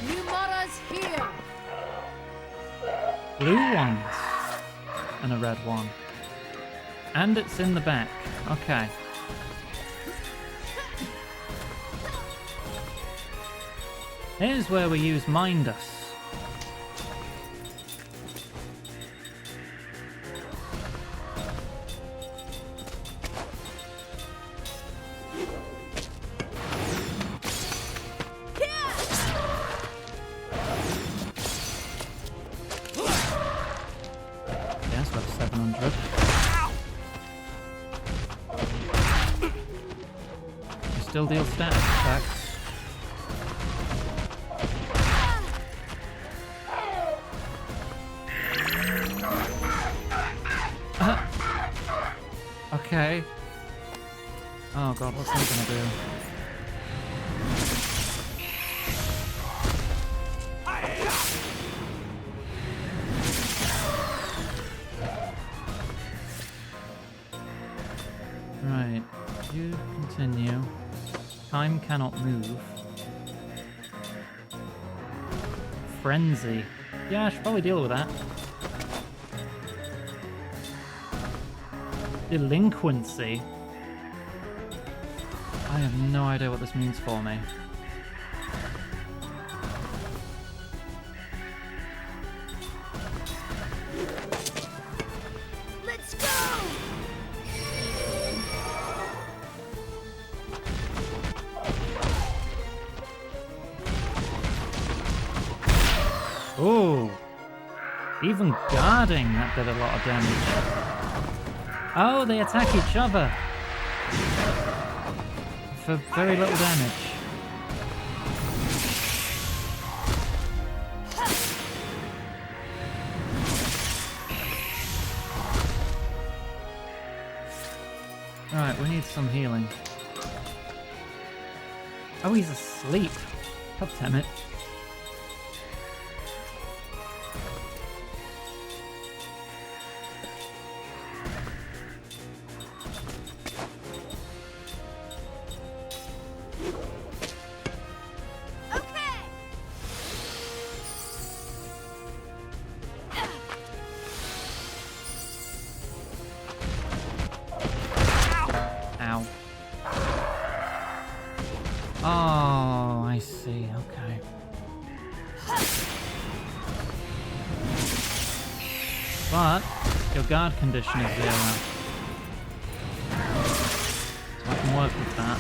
New Mara's here! Blue ones. And a red one. And it's in the back. Okay. Here's where we use Mind Us. Yes, that's 700. You still deal status attacks. Okay. Oh god, what's that gonna do? Right, you continue. Time cannot move. Frenzy. Yeah, I should probably deal with that. Delinquency. I have no idea what this means for me. Let's go! Oh, even guarding that did a lot of damage. Oh, they attack each other for very little damage. Alright, we need some healing. Oh, he's asleep. God damn it. Ow. Oh, I see, okay. But your guard condition is 0. So I can work with that.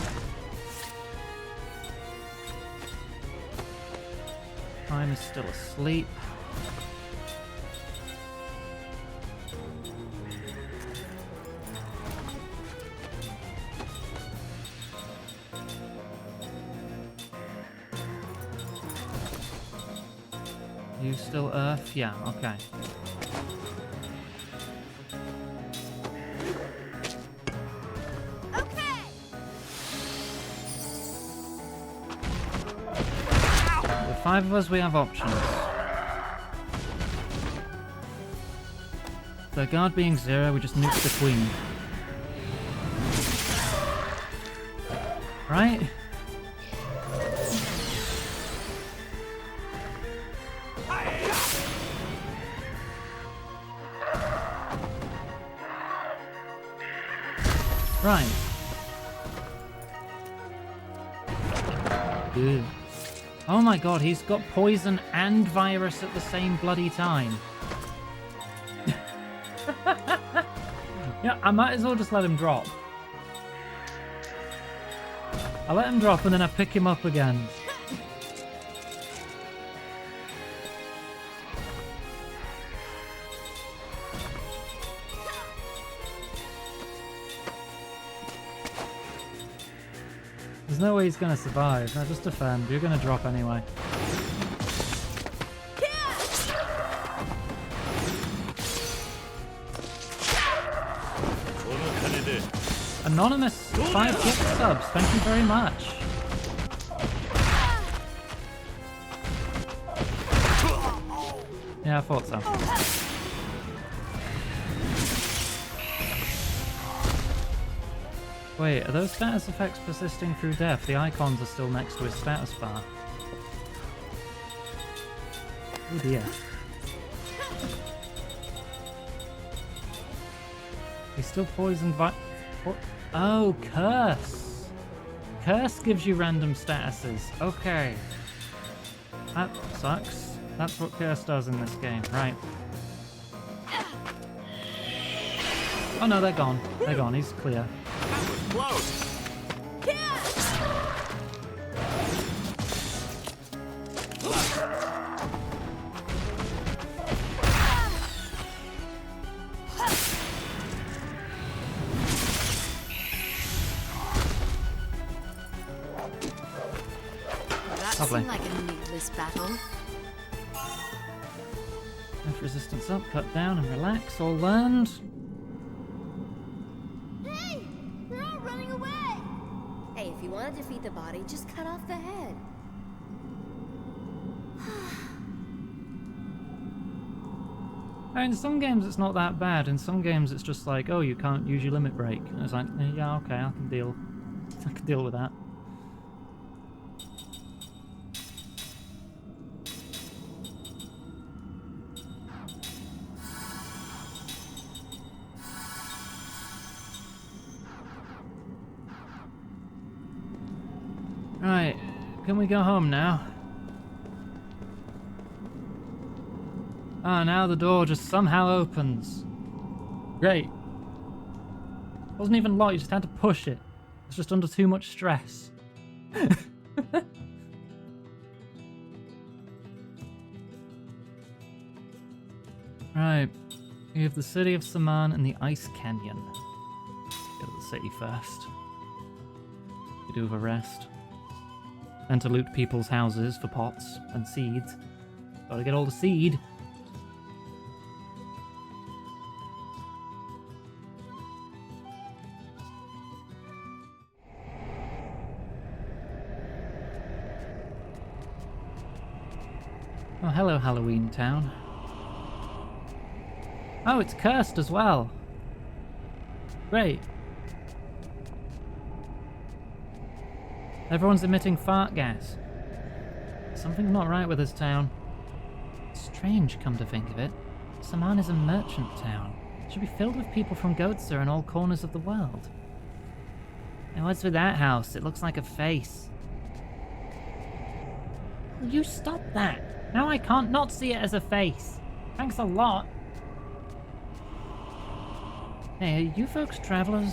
Time is still asleep. You still Earth? Yeah, okay. Okay! With 5 of us, we have options. The guard being 0, we just nuke the queen. Right? Right. Ew. Oh my god, he's got poison and virus at the same bloody time. Yeah, I might as well just let him drop. I let him drop and then I pick him up again. There's no way he's gonna survive. No, just defend. You're gonna drop anyway. Anonymous 5 gift subs. Thank you very much. Yeah, I thought so. Wait, are those status effects persisting through death? The icons are still next to his status bar. Oh dear. He's still poisoned by... Oh, curse! Curse gives you random statuses. Okay. That sucks. That's what curse does in this game, right. Oh no, they're gone. They're gone, he's clear. Close. That Lovely. seemed like a needless battle. Left resistance up, cut down and relax, all learned. Hey! you want to defeat the body, just cut off the head. In some games it's not that bad. In some games it's just like, oh, you can't use your limit break. And it's like, yeah, okay, I can deal with that. Right, can we go home now? Ah, now the door just somehow opens. Great. Wasn't even locked, you just had to push it. It's just under too much stress. Right, we have the city of Saman and the Ice Canyon. Go to the city first. We do have a rest. And to loot people's houses for pots and seeds. Gotta get all the seed. Oh, hello, Halloween Town. Oh, it's cursed as well. Great. Everyone's emitting fart gas. Something's not right with this town. Strange, come to think of it. Saman is a merchant town. It should be filled with people from Gotsa and all corners of the world. And what's with that house? It looks like a face. Will you stop that? Now I can't not see it as a face. Thanks a lot. Hey, are you folks travelers?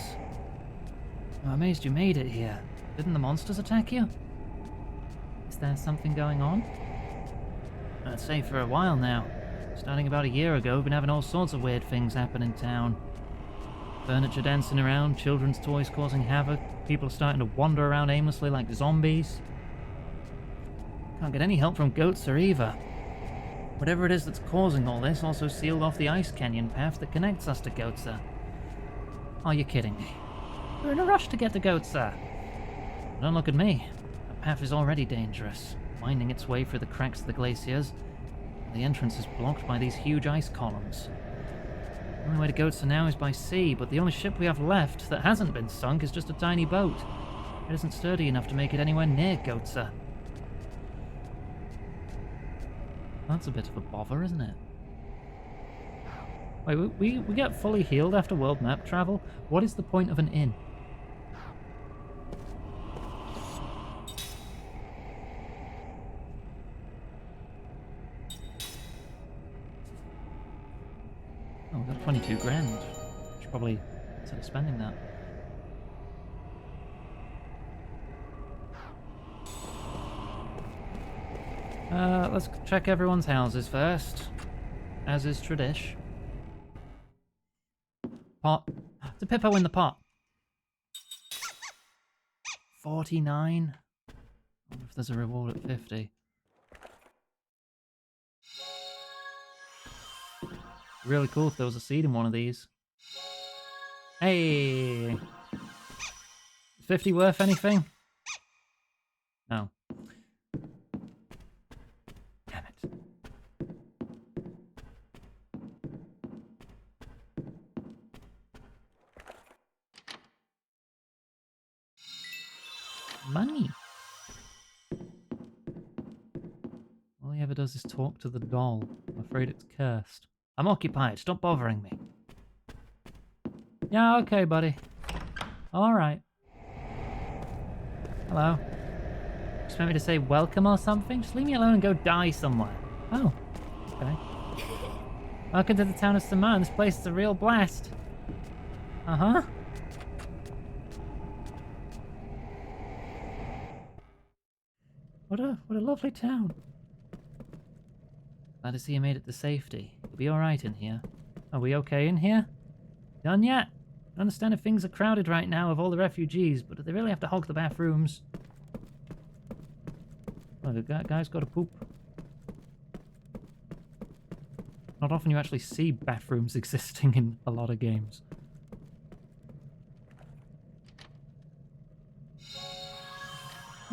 I'm amazed you made it here. Didn't the monsters attack you? Is there something going on? I'd say for a while now. Starting about a year ago, we've been having all sorts of weird things happen in town. Furniture dancing around, children's toys causing havoc, people are starting to wander around aimlessly like zombies. Can't get any help from Gotsa either. Whatever it is that's causing all this also sealed off the Ice Canyon path that connects us to Gotsa. Are you kidding me? We're in a rush to get to Gotsa. Don't look at me. The path is already dangerous, winding its way through the cracks of the glaciers. The entrance is blocked by these huge ice columns. The only way to Gotsa now is by sea, but the only ship we have left that hasn't been sunk is just a tiny boat. It isn't sturdy enough to make it anywhere near Gotsa. That's a bit of a bother, isn't it? Wait, we get fully healed after world map travel? What is the point of an inn? Oh, we got 22 grand. Should probably consider spending that. Let's check everyone's houses first, as is tradition. Pot. It's a Pippo in the pot. 49. I wonder if there's a reward at 50. Really cool if there was a seed in one of these. Hey! Is 50 worth anything? No. Damn it. Money! All he ever does is talk to the doll. I'm afraid it's cursed. I'm occupied. Stop bothering me. Yeah, okay, buddy. Alright. Hello. Expect me to say welcome or something? Just leave me alone and go die somewhere. Oh. Okay. Welcome to the town of Saman. This place is a real blast. Uh-huh. What a lovely town. Glad to see you made it to safety. You'll be alright in here. Are we okay in here? Done yet? I understand if things are crowded right now with all the refugees, but do they really have to hog the bathrooms? Oh, the guy's got to poop. Not often you actually see bathrooms existing in a lot of games.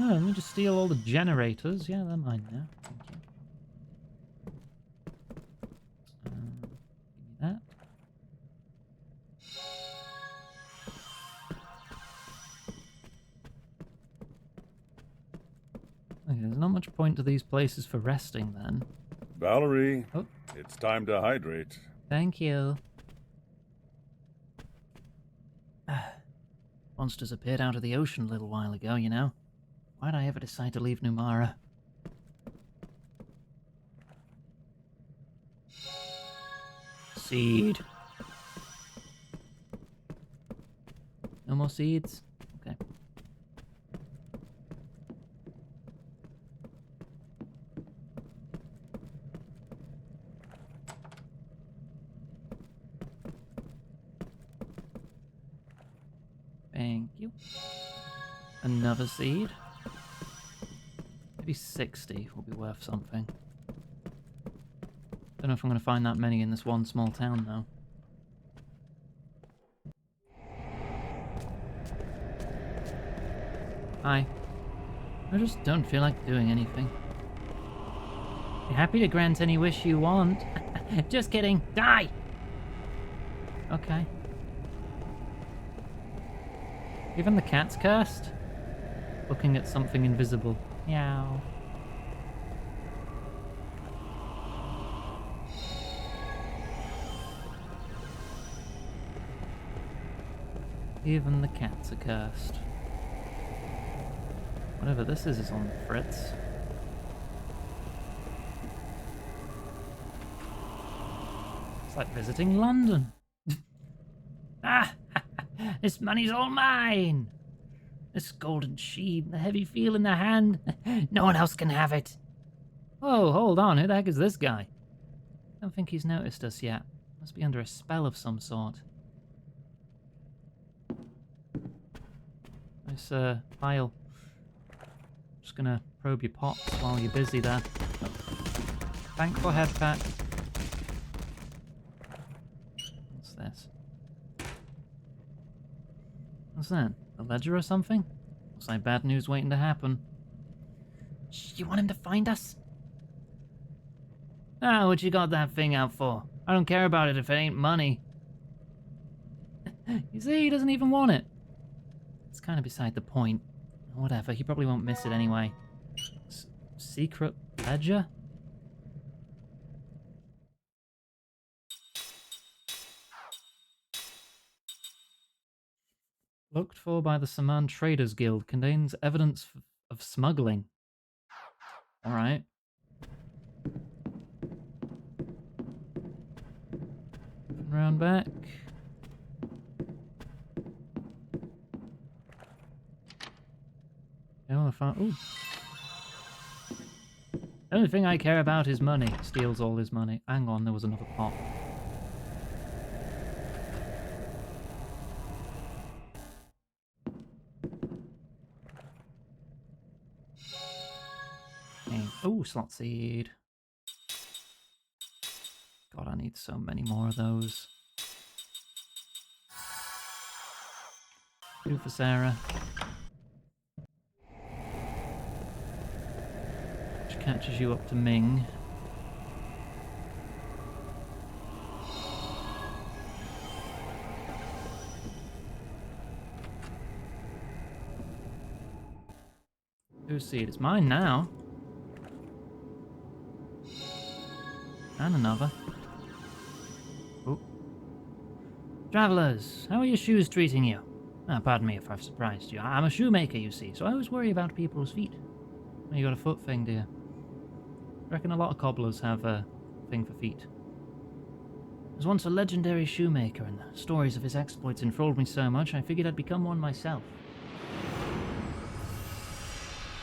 Oh, let me just steal all the generators. Yeah, they're mine now. Thank you. Give me that. Okay, there's not much point to these places for resting then. Valerie, Oh. it's time to hydrate. Thank you. Monsters appeared out of the ocean a little while ago, you know. Why'd I ever decide to leave Numara? Seed. No more seeds? Okay. Thank you. Another seed. Maybe 60 will be worth something. Don't know if I'm going to find that many in this one small town, though. Hi. I just don't feel like doing anything. Be happy to grant any wish you want. Just kidding. Die! Okay. Even the cat's cursed? Looking at something invisible. Meow. Even the cats are cursed. Whatever this is on the fritz. It's like visiting London. Ah! This money's all mine! This golden sheen, the heavy feel in the hand. No one else can have it. Oh, hold on. Who the heck is this guy? I don't think he's noticed us yet. Must be under a spell of some sort. Nice pile. Just gonna probe your pots while you're busy there. Oh. Thankful head pack. What's this? What's that? A ledger or something? Looks like bad news waiting to happen. Shh, you want him to find us? Ah, what you got that thing out for? I don't care about it if it ain't money. You see, he doesn't even want it. It's kind of beside the point. Whatever, he probably won't miss it anyway. Secret ledger? Looked for by the Saman Traders Guild. Contains evidence of smuggling. Alright. Round back. Oh, I found... Ooh. The only thing I care about is money. Steals all his money. Hang on, there was another pot. Okay. Ooh, slot seed. God, I need so many more of those. 2 for Sarah. Which catches you up to Ming. Whose seed? It's mine now. And another. Oh. Travellers, how are your shoes treating you? Pardon me if I've surprised you. I'm a shoemaker, you see, so I always worry about people's feet. Oh, you got a foot thing, do you? I reckon a lot of cobblers have a thing for feet. I was once a legendary shoemaker, and the stories of his exploits enthralled me so much, I figured I'd become one myself.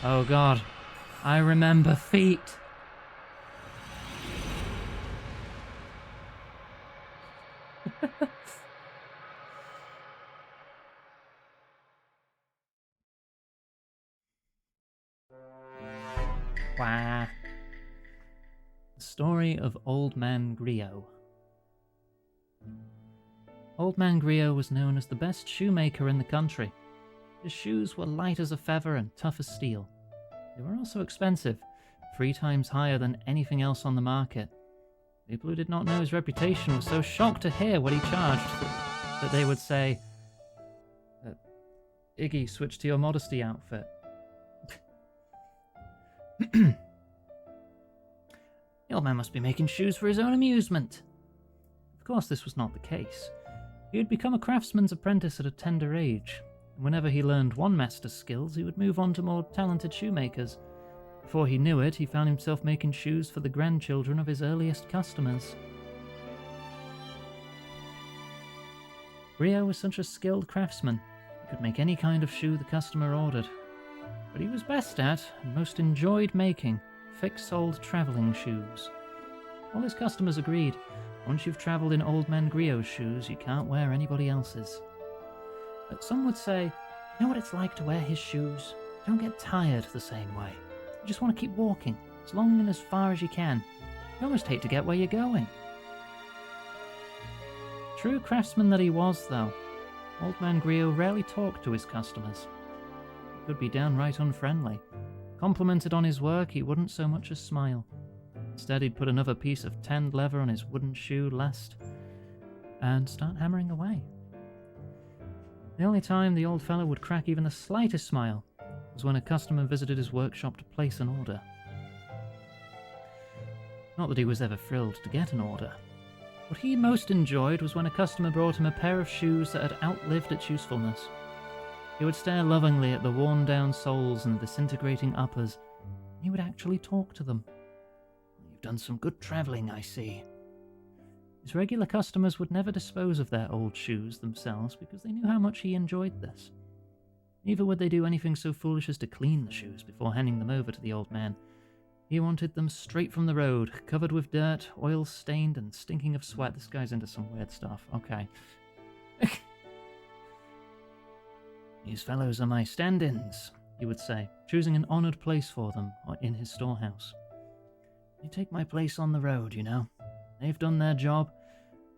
Oh god, I remember feet. Wah. The story of Old Man Griot. Old Man Griot was known as the best shoemaker in the country. His shoes were light as a feather and tough as steel. They were also expensive, 3 times higher than anything else on the market. People who did not know his reputation were so shocked to hear what he charged that they would say, Iggy, switch to your modesty outfit. The old man must be making shoes for his own amusement. Of course, this was not the case. He had become a craftsman's apprentice at a tender age, and whenever he learned one master's skills, he would move on to more talented shoemakers. Before he knew it, he found himself making shoes for the grandchildren of his earliest customers. Griot was such a skilled craftsman, he could make any kind of shoe the customer ordered. But he was best at, and most enjoyed making, thick-soled travelling shoes. All his customers agreed, once you've travelled in Old Man Griot's shoes, you can't wear anybody else's. But some would say, you know what it's like to wear his shoes? You don't get tired the same way. You just want to keep walking, as long and as far as you can. You almost hate to get where you're going. True craftsman that he was, though, Old Man Griot rarely talked to his customers. He could be downright unfriendly. Complimented on his work, he wouldn't so much as smile. Instead, he'd put another piece of tanned leather on his wooden shoe last and start hammering away. The only time the old fellow would crack even the slightest smile was when a customer visited his workshop to place an order. Not that he was ever thrilled to get an order. What he most enjoyed was when a customer brought him a pair of shoes that had outlived its usefulness. He would stare lovingly at the worn-down soles and disintegrating uppers, and he would actually talk to them. "You've done some good travelling, I see." His regular customers would never dispose of their old shoes themselves because they knew how much he enjoyed this. Neither would they do anything so foolish as to clean the shoes before handing them over to the old man. He wanted them straight from the road, covered with dirt, oil-stained and stinking of sweat. This guy's into some weird stuff. Okay. "These fellows are my stand-ins," he would say, choosing an honoured place for them in his storehouse. "They take my place on the road, you know. They've done their job.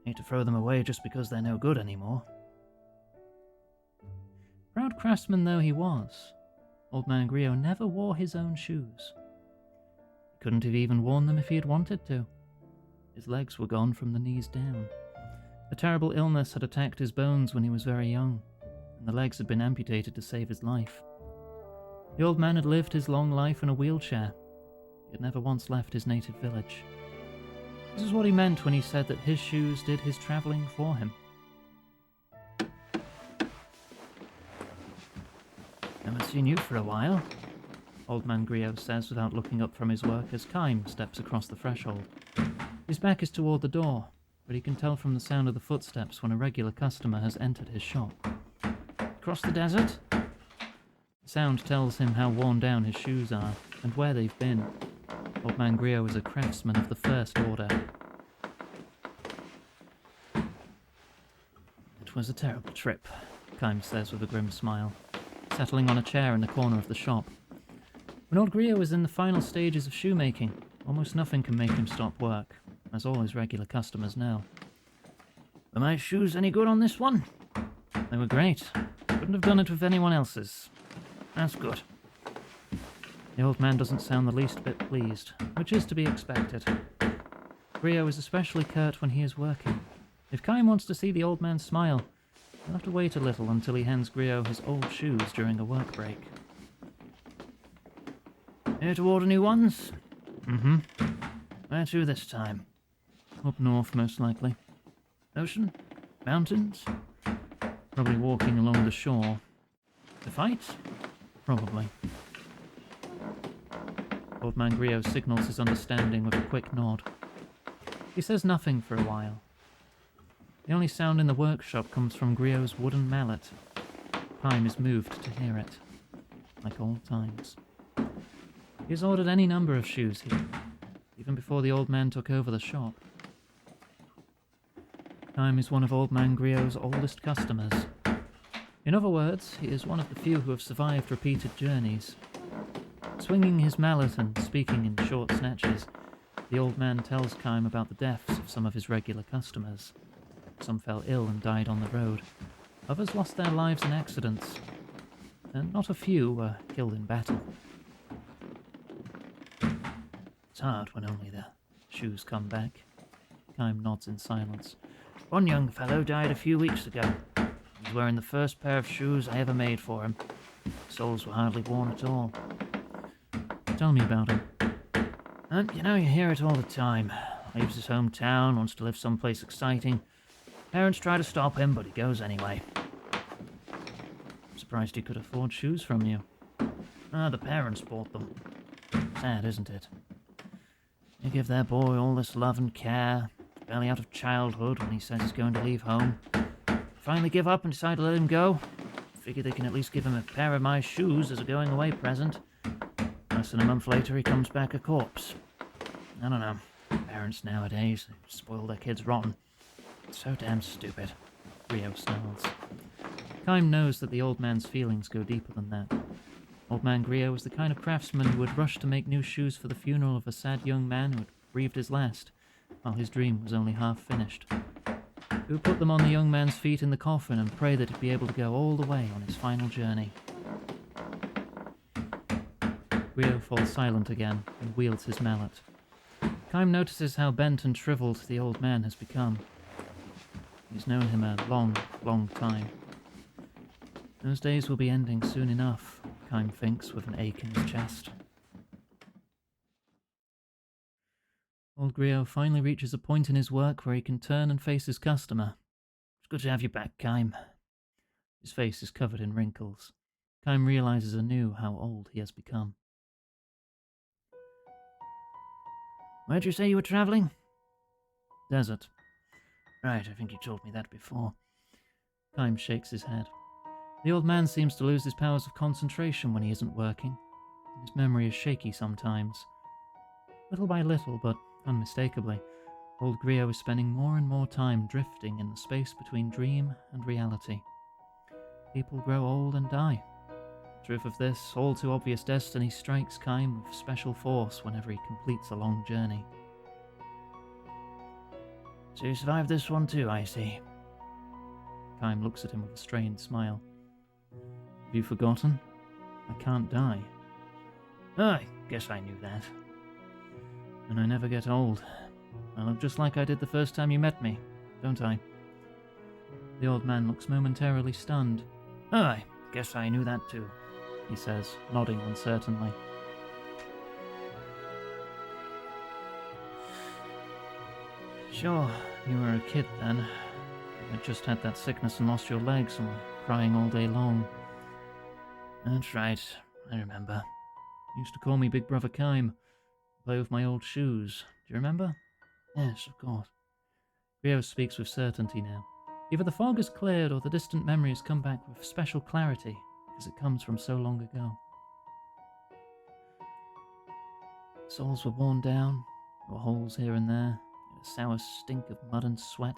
Hate to throw them away just because they're no good anymore." Proud craftsman though he was, Old Man Griot never wore his own shoes. He couldn't have even worn them if he had wanted to. His legs were gone from the knees down. A terrible illness had attacked his bones when he was very young, and the legs had been amputated to save his life. The old man had lived his long life in a wheelchair. He had never once left his native village. This is what he meant when he said that his shoes did his travelling for him. "Haven't seen you for a while," Old Man Griot says without looking up from his work as Kime steps across the threshold. His back is toward the door, but he can tell from the sound of the footsteps when a regular customer has entered his shop. "Across the desert?" The sound tells him how worn down his shoes are and where they've been. Old Man Griot is a craftsman of the first order. "It was a terrible trip," Kime says with a grim smile, settling on a chair in the corner of the shop. When old Griot was in the final stages of shoemaking, almost nothing can make him stop work, as all his regular customers know. "Were my shoes any good on this one?" "They were great. Couldn't have done it with anyone else's." "That's good." The old man doesn't sound the least bit pleased, which is to be expected. Griot is especially curt when he is working. If Kime wants to see the old man smile, he'll have to wait a little until he hands Griot his old shoes during a work break. "Here to order new ones?" "Mm-hmm." "Where to this time?" "Up north, most likely." "Ocean? Mountains?" "Probably walking along the shore." "To fight?" "Probably." Old Man Griot signals his understanding with a quick nod. He says nothing for a while. The only sound in the workshop comes from Griot's wooden mallet. Kime is moved to hear it, like old times. He has ordered any number of shoes here, even before the old man took over the shop. Kime is one of Old Man Griot's oldest customers. In other words, he is one of the few who have survived repeated journeys. Swinging his mallet and speaking in short snatches, the old man tells Kime about the deaths of some of his regular customers. Some fell ill and died on the road. Others lost their lives in accidents. and not a few were killed in battle. It's hard when only the shoes come back. Kime nods in silence. One young fellow died a few weeks ago. He was wearing the first pair of shoes I ever made for him. The soles were hardly worn at all. Tell me about him. And you hear it all the time. Leaves his hometown, wants to live someplace exciting. Parents try to stop him, but he goes anyway. I'm surprised he could afford shoes from you. The parents bought them. Sad, isn't it? You give their boy all this love and care, barely out of childhood when he says he's going to leave home. Finally give up and decide to let him go. Figure they can at least give him a pair of my shoes as a going away present. Less than a month later he comes back a corpse. I don't know. Parents nowadays, they spoil their kids rotten. It's so damn stupid. Rio snarls. Kime knows that the old man's feelings go deeper than that. Old man Griot was the kind of craftsman who would rush to make new shoes for the funeral of a sad young man who had breathed his last, while his dream was only half finished. He would put them on the young man's feet in the coffin and pray that he'd be able to go all the way on his final journey. Griot falls silent again and wields his mallet. Kime notices how bent and shriveled the old man has become. He's known him a long, long time. Those days will be ending soon enough, Kime thinks with an ache in his chest. Old Griot finally reaches a point in his work where he can turn and face his customer. It's good to have you back, Kime. His face is covered in wrinkles. Kime realizes anew how old he has become. Where'd you say you were traveling? Desert. Right, I think you told me that before. Kime shakes his head. The old man seems to lose his powers of concentration when he isn't working. His memory is shaky sometimes. Little by little, but unmistakably, old Griot is spending more and more time drifting in the space between dream and reality. People grow old and die. Truth of this all too obvious destiny strikes Kime with special force whenever he completes a long journey. So you survived this one too, I see. Kime looks at him with a strained smile. Have you forgotten? I can't die. I guess I knew that. And I never get old. I look just like I did the first time you met me, don't I? The old man looks momentarily stunned. I guess I knew that too, he says, nodding uncertainly. Sure, you were a kid then. You had just had that sickness and lost your legs and were crying all day long. That's right, I remember. You used to call me Big Brother Kime. Play with my old shoes. Do you remember? Yes, of course. Griot speaks with certainty now. Either the fog has cleared or the distant memories come back with special clarity, because it comes from so long ago. Soles were worn down, there were holes here and there, a sour stink of mud and sweat.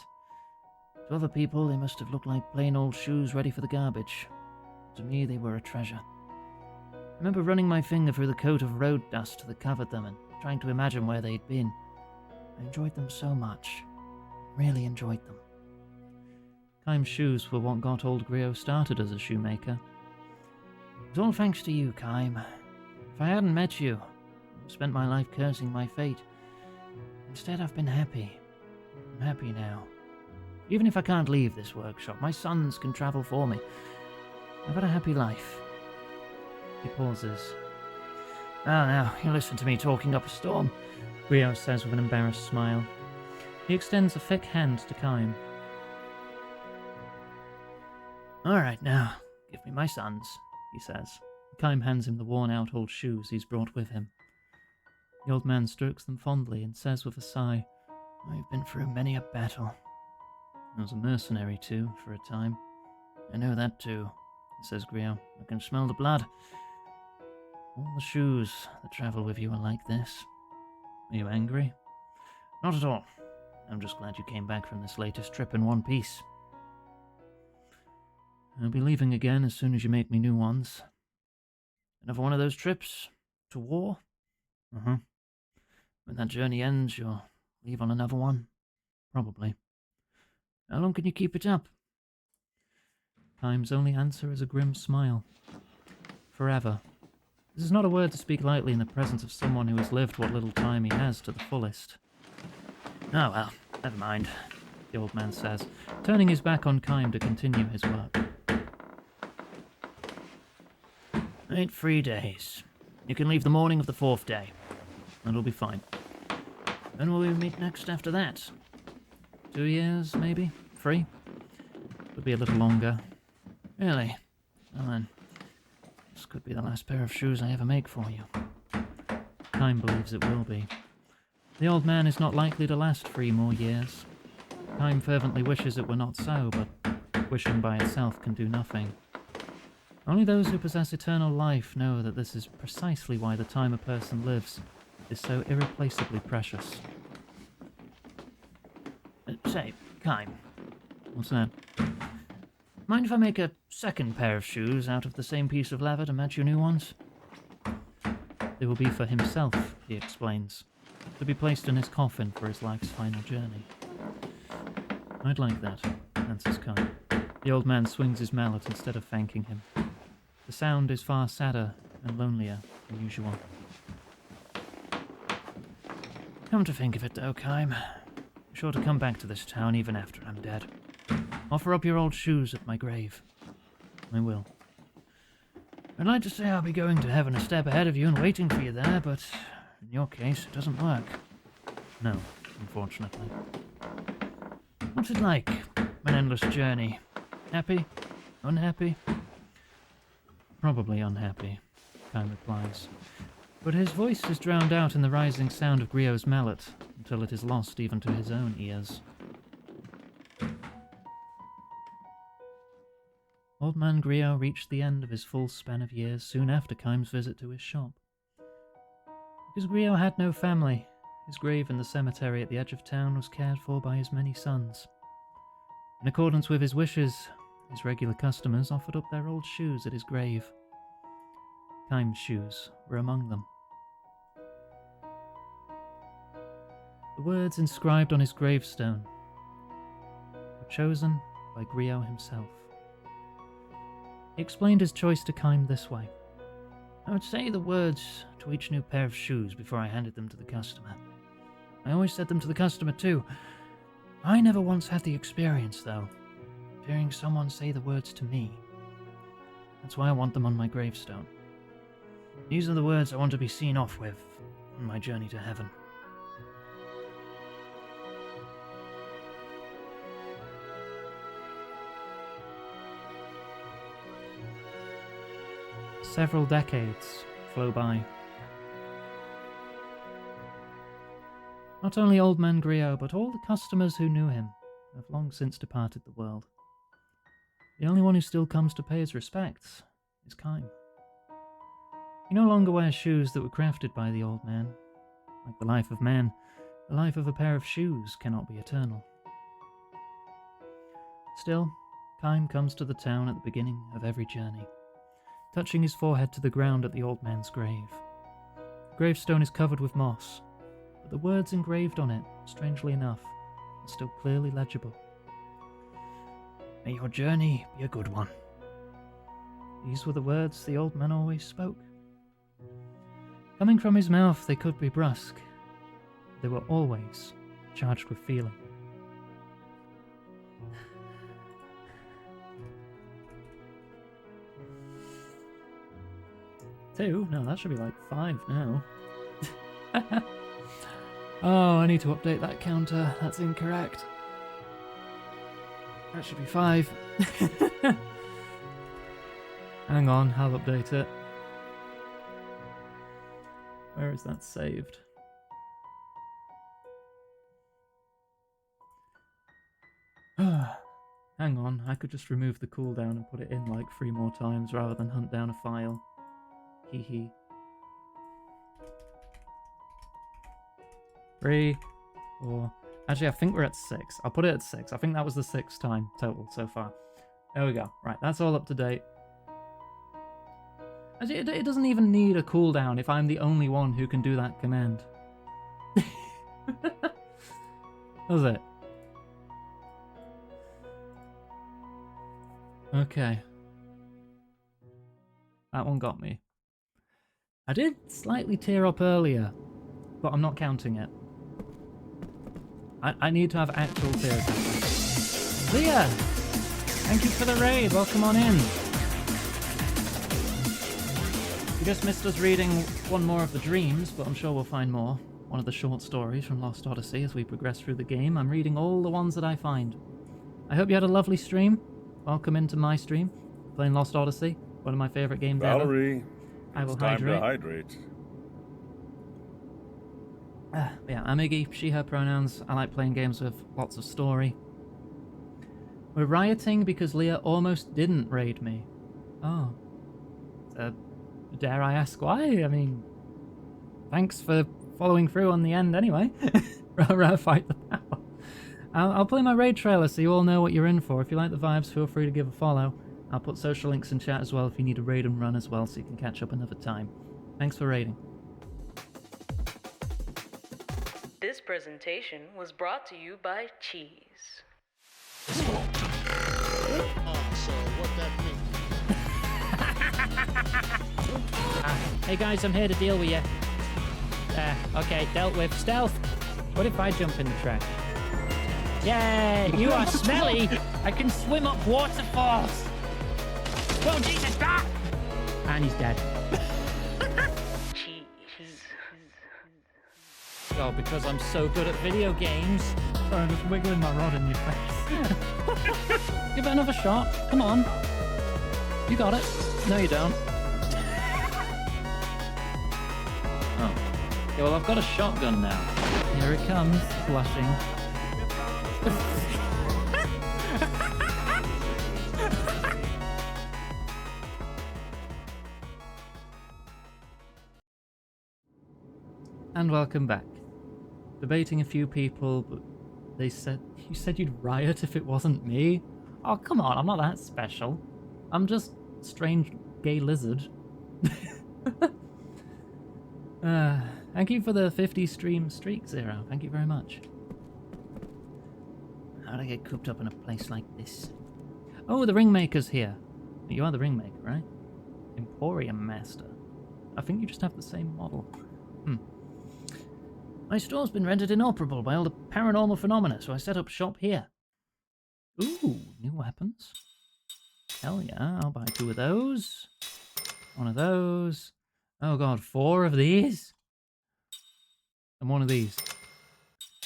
To other people, they must have looked like plain old shoes ready for the garbage. To me, they were a treasure. I remember running my finger through the coat of road dust that covered them and trying to imagine where they'd been. I enjoyed them so much. Really enjoyed them. Kime's shoes were what got old Griot started as a shoemaker. It was all thanks to you, Kime. If I hadn't met you, I spent my life cursing my fate. Instead, I've been happy. I'm happy now. Even if I can't leave this workshop, my sons can travel for me. I've had a happy life. He pauses. Now, you listen to me talking up a storm, Griot says with an embarrassed smile. He extends a thick hand to Kime. Alright now, give me my sons, he says. Kime hands him the worn-out old shoes he's brought with him. The old man strokes them fondly and says with a sigh, I've been through many a battle. I was a mercenary too, for a time. I know that too, says Griot. I can smell the blood. All the shoes that travel with you are like this. Are you angry? Not at all. I'm just glad you came back from this latest trip in one piece. I'll be leaving again as soon as you make me new ones. Another one of those trips? To war? Uh-huh. When that journey ends, you'll leave on another one? Probably. How long can you keep it up? Kime's only answer is a grim smile. forever. This is not a word to speak lightly in the presence of someone who has lived what little time he has to the fullest. Oh well, never mind, the old man says, turning his back on Kime to continue his work. 8 free days. You can leave the morning of the 4th day. That'll be fine. When will we meet next after that? 2 years, maybe? 3? Could be a little longer. Really? Well then, this could be the last pair of shoes I ever make for you. Time believes it will be. The old man is not likely to last 3 more years. Time fervently wishes it were not so, but wishing by itself can do nothing. Only those who possess eternal life know that this is precisely why the time a person lives is so irreplaceably precious. Say, Kime. What's that? Mind if I make a second pair of shoes out of the same piece of leather to match your new ones? They will be for himself, he explains, to be placed in his coffin for his life's final journey. I'd like that, answers Kime. The old man swings his mallet instead of thanking him. The sound is far sadder and lonelier than usual. Come to think of it though, Kime, you're sure to come back to this town even after I'm dead. Offer up your old shoes at my grave. I will. I'd like to say I'll be going to heaven a step ahead of you and waiting for you there, but in your case, it doesn't work. No, unfortunately. What's it like, an endless journey? Happy? Unhappy? Probably unhappy, Kime replies. But his voice is drowned out in the rising sound of Griot's mallet, until it is lost even to his own ears. Old man Griot reached the end of his full span of years soon after Kime's visit to his shop. Because Griot had no family, his grave in the cemetery at the edge of town was cared for by his many sons. In accordance with his wishes, his regular customers offered up their old shoes at his grave. Kime's shoes were among them. The words inscribed on his gravestone were chosen by Griot himself. He explained his choice to Kime this way. I would say the words to each new pair of shoes before I handed them to the customer. I always said them to the customer too. I never once had the experience, though, of hearing someone say the words to me. That's why I want them on my gravestone. These are the words I want to be seen off with on my journey to heaven. Several decades flow by. Not only old man Griot, but all the customers who knew him have long since departed the world. The only one who still comes to pay his respects is Kime. He no longer wears shoes that were crafted by the old man. Like the life of man, the life of a pair of shoes cannot be eternal. Still, Kime comes to the town at the beginning of every journey, touching his forehead to the ground at the old man's grave. The gravestone is covered with moss, but the words engraved on it, strangely enough, are still clearly legible. May your journey be a good one. These were the words the old man always spoke. Coming from his mouth, they could be brusque. They were always charged with feeling. Two? No, that should be like 5 now. Oh, I need to update that counter. That's incorrect. That should be 5. Hang on, I'll update it. Where is that saved? Hang on, I could just remove the cooldown and put it in like 3 more times rather than hunt down a file. Hee hee. 3, 4. Actually, I think we're at 6. I'll put it at 6. I think that was the 6th time total so far. There we go. Right, that's all up to date. Actually, it doesn't even need a cooldown if I'm the only one who can do that command. Does it? Okay. That one got me. I did slightly tear up earlier, but I'm not counting it. I need to have actual tears. Leah! Thank you for the raid. Welcome on in. You just missed us reading one more of the dreams, but I'm sure we'll find more. One of the short stories from Lost Odyssey as we progress through the game. I'm reading all the ones that I find. I hope you had a lovely stream. Welcome into my stream. Playing Lost Odyssey, one of my favourite games ever. Valerie, I will it's time hydrate. to hydrate. Yeah, I'm Iggy, she, her pronouns. I like playing games with lots of story. We're rioting because Leah almost didn't raid me. Oh. Dare I ask why? I mean, thanks for following through on the end anyway. Fight the power. I'll play my raid trailer so you all know what you're in for. If you like the vibes, feel free to give a follow. I'll put social links in chat as well if you need a raid and run as well so you can catch up another time. Thanks for raiding. This presentation was brought to you by Cheese. So what that means? Hey guys, I'm here to deal with you. Okay, dealt with. Stealth! What if I jump in the trash? Yay! You are smelly! I can swim up waterfalls! Whoa, Jesus! Ah! And he's dead. Cheese. Well, because I'm so good at video games. Sorry, I'm just wiggling my rod in your face. Give it another shot. Come on. You got it. No, you don't. Oh. Yeah, well, I've got a shotgun now. Here it comes, blushing. And welcome back. Debating a few people, but they said... You said you'd riot if it wasn't me? Oh, come on, I'm not that special. I'm just a strange gay lizard. Thank you for the 50 stream streak, Zero. Thank you very much. How'd I get cooped up in a place like this? Oh, the Ringmaker's here. You are the Ringmaker, right? Emporium Master. I think you just have the same model. My store's been rendered inoperable by all the paranormal phenomena, so I set up shop here. Ooh, new weapons. Hell yeah, I'll buy 2 of those. 1 of those. Oh god, 4 of these? And 1 of these.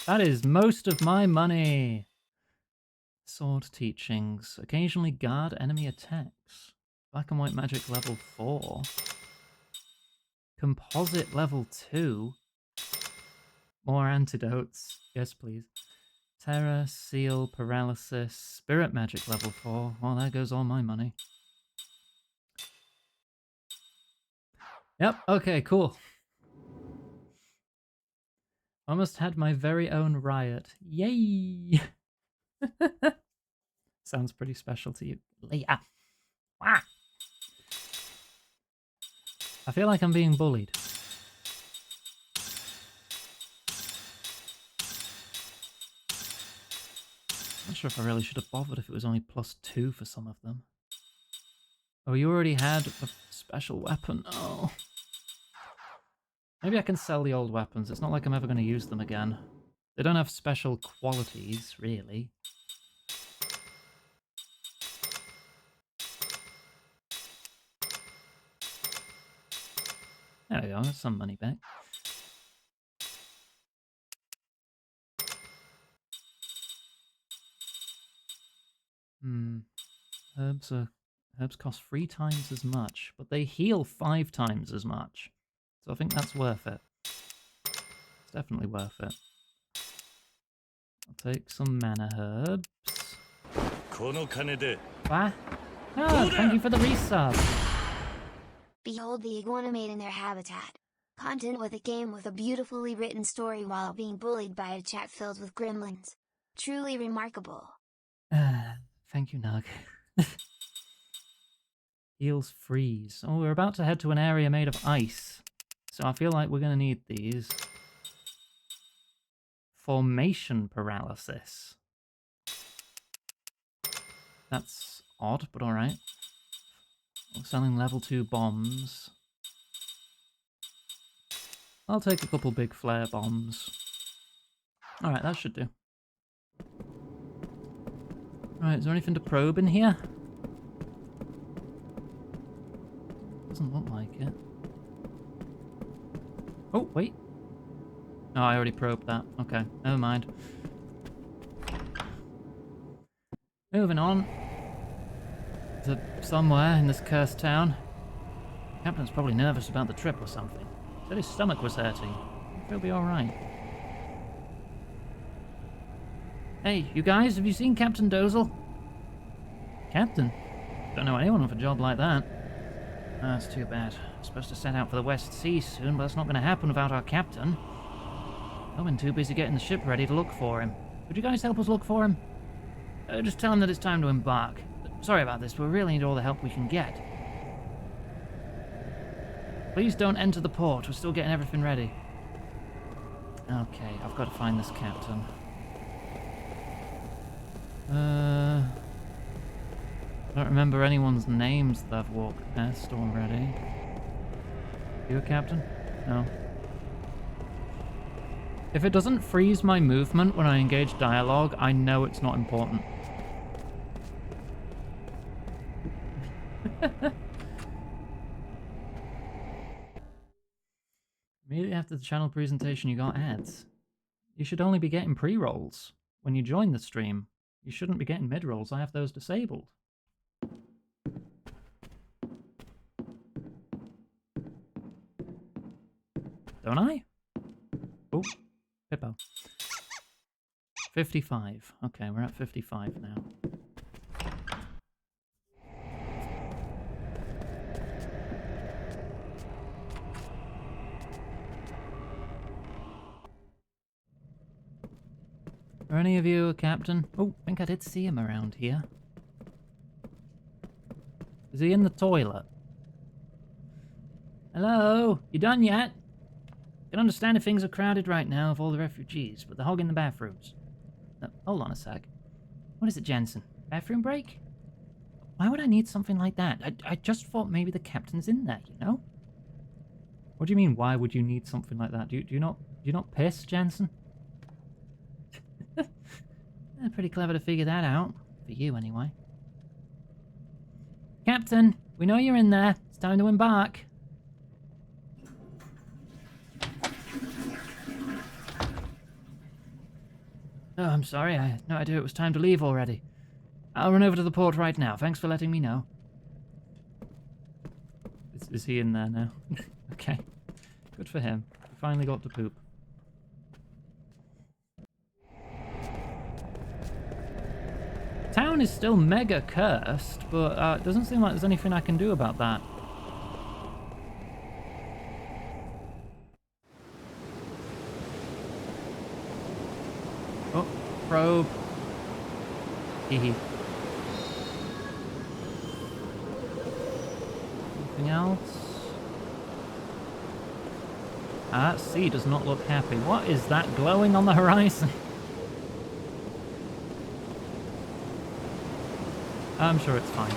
That is most of my money. Sword teachings. Occasionally guard enemy attacks. Black and white magic level 4. Composite level 2. More antidotes. Yes, please. Terror, seal, paralysis, spirit magic level 4. Well, there goes all my money. Yep, okay, cool. Almost had my very own riot. Yay! Sounds pretty special to you. Leah. Ah! I feel like I'm being bullied. Not sure if I really should have bothered if it was only +2 for some of them. Oh, you already had a special weapon. Oh. Maybe I can sell the old weapons. It's not like I'm ever going to use them again. They don't have special qualities, really. There we go, that's some money back. Herbs cost 3 times as much, but they heal 5 times as much. So I think that's worth it. It's definitely worth it. I'll take some mana herbs. Ah, thank you for the resub. Behold the iguana made in their habitat. Content with a game with a beautifully written story while being bullied by a chat filled with gremlins. Truly remarkable. Thank you, Nug. Heals freeze. Oh, we're about to head to an area made of ice. So I feel like we're going to need these. Formation paralysis. That's odd, but alright. Selling level 2 bombs. I'll take a couple big flare bombs. Alright, that should do. Right, is there anything to probe in here? Doesn't look like it. Oh, wait. No, I already probed that. Okay, never mind. Moving on. To somewhere in this cursed town. Captain's probably nervous about the trip or something. Said his stomach was hurting. If he'll be alright. Hey, you guys, have you seen Captain Dozel? Captain? Don't know anyone with a job like that. Oh, that's too bad. I'm supposed to set out for the West Sea soon, but that's not going to happen without our captain. I've been too busy getting the ship ready to look for him. Could you guys help us look for him? Just tell him that it's time to embark. Sorry about this, but we really need all the help we can get. Please don't enter the port. We're still getting everything ready. Okay, I've got to find this captain. I don't remember anyone's names that I've walked past already. You a captain? No. If it doesn't freeze my movement when I engage dialogue, I know it's not important. Immediately after the channel presentation, you got ads. You should only be getting pre-rolls when you join the stream. You shouldn't be getting mid-rolls. I have those disabled. Don't I? Oh, Hippo. 55. Okay, we're at 55 now. Are any of you a captain? Oh, I think I did see him around here. Is he in the toilet? Hello? You done yet? I can understand if things are crowded right now with all the refugees, but they're hogging the bathrooms. No, hold on a sec. What is it, Jensen? Bathroom break? Why would I need something like that? I just thought maybe the captain's in there, you know? What do you mean, why would you need something like that? Do you not piss, Jensen? Pretty clever to figure that out. For you, anyway. Captain, we know you're in there. It's time to embark. Oh, I'm sorry. I had no idea it was time to leave already. I'll run over to the port right now. Thanks for letting me know. Is he in there now? Okay. Good for him. He finally got to poop. Town is still mega cursed, but it doesn't seem like there's anything I can do about that. Oh, probe. Hehe. Anything else? That sea does not look happy. What is that glowing on the horizon? I'm sure it's fine.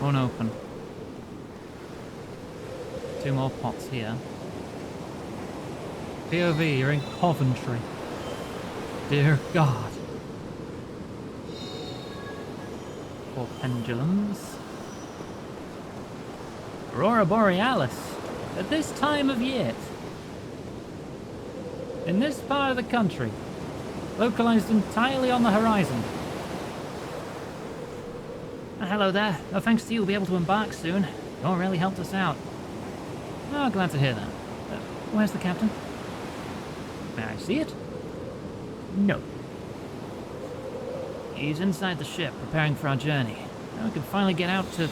Won't open. 2 more pots here. POV, you're in Coventry. Dear God. 4 pendulums. Aurora Borealis. At this time of year. In this part of the country. Localized entirely on the horizon. Hello there. Oh, thanks to you, we'll be able to embark soon. You all really helped us out. Oh, glad to hear that. Where's the captain? May I see it? No. He's inside the ship, preparing for our journey. Now we can finally get out to...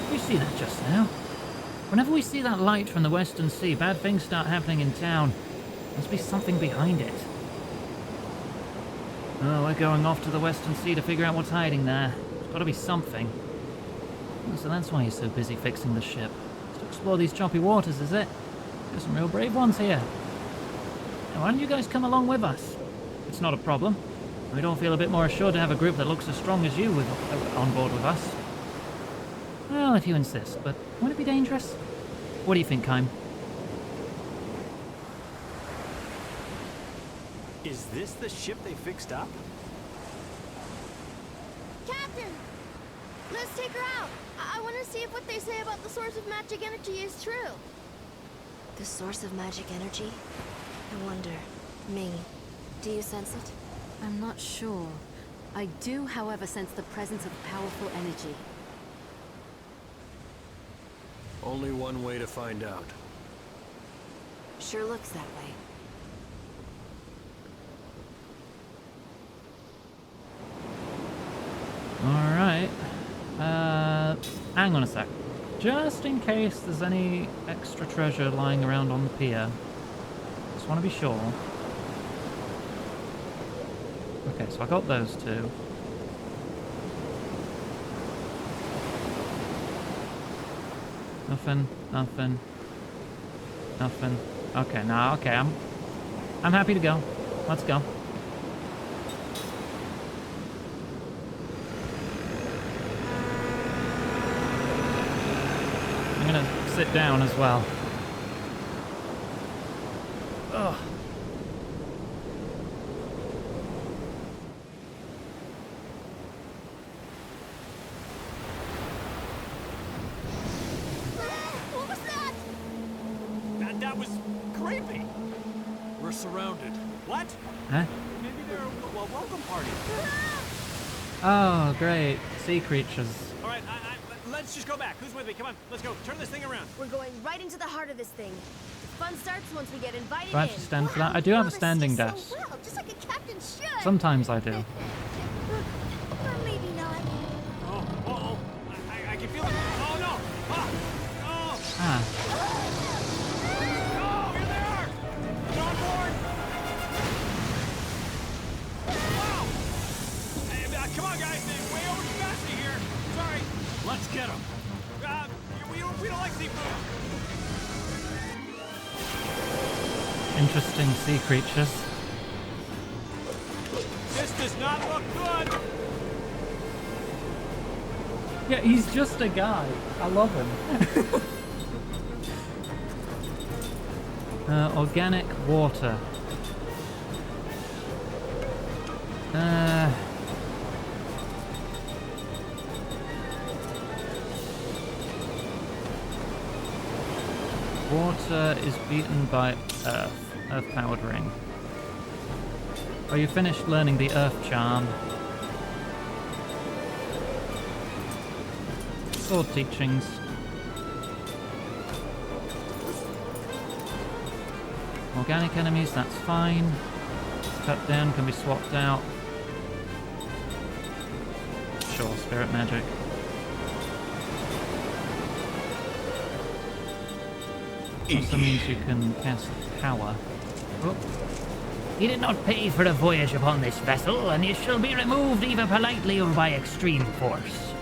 Did you see that just now? Whenever we see that light from the Western Sea, bad things start happening in town. Must be something behind it. Oh, we're going off to the Western Sea to figure out what's hiding there. There's got to be something. Oh, so that's why you're so busy fixing the ship. Just to explore these choppy waters, is it? There's some real brave ones here. Why don't you guys come along with us? It's not a problem. We'd all feel a bit more assured to have a group that looks as strong as you on board with us. Well, if you insist, but won't it be dangerous? What do you think, Kym? Is this the ship they fixed up? Captain! Let's take her out. I want to see if what they say about the source of magic energy is true. The source of magic energy? I wonder. Ming, do you sense it? I'm not sure. I do, however, sense the presence of powerful energy. Only one way to find out. Sure looks that way. Alright. Hang on a sec. Just in case there's any extra treasure lying around on the pier. Just want to be sure. Okay, so I got those two. Nothing, nothing, nothing. Okay, now, okay, I'm happy to go. Let's go. I'm gonna sit down as well. Ugh. What was that? That was creepy. We're surrounded. What? Huh? Maybe they're a welcome party. Oh, great. Sea creatures. All right, let's just go back. Who's with me? Come on, let's go. Turn this thing around. We're going right into the heart of this thing. The fun starts once we get invited Do I in. have to stand for that? I do have a standing So desk. well, just like a captain should. Sometimes I do. Or maybe not. Oh, I can feel it. Oh, no. Oh. Ah. Oh, here they are. Get on board. Wow. Hey, come on, guys. They're way over capacity here. Sorry. Let's get them. We don't like seafood. Interesting sea creatures. This does not look good. Yeah, he's just a guy. I love him. Organic water. Water is beaten by earth-powered ring. Oh, you finished learning the earth charm. Sword teachings. Organic enemies, that's fine. Cut down, can be swapped out. Sure, spirit magic. Also means you can cast power. Oh. You did not pay for a voyage upon this vessel, and you shall be removed either politely or by extreme force.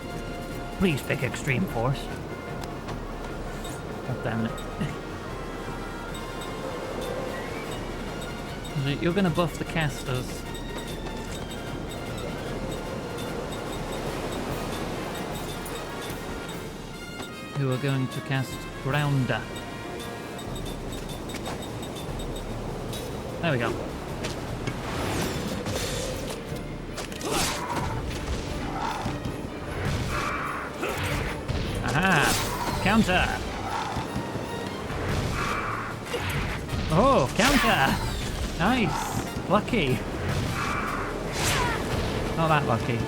Please pick extreme force. God damn it. You're gonna buff the casters. Who are going to cast Grounder. There we go. Aha! Counter! Oh, counter! Nice! Lucky! Not that lucky.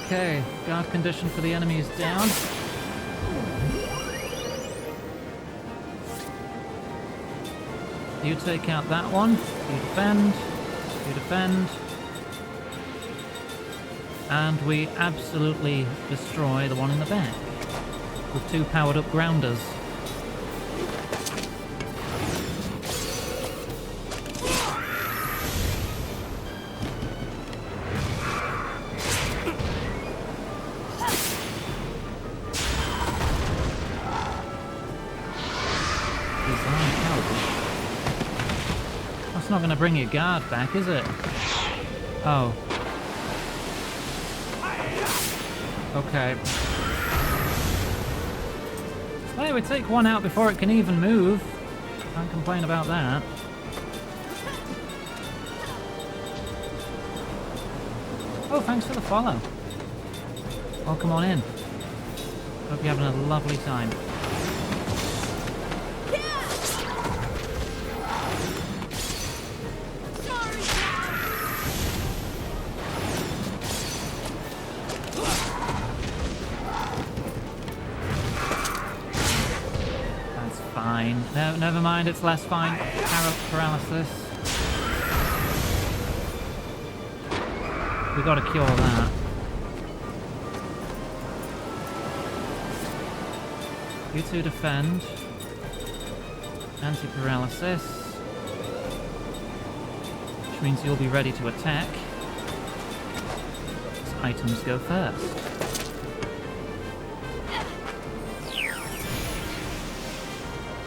Okay, guard condition for the enemy is down. You take out that one. You defend. You defend. And we absolutely destroy the one in the back with 2 powered up grounders. That's not going to bring your guard back, is it? Oh. Okay. Hey, we take one out before it can even move. Can't complain about that. Oh, thanks for the follow. Welcome on in. Hope you're having a lovely time. That's fine. No, never mind, it's less fine. Paralysis. We gotta cure that. You two defend. Anti-paralysis. Which means you'll be ready to attack. These items go first.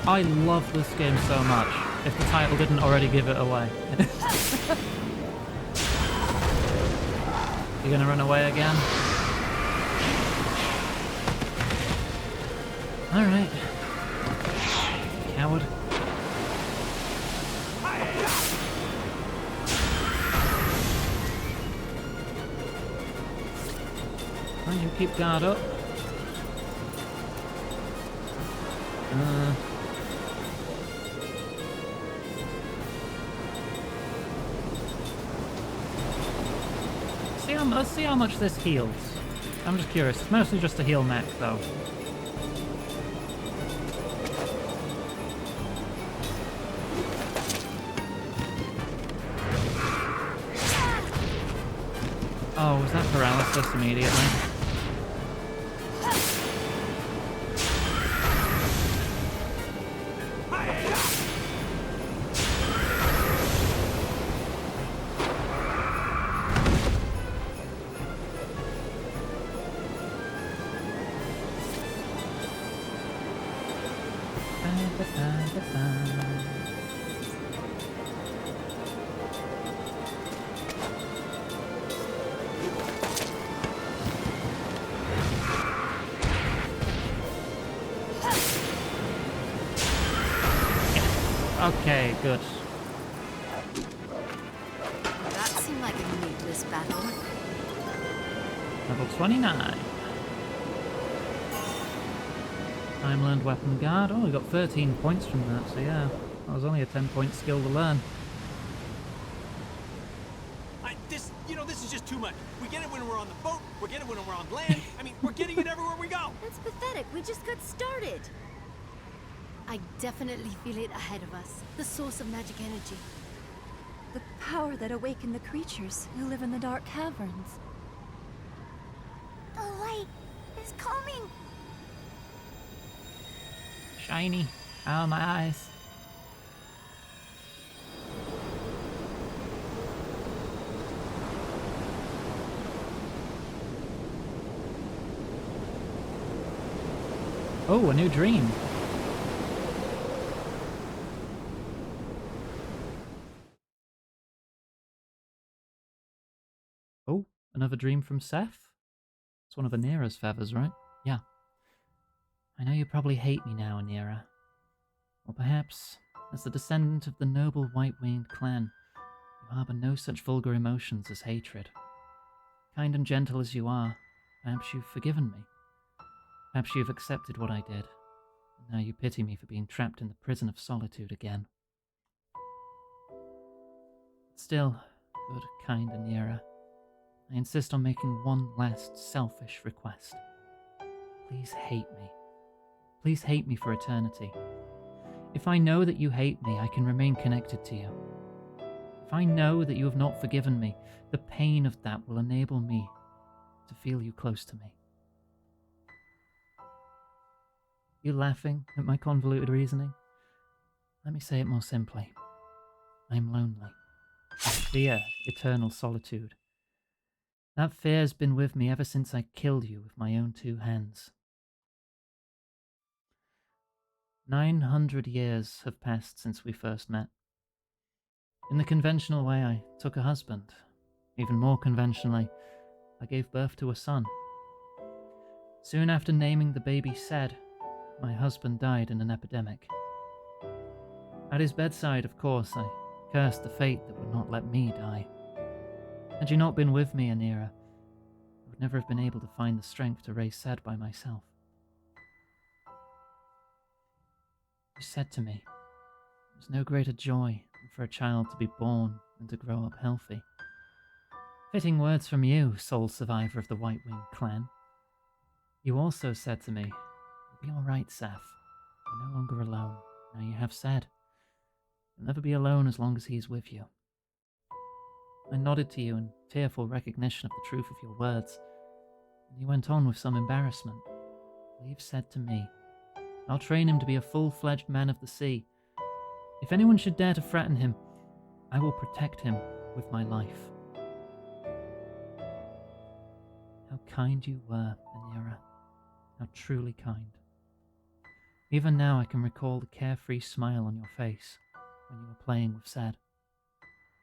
I love this game so much, if the title didn't already give it away. You gonna run away again? Alright. Coward. Well, you keep guard up. Let's see how much this heals. I'm just curious. It's mostly just a heal mech, though. Oh, was that paralysis immediately? Okay, good. That seemed like a needless battle. Level 29. Time learned weapon guard. Oh, we got 13 points from that, so yeah. That was only a 10-point skill to learn. This is just too much. We get it when we're on the boat, we get it when we're on land. I mean, we're getting it everywhere we go. That's pathetic. We just got started. I definitely feel it ahead of us. The source of magic energy. The power that awakened the creatures who live in the dark caverns. The light is coming. Shiny. Oh, my eyes. Oh, a new dream. Oh, another dream from Seth? It's one of Anira's feathers, right? Yeah. I know you probably hate me now, Anira. Or perhaps, as the descendant of the noble white-winged clan, you harbour no such vulgar emotions as hatred. Kind and gentle as you are, perhaps you've forgiven me. Perhaps you've accepted what I did, and now you pity me for being trapped in the prison of solitude again. Still, good, kind Anira, I insist on making one last selfish request. Please hate me. Please hate me for eternity. If I know that you hate me, I can remain connected to you. If I know that you have not forgiven me, the pain of that will enable me to feel you close to me. You laughing at my convoluted reasoning? Let me say it more simply. I'm lonely. I fear eternal solitude. That fear has been with me ever since I killed you with my own two hands. 900 years have passed since we first met. In the conventional way, I took a husband. Even more conventionally, I gave birth to a son. Soon after naming the baby Sed, my husband died in an epidemic. At his bedside, of course, I cursed the fate that would not let me die. Had you not been with me, Anira, I would never have been able to find the strength to raise Sed by myself. You said to me, there's no greater joy than for a child to be born and to grow up healthy. Fitting words from you, sole survivor of the White Wing clan. You also said to me, you'll be alright, Seth. You're no longer alone. Now you have Sed. You'll never be alone as long as he's with you. I nodded to you in tearful recognition of the truth of your words, and you went on with some embarrassment. Leave Sed to me. I'll train him to be a full-fledged man of the sea. If anyone should dare to threaten him, I will protect him with my life. How kind you were, Anira. How truly kind. Even now I can recall the carefree smile on your face when you were playing with Sed.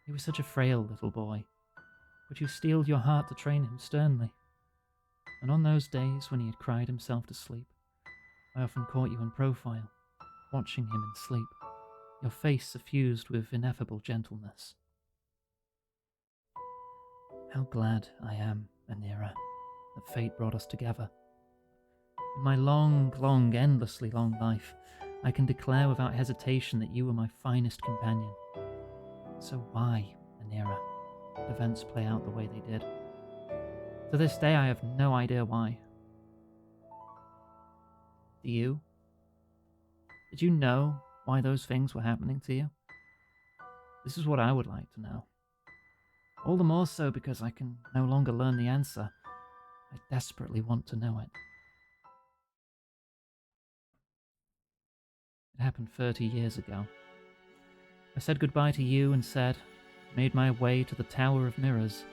He was such a frail little boy, but you steeled your heart to train him sternly. And on those days when he had cried himself to sleep, I often caught you in profile, watching him in sleep, your face suffused with ineffable gentleness. How glad I am, Anira, that fate brought us together. In my long, endlessly long life, I can declare without hesitation that you were my finest companion. So why, Anira, did events play out the way they did? To this day, I have no idea why. Do you? Did you know why those things were happening to you? This is what I would like to know. All the more so because I can no longer learn the answer. I desperately want to know it. It happened 30 years ago. I said goodbye to you and made my way to the Tower of Mirrors.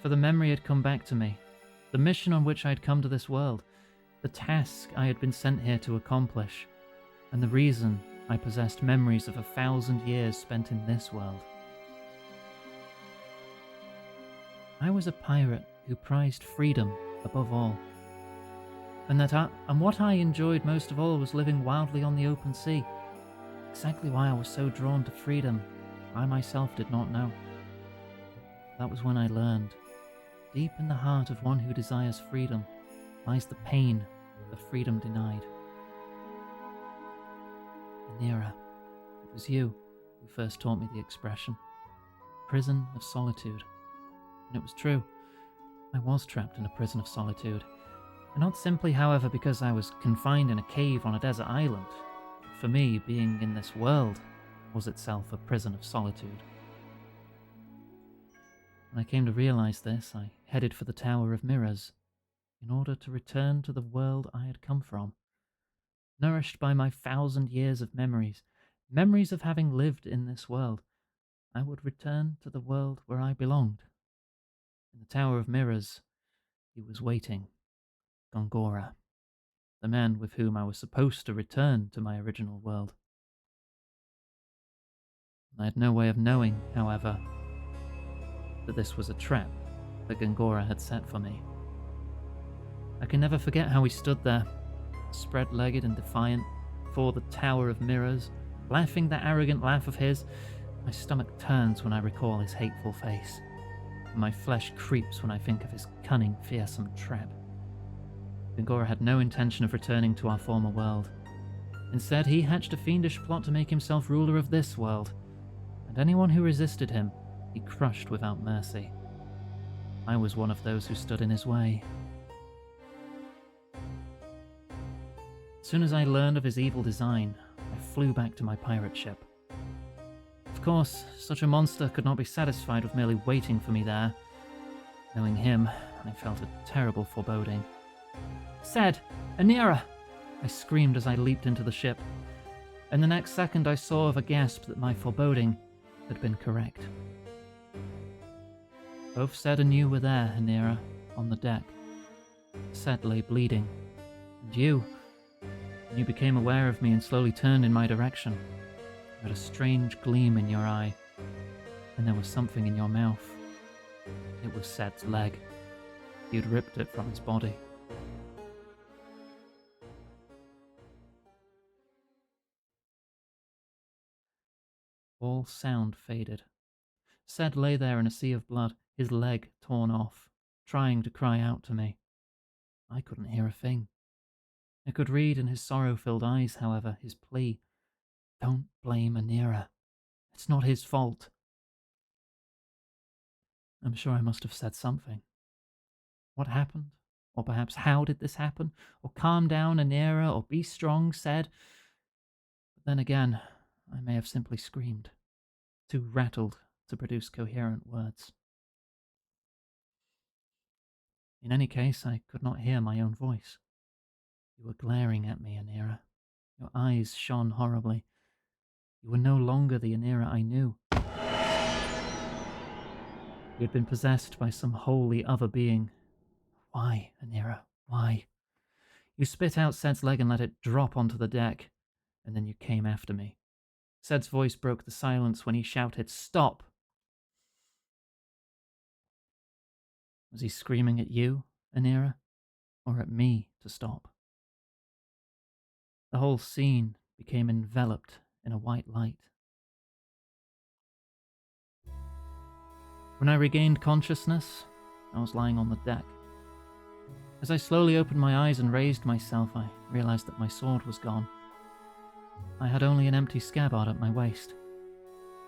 For the memory had come back to me, the mission on which I had come to this world, the task I had been sent here to accomplish, and the reason I possessed memories of 1,000 years spent in this world. I was a pirate who prized freedom above all, and what I enjoyed most of all was living wildly on the open sea. Exactly why I was so drawn to freedom, I myself did not know. That was when I learned, deep in the heart of one who desires freedom lies the pain of freedom denied. Anira, it was you who first taught me the expression, prison of solitude. And it was true. I was trapped in a prison of solitude. And not simply, however, because I was confined in a cave on a desert island. For me, being in this world was itself a prison of solitude. When I came to realize this, I headed for the Tower of Mirrors in order to return to the world I had come from. Nourished by my 1,000 years of memories of having lived in this world, I would return to the world where I belonged. In the Tower of Mirrors, he was waiting. Gongora, the man with whom I was supposed to return to my original world. I had no way of knowing, however, that this was a trap that Gongora had set for me. I can never forget how he stood there, spread-legged and defiant, before the Tower of Mirrors, laughing that arrogant laugh of his. My stomach turns when I recall his hateful face, and my flesh creeps when I think of his cunning, fearsome trap. Gongora had no intention of returning to our former world. Instead, he hatched a fiendish plot to make himself ruler of this world, and anyone who resisted him, he crushed without mercy. I was one of those who stood in his way. As soon as I learned of his evil design, I flew back to my pirate ship. Of course, such a monster could not be satisfied with merely waiting for me there. Knowing him, I felt a terrible foreboding. "Sed! Anira!" I screamed as I leaped into the ship, and the next second I saw with a gasp that my foreboding had been correct. Both Sed and you were there, Anira, on the deck. Sed lay bleeding, and you became aware of me and slowly turned in my direction. You had a strange gleam in your eye, and there was something in your mouth. It was Sed's leg. You'd ripped it from his body. All sound faded. Sed lay there in a sea of blood, his leg torn off, trying to cry out to me. I couldn't hear a thing. I could read in his sorrow-filled eyes, however, his plea. Don't blame Anira. It's not his fault. I'm sure I must have said something. What happened? Or perhaps how did this happen? Or calm down, Anira, or be strong, Sed. But then again, I may have simply screamed, too rattled to produce coherent words. In any case, I could not hear my own voice. You were glaring at me, Anira. Your eyes shone horribly. You were no longer the Anira I knew. You had been possessed by some wholly other being. Why, Anira? Why? You spit out Sed's leg and let it drop onto the deck, and then you came after me. Sed's voice broke the silence when he shouted, "Stop!" Was he screaming at you, Anira, or at me to stop? The whole scene became enveloped in a white light. When I regained consciousness, I was lying on the deck. As I slowly opened my eyes and raised myself, I realized that my sword was gone. I had only an empty scabbard at my waist.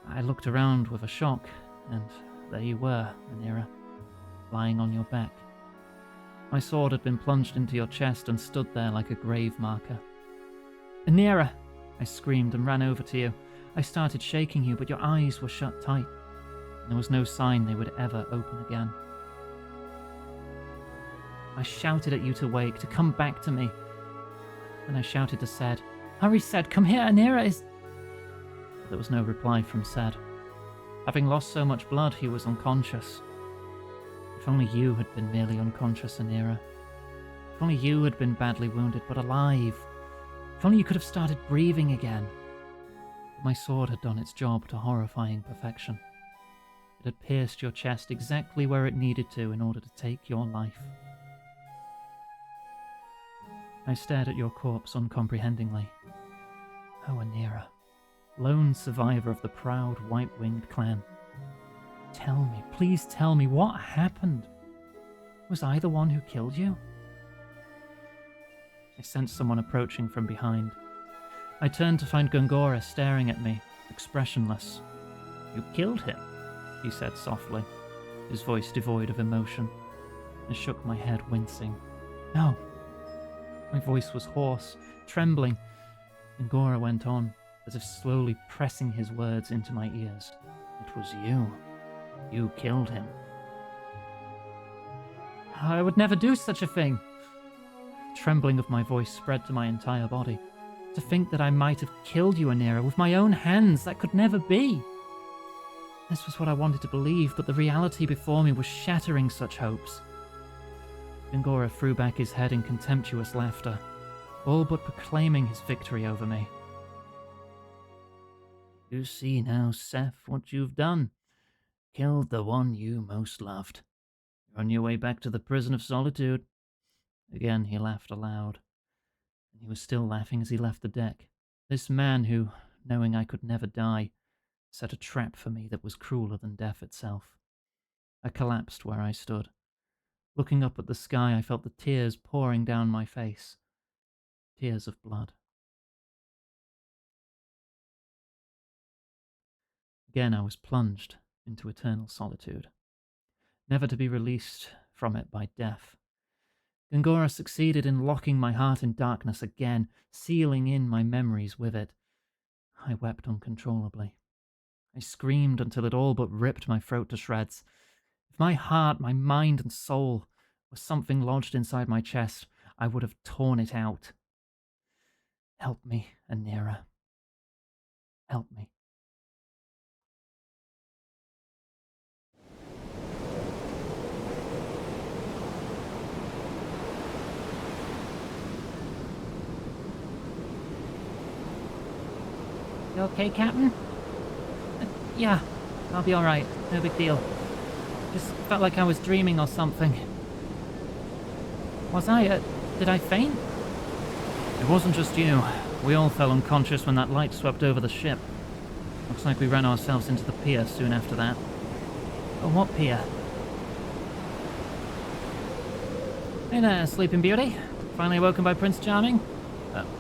I looked around with a shock, and there you were, Anira, lying on your back. My sword had been plunged into your chest and stood there like a grave marker. Anira! I screamed and ran over to you. I started shaking you, but your eyes were shut tight. There was no sign they would ever open again. I shouted at you to wake, to come back to me. Then I shouted to Sed, "Hurry, Sed, come here, Anira is..." But there was no reply from Sed. Having lost so much blood, he was unconscious. If only you had been merely unconscious, Anira. If only you had been badly wounded, but alive. If only you could have started breathing again. But my sword had done its job to horrifying perfection. It had pierced your chest exactly where it needed to in order to take your life. I stared at your corpse uncomprehendingly. Oh, Anira, lone survivor of the proud white-winged clan. Tell me, please tell me, what happened? Was I the one who killed you? I sensed someone approaching from behind. I turned to find Gungora staring at me, expressionless. "You killed him," he said softly, his voice devoid of emotion. I shook my head, wincing. "No." My voice was hoarse, trembling. Gungora went on, as if slowly pressing his words into my ears. "It was you. You killed him." "I would never do such a thing." Trembling of my voice spread to my entire body. To think that I might have killed you, Anira, with my own hands, that could never be. This was what I wanted to believe, but the reality before me was shattering such hopes. Gungora threw back his head in contemptuous laughter, all but proclaiming his victory over me. "You see now, Seth, what you've done. Killed the one you most loved. You're on your way back to the prison of solitude." Again he laughed aloud, and he was still laughing as he left the deck. This man who, knowing I could never die, set a trap for me that was crueler than death itself. I collapsed where I stood. Looking up at the sky, I felt the tears pouring down my face. Tears of blood. Again I was plunged into eternal solitude, never to be released from it by death. Gungora succeeded in locking my heart in darkness again, sealing in my memories with it. I wept uncontrollably. I screamed until it all but ripped my throat to shreds. If my heart, my mind and soul was something lodged inside my chest, I would have torn it out. Help me, Anira. Help me. You okay, Captain? Yeah, I'll be alright. No big deal. Just felt like I was dreaming or something. Was I? Did I faint? It wasn't just you. We all fell unconscious when that light swept over the ship. Looks like we ran ourselves into the pier soon after that. Oh, what pier? Hey there, Sleeping Beauty. Finally woken by Prince Charming?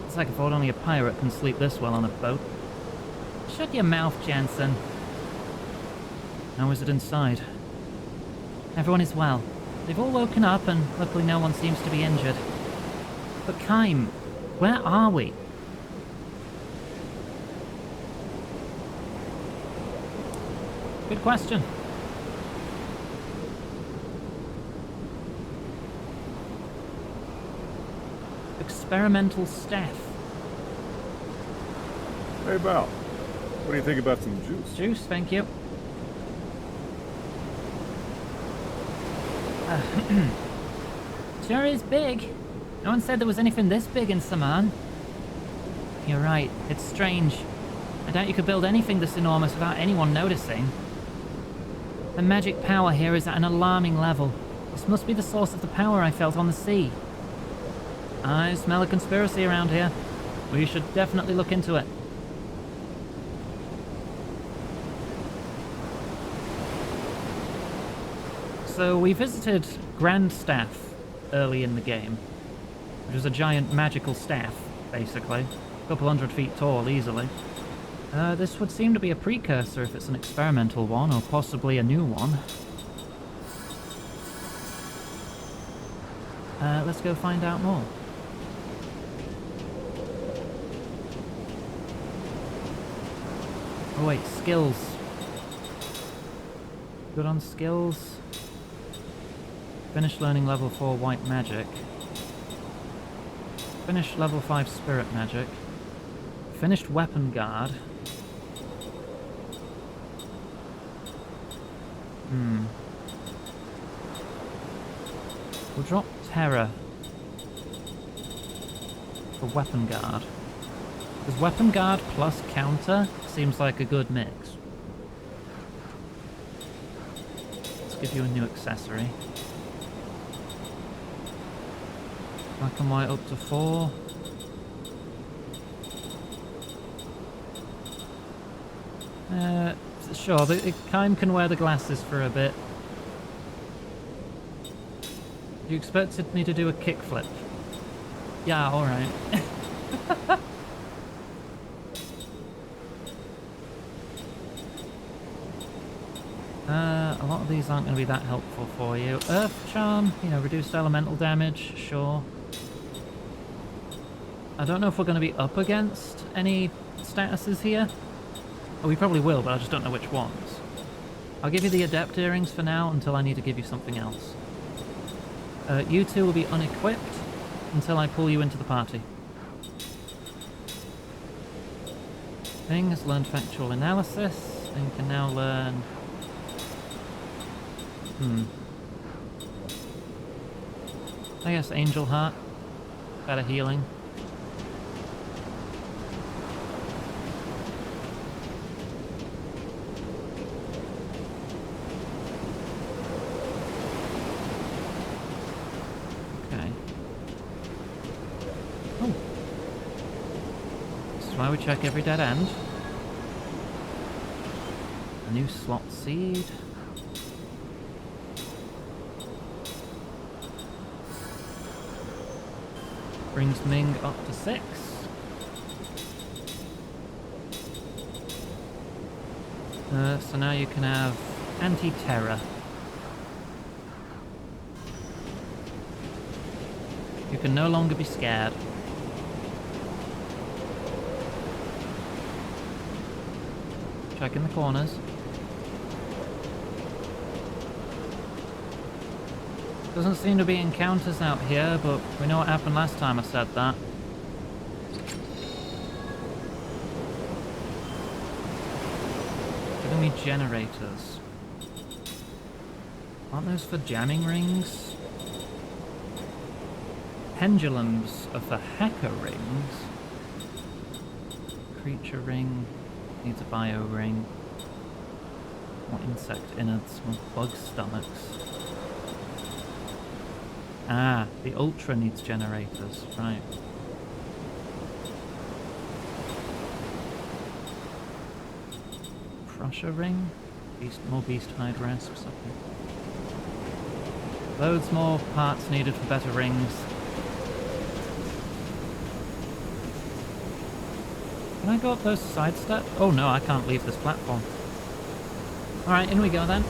It's like I thought only a pirate can sleep this well on a boat. Shut your mouth, Jensen. How is it inside? Everyone is well. They've all woken up, and luckily no one seems to be injured. But Kaim, where are we? Good question. Experimental staff. Hey, Val. What do you think about some juice? Juice, thank you. Sure is big. No one said there was anything this big in Saman. You're right, it's strange. I doubt you could build anything this enormous without anyone noticing. The magic power here is at an alarming level. This must be the source of the power I felt on the sea. I smell a conspiracy around here. We should definitely look into it. So we visited Grand Staff early in the game, which is a giant magical staff, basically. A couple 100 feet tall, easily. This would seem to be a precursor if it's an experimental one, or possibly a new one. Let's go find out more. Oh wait, skills. Good on skills. Finished learning level 4 white magic. Finished level 5 spirit magic. Finished weapon guard. We'll drop terror for weapon guard. Because weapon guard plus counter seems like a good mix. Let's give you a new accessory. Black and white up to 4. Sure, the Kaim can wear the glasses for a bit. You expected me to do a kickflip? Yeah, alright. A lot of these aren't going to be that helpful for you. Earth Charm, you know, reduced elemental damage, sure. I don't know if we're going to be up against any statuses here. Oh, we probably will, but I just don't know which ones. I'll give you the Adept Earrings for now until I need to give you something else. You two will be unequipped until I pull you into the party. Thing has learned Factual Analysis and can now learn... I guess Angel Heart. Better healing. Why we check every dead end. A new slot seed. Brings Ming up to 6. So now you can have anti-terror. You can no longer be scared. Checking the corners. Doesn't seem to be encounters out here, but we know what happened last time I said that. Giving me generators. Aren't those for jamming rings? Pendulums are for hacker rings. Creature ring. Needs a bio ring. What insect innards with bug stomachs? Ah, the Ultra needs generators, right. Crusher ring? More beast hide rasps, okay. Loads more parts needed for better rings. Can I go up those side steps? Oh no, I can't leave this platform. Alright, in we go then.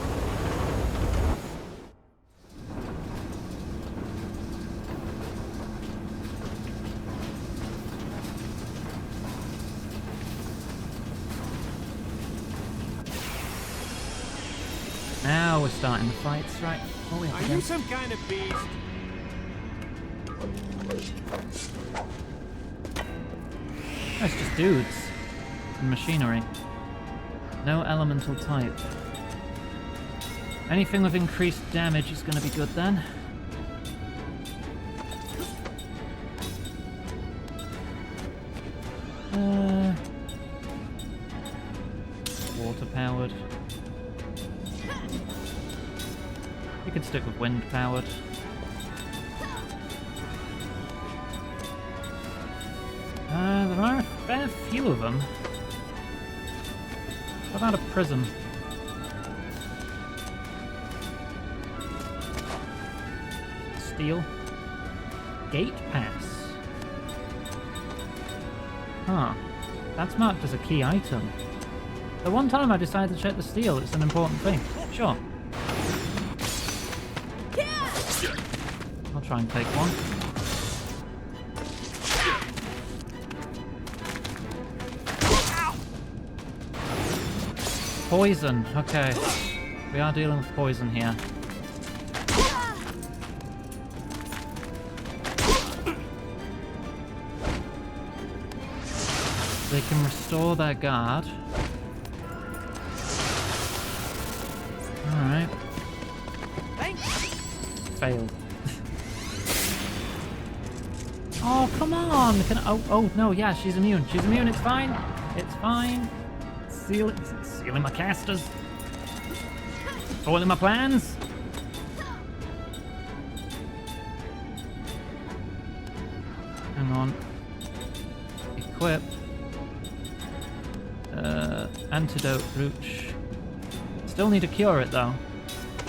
Now we're starting the fights, right? Oh, we have Are you some kind of beast? That's just dudes. And machinery. No elemental type. Anything with increased damage is going to be good then. Water powered. You could stick with wind powered. There are a fair few of them. What about a prism? Steel. Gate pass. Huh. That's marked as a key item. The one time I decided to check the steel, it's an important thing. Sure. I'll try and take one. Poison. Okay. We are dealing with poison here. They can restore their guard. Alright. Failed. Oh, come on! Oh, no, yeah, she's immune. She's immune, it's fine. It's fine. Sealing my casters. Foiling my plans. Hang on. Equip. Antidote brooch. Still need to cure it though.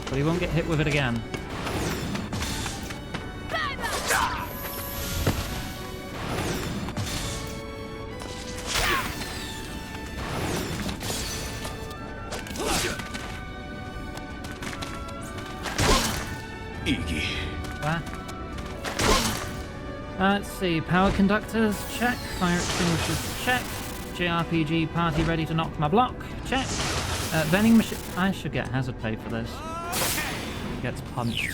But he won't get hit with it again. Let's see, power conductors, check. Fire extinguishers, check. JRPG party ready to knock my block, check. Vending machine, I should get hazard pay for this. He gets punched.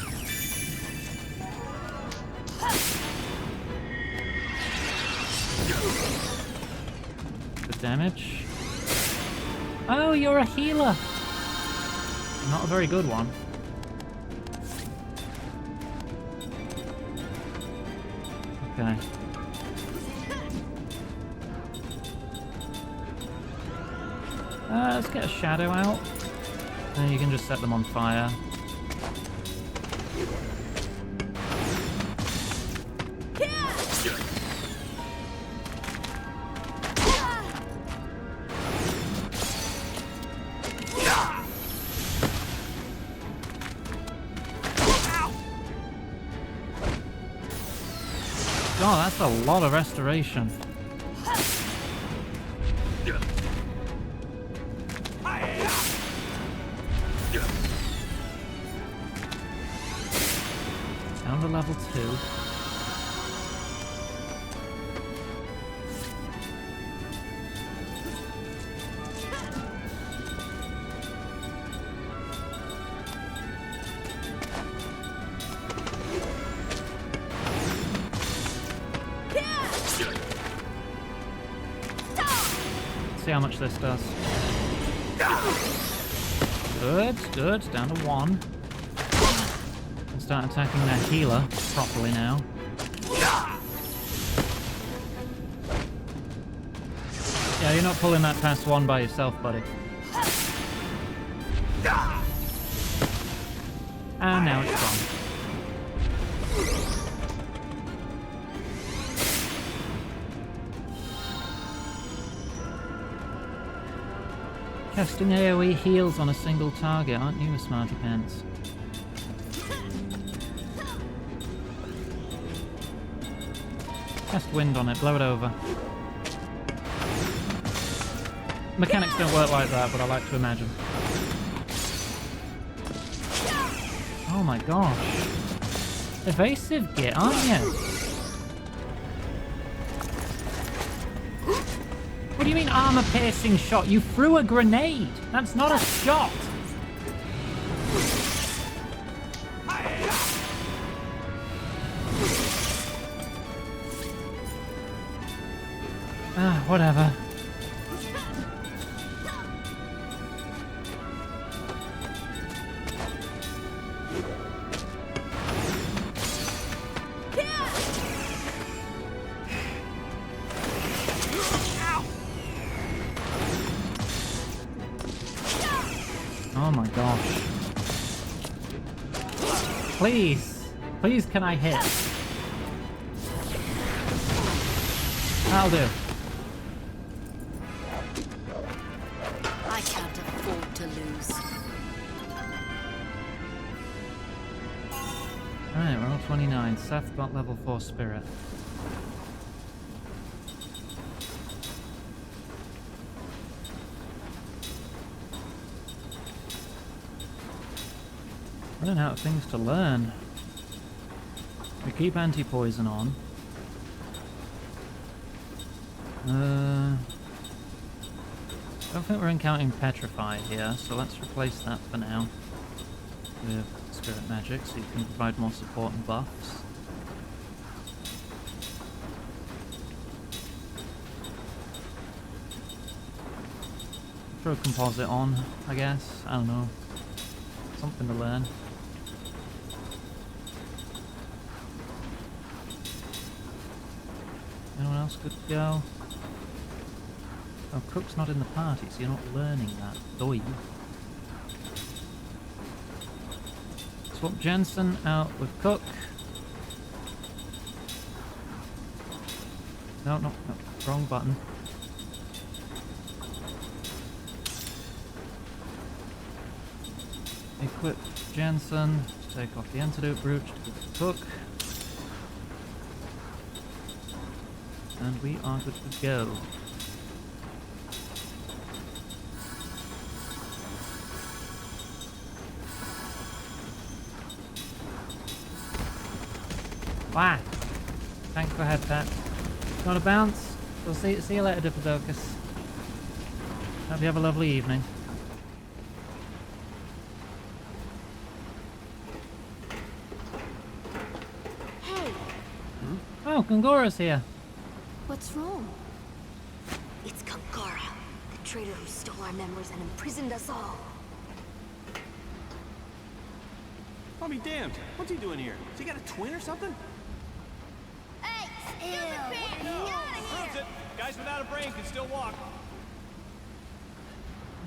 Good damage. Oh, you're a healer. Not a very good one. Okay. Let's get a shadow out. Then you can just set them on fire. God, that's a lot of restoration. Down to level 2. See how much this does. Good, good. Down to 1. And start attacking their healer properly now. Yeah, you're not pulling that past 1 by yourself, buddy. And now it's gone. Casting AoE heals on a single target, aren't you a smarty pants? Cast wind on it, blow it over. Mechanics don't work like that, but I like to imagine. Oh my gosh. Evasive git, aren't you? What do you mean armor-piercing shot? You threw a grenade! That's not a shot! Ah, whatever. Oh my gosh. Please. Please can I hit? That'll do. I can't afford to lose. Alright, we're on 29. Seth got level 4 spirit. Running out of things to learn. We keep anti-poison on. Don't think we're encountering petrified here, so let's replace that for now with spirit magic, so you can provide more support and buffs. Throw composite on, I guess. I don't know. Something to learn. Anyone else good to go? Oh, Cook's not in the party, so you're not learning that. Doi. Swap Jensen out with Cook. No, no, no. Wrong button. Equip Jensen to take off the antidote brooch to give to Cook. And we are good to go. Wow. Thanks for head pat. Got a bounce. We'll see you later, Diplodocus. Hope you have a lovely evening. Hey, Oh, Gongora's here. what's wrong? It's Gongora, the traitor who stole our memories and imprisoned us all. I'll be damned. What's he doing here? Has he got a twin or something? Hey, stupid pig! Get out of Proves here! it. Guys without a brain can still walk.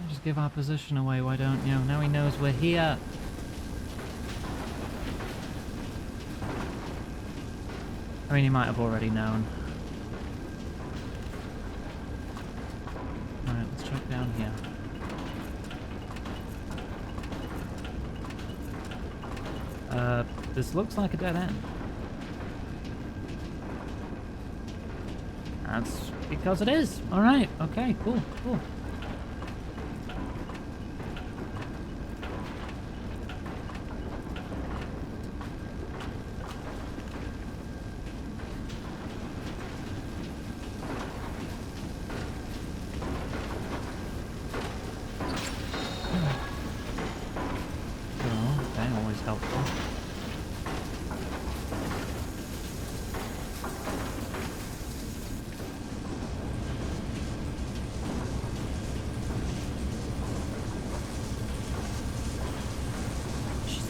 Just give our position away, why don't you? Now he knows we're here. I mean, he might have already known. Alright, let's check down here. This looks like a dead end. That's because it is. Alright, okay, cool, cool. Oh, okay, always helpful.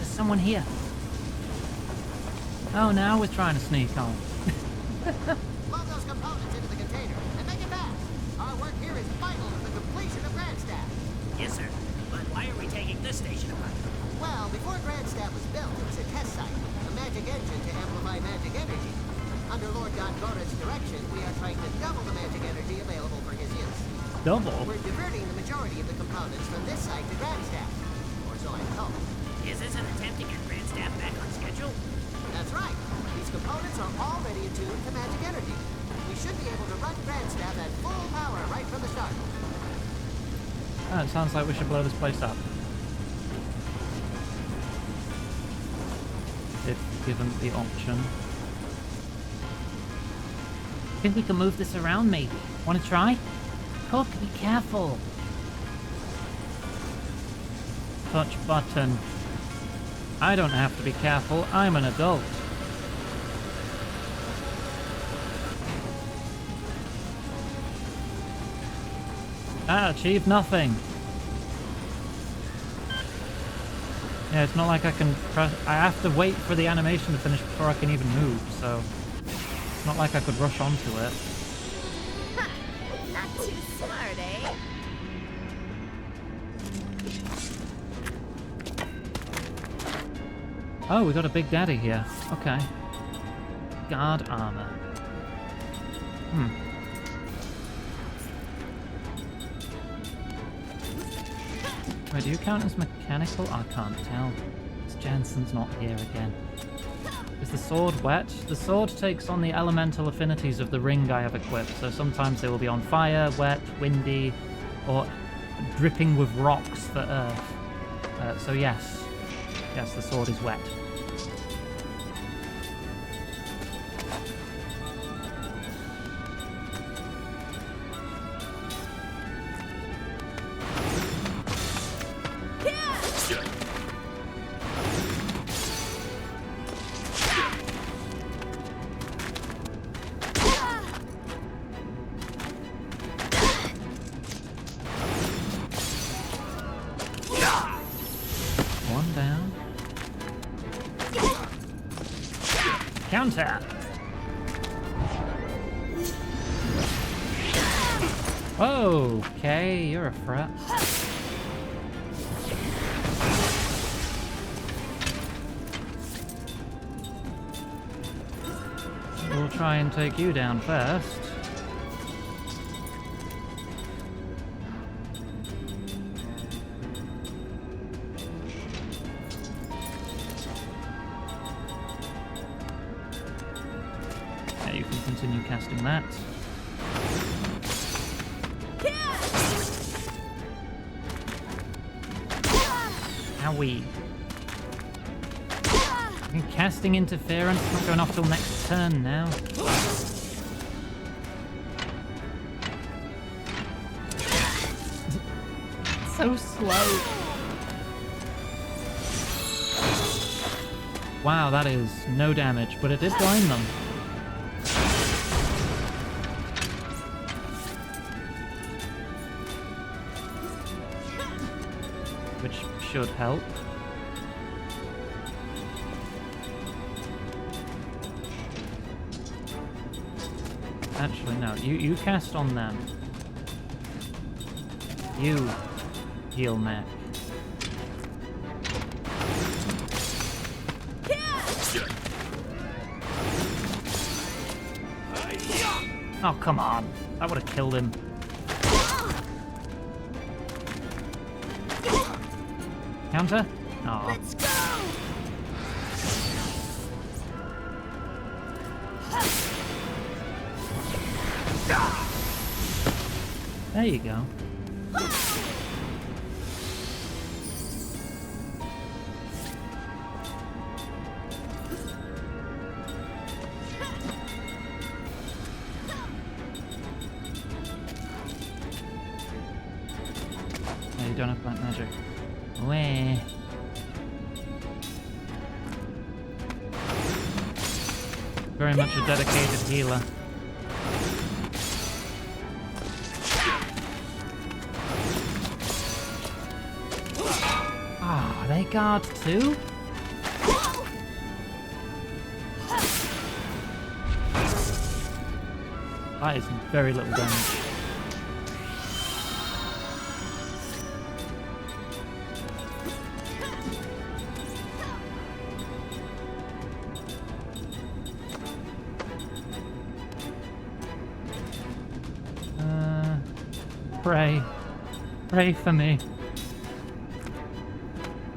Someone here. Oh, now we're trying to sneak on. Load those components into the container and make it fast. Our work here is vital to the completion of Grandstaff. Yes, sir. But why are we taking this station apart? Well, before Grandstaff was got Gora's direction, we are trying to double the magic energy available for his use. Double? We're diverting the majority of the components from this site to Grandstaff. Or so I'm told. Is this an attempt to get Grandstaff back on schedule? That's right. These components are already attuned to magic energy. We should be able to run Grandstaff at full power right from the start. Oh, it sounds like we should blow this place up. If given the option. I think we can move this around maybe. Want to try? Hook, be careful. Touch button. I don't have to be careful, I'm an adult. Ah, achieved nothing. Yeah, it's not like I can press... I have to wait for the animation to finish before I can even move, so... It's not like I could rush onto it. Ha! Not too smart, eh? Oh, we got a big daddy here. Okay. Guard armor. Wait, do you count as mechanical? I can't tell. Jensen's not here again. Is the sword wet? The sword takes on the elemental affinities of the ring I have equipped, so sometimes they will be on fire, wet, windy, or dripping with rocks for earth. So yes. Yes, the sword is wet. One down. Counter! Okay, you're a threat. We'll try and take you down first. Yeah, you can continue casting that. Owie. Casting interference, not going off till next turn now. So slow. Wow, that is no damage, but it did blind them. Which should help. Actually, no. You cast on them. You heal mech. Oh, come on. That would have killed him. Counter? Oh. Let's go! There you go. Yeah, you don't have black magic. Weh. Very much a dedicated healer. Ah, they guard too? That is very little damage. pray. Pray for me.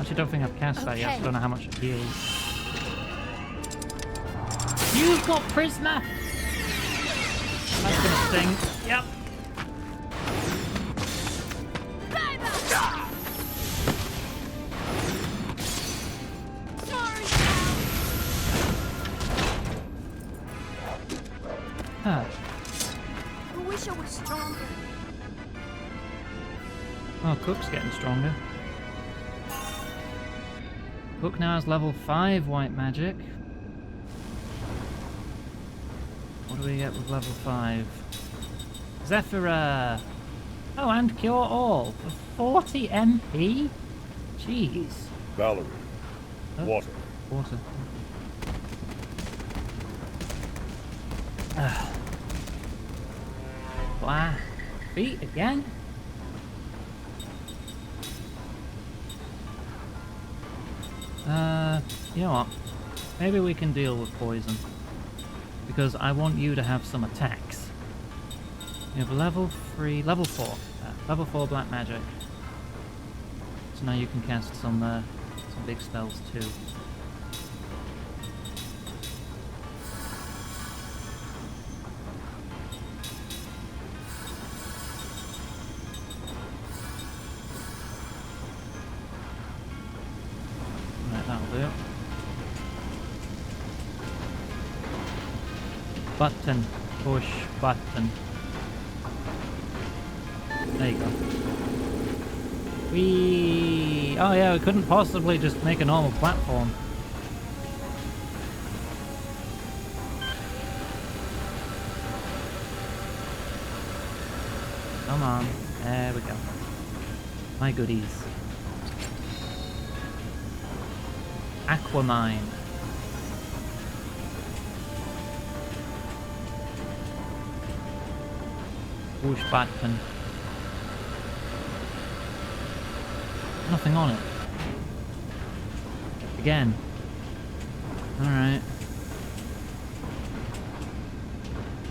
Actually, don't think I've cast that yet, so I don't know how much it heals. You've got Prisma! That's gonna sting. Yep. Huh. I wish I was stronger. Oh, Cook's getting stronger. Cook now has level 5 white magic. What do we get with level 5? Zephyra! Oh, and Cure All for 40 MP? Jeez. Valerie. Oh, Water. Water. Wow. Feet again? You know what? Maybe we can deal with poison. Because I want you to have some attacks. You have level 4. Level 4 black magic. So now you can cast some big spells too. Right, that'll do. Button. Push button. There you go. Whee! Oh yeah, we couldn't possibly just make a normal platform. Come on. There we go. My goodies. Aquamine. Push button. Nothing on it. Again. Alright.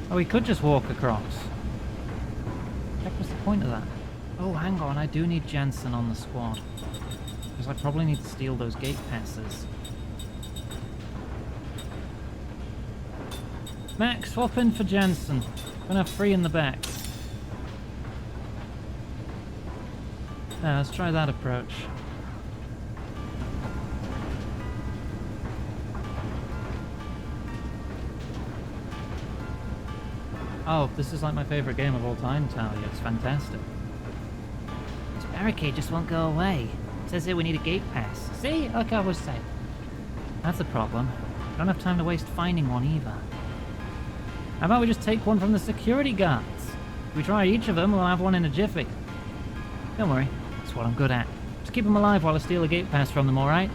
Oh, we could just walk across. Heck, what's the point of that? Oh, hang on, I do need Jensen on the squad. Because I probably need to steal those gate passes. Max, swap in for Jensen. Gonna have 3 in the back. Yeah, let's try that approach. Oh, this is like my favorite game of all time, Talia. It's fantastic. This barricade just won't go away. It says here we need a gate pass. See? Like I was saying. That's the problem. Don't have time to waste finding one either. How about we just take one from the security guards? If we try each of them, we'll have one in a jiffy. Don't worry. That's what I'm good at. Just keep them alive while I steal a gate pass from them, alright?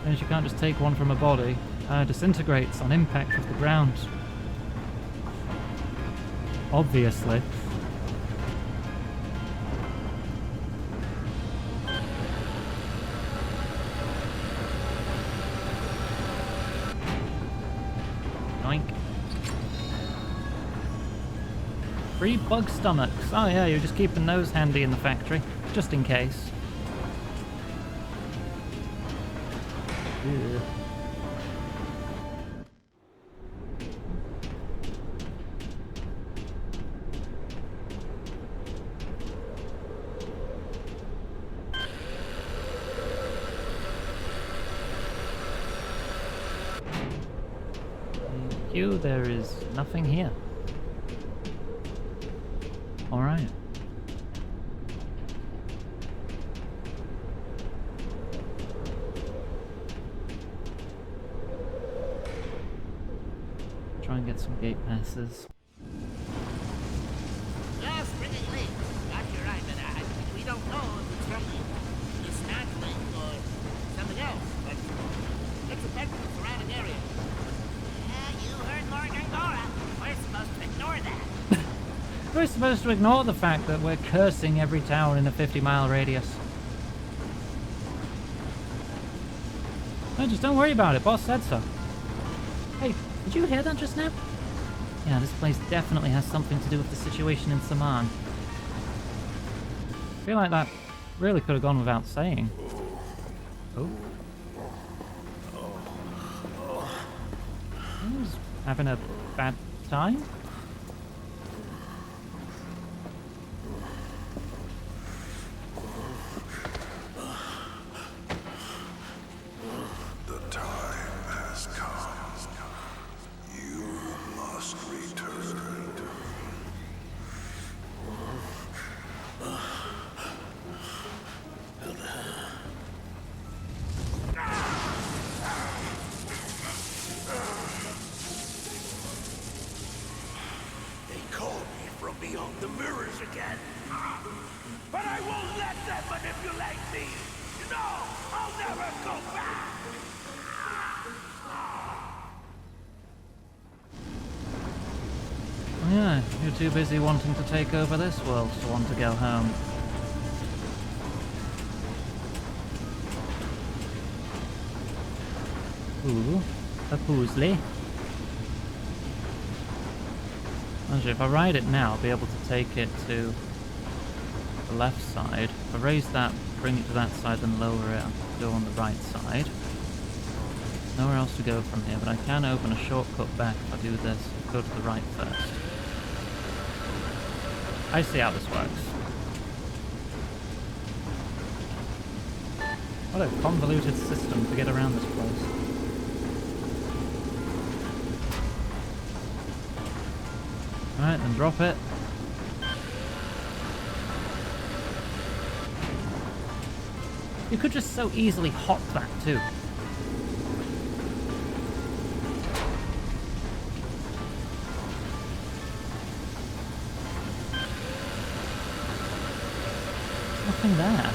Then you can't just take one from a body. Disintegrates on impact with the ground. Obviously. Yoink. 3 bug stomachs. Oh yeah, you're just keeping those handy in the factory, just in case. Ew. Thank you, there is nothing here. Alright. Try and get some gate passes. Just bringing late. Got your right, but we don't know if it's from dismantling or something else, but it's affecting the surrounding area. Yeah, you heard Morgan Gora. We're supposed to ignore that. We're supposed to ignore the fact that we're cursing every town in a 50-mile radius. No, just don't worry about it. Boss said so. Hey, did you hear that just now? Yeah, this place definitely has something to do with the situation in Saman. feel like that really could have gone without saying. Oh. He's having a bad time? The time has come. You must return. They called me from beyond the mirrors again. But I won't let them manipulate me. No, I'll never go back. Yeah, you're too busy wanting to take over this world to want to go home. Ooh, a puzzle. Actually, if I ride it now, I'll be able to take it to the left side. If I raise that, bring it to that side, then lower it, I'll go on the right side. Nowhere else to go from here, but I can open a shortcut back if I do this. Go to the right first. I see how this works. What a convoluted system to get around this place. Alright, then drop it. You could just so easily hop that too. There's nothing there.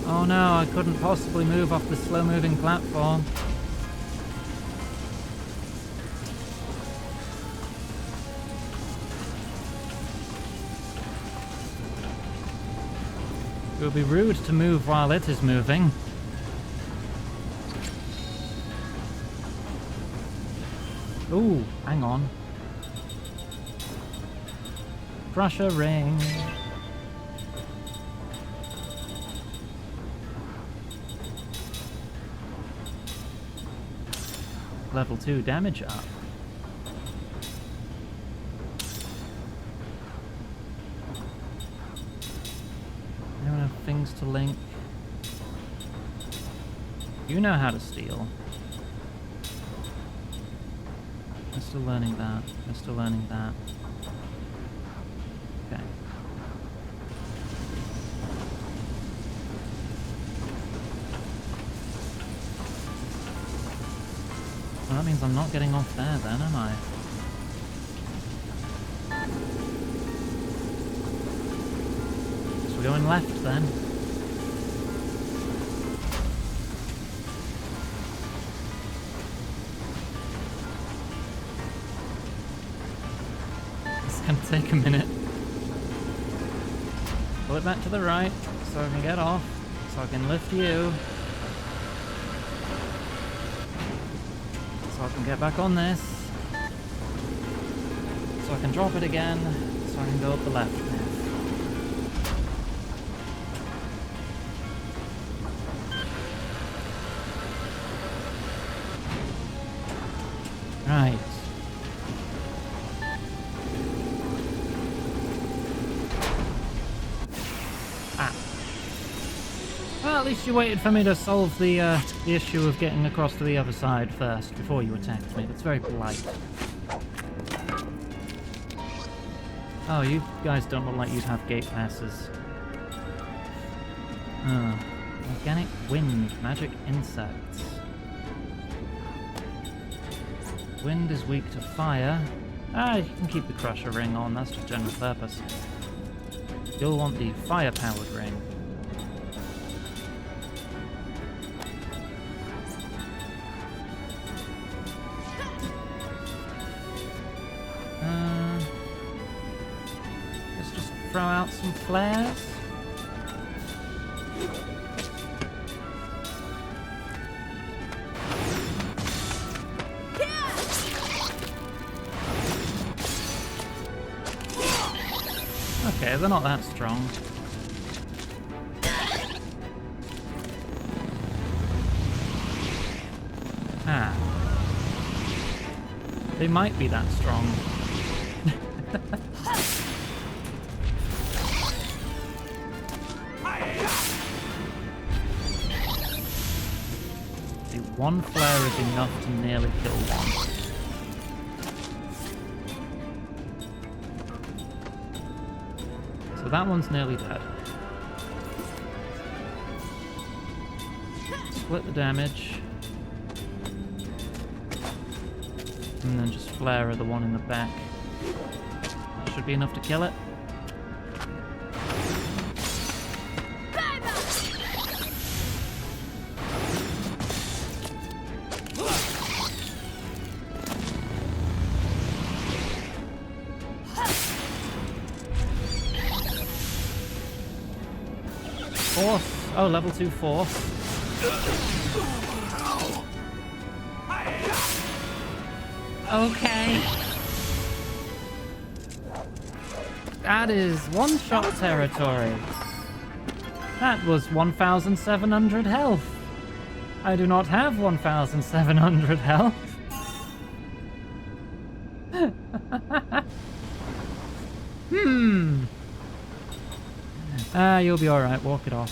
Oh no, I couldn't possibly move off the slow-moving platform. It would be rude to move while it is moving. Ooh, hang on. Crusher ring. Level 2 damage up. Anyone have things to link? You know how to steal. I'm still learning that. I'm still learning that. Okay. Well, that means I'm not getting off there then, am I? So we're going left then. It's gonna take a minute. Pull it back to the right so I can get off, so I can lift you. So I can get back on this, so I can drop it again, so I can go up the left now. Right. Well, at least you waited for me to solve the issue of getting across to the other side first, before you attacked me. That's very polite. Oh, you guys don't look like you'd have gate passes. Organic wind, magic insects. Wind is weak to fire. Ah, you can keep the crusher ring on, that's just general purpose. You'll want the fire-powered ring. Let's just throw out some flares. Okay, they're not that strong. Ah. They might be that strong. See, one flare is enough to nearly kill one. So that one's nearly dead. Split the damage. And then just flare the one in the back. That should be enough to kill it. Force. Oh, level 2 force. Okay. That is one-shot territory. That was 1,700 health. I do not have 1,700 health. You'll be alright. Walk it off.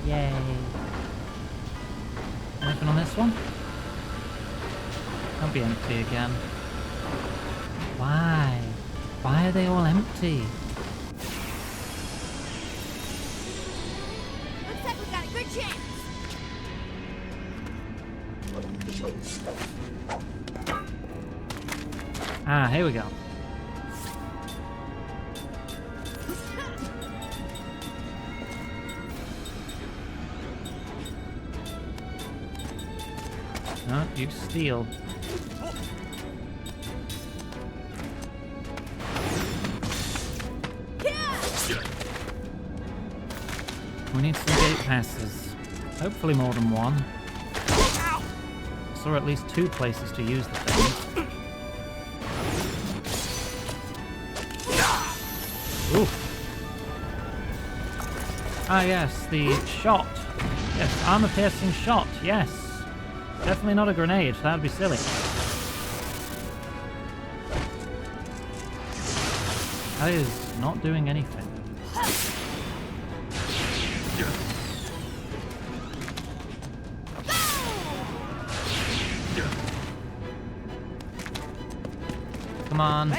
Yay. Anything on this one? Don't be empty again. Why? Why are they all empty? Looks like we got a good chance. Ah, here we go. No, you steal. We need some gate passes. Hopefully more than one. Or at least 2 places to use the thing. Ooh. Ah yes, the shot. Yes, armor-piercing shot, yes. Definitely not a grenade, that'd be silly. That is not doing anything. Come on.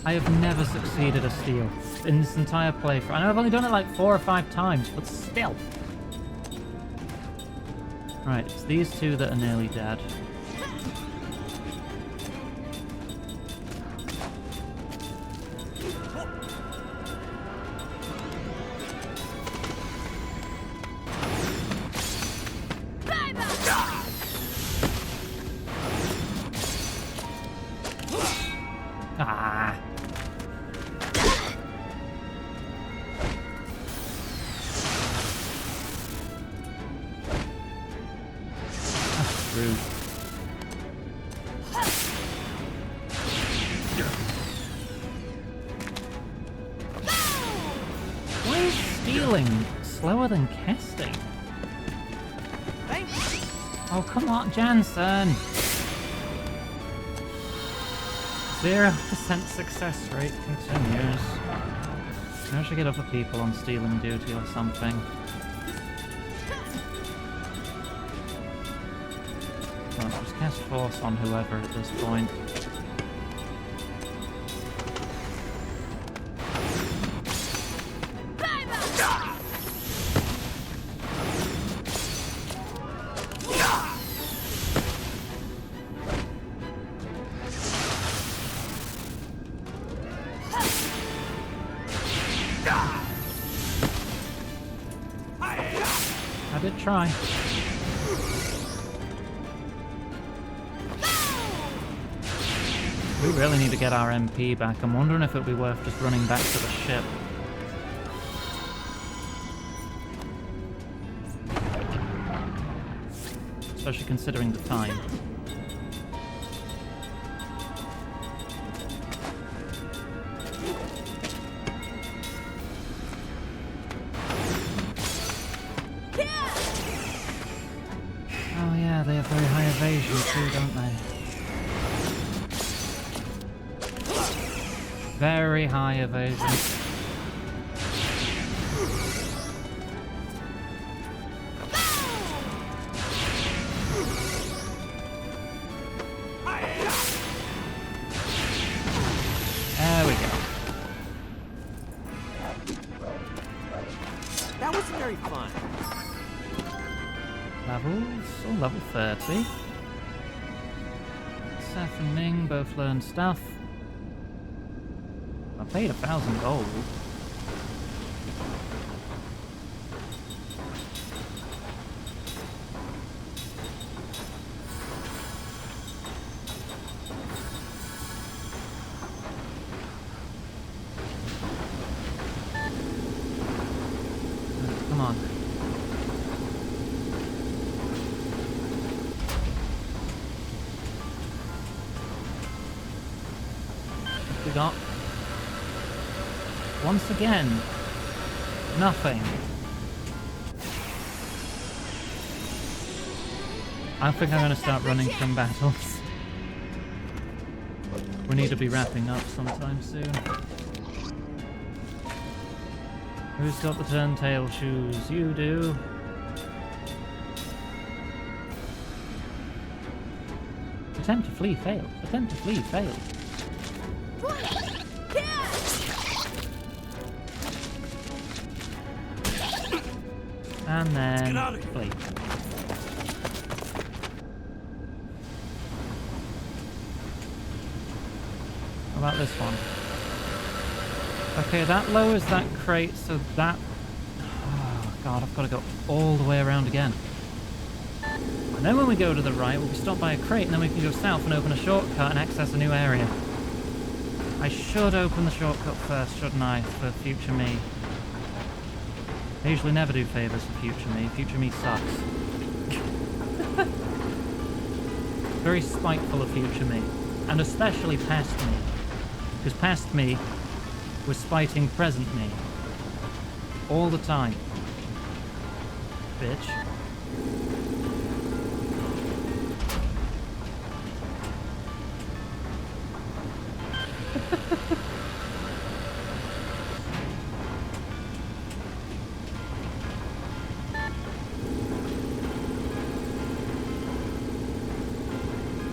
I have never succeeded a steal in this entire playthrough. I know I've only done it like 4 or 5 times, but still. Right, it's these 2 that are nearly dead. Ah. That's rude. Why is stealing slower than casting? Oh, come on, Jansen! 0% success rate continues. Maybe I should get other people on stealing duty or something. Well, just cast force on whoever at this point. I did try. We really need to get our MP back. I'm wondering if it would be worth just running back to the ship. Especially considering the time. Oh yeah, they have very high evasion too, don't they? Very high evasion. There we go. That wasn't very fun. Levels? Oh, level 30. Seth and Ming both learned stuff. I paid 1,000 gold. Come on. What we got? Once again, nothing. I think I'm going to start running from battles. We need to be wrapping up sometime soon. Who's got the turntail shoes? You do. Attempt to flee failed. Attempt to flee failed. And then flee. How about this one? Okay, that lowers that crate, so that... Oh god, I've got to go all the way around again. And then when we go to the right, we'll be stopped by a crate, and then we can go south and open a shortcut and access a new area. I should open the shortcut first, shouldn't I, for future me? I usually never do favours for future me. Future me sucks. Very spiteful of future me. And especially past me. Because past me was spiting present me. All the time. Bitch.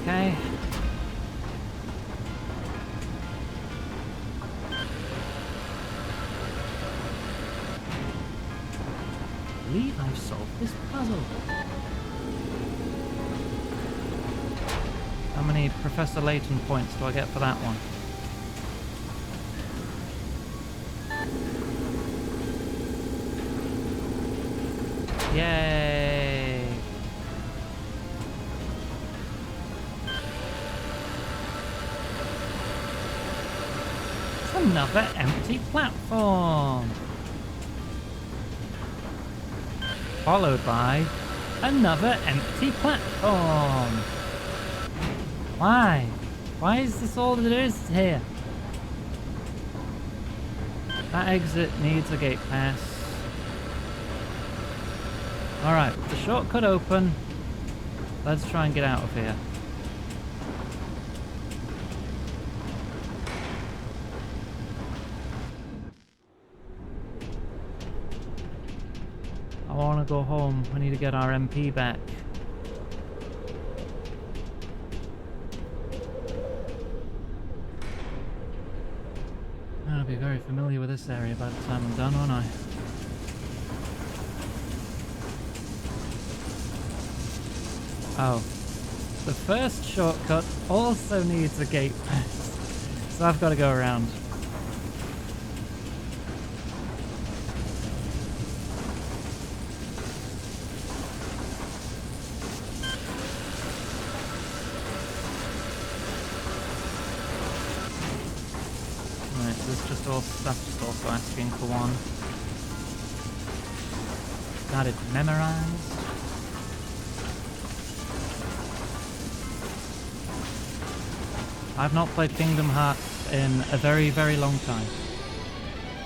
Okay. I believe I've solved this puzzle. How many Professor Layton points do I get for that one? Yay! It's another empty platform! Followed by another empty platform! Why? Why is this all there is here? That exit needs a gate pass. Alright, with the shortcut open, let's try and get out of here. I want to go home. We need to get our MP back. I'll be very familiar with this area by the time I'm done, won't I? Oh. The first shortcut also needs a gate pass. So I've got to go around. that's just also asking for one. Got it memorized. I've not played Kingdom Hearts in a very, very long time.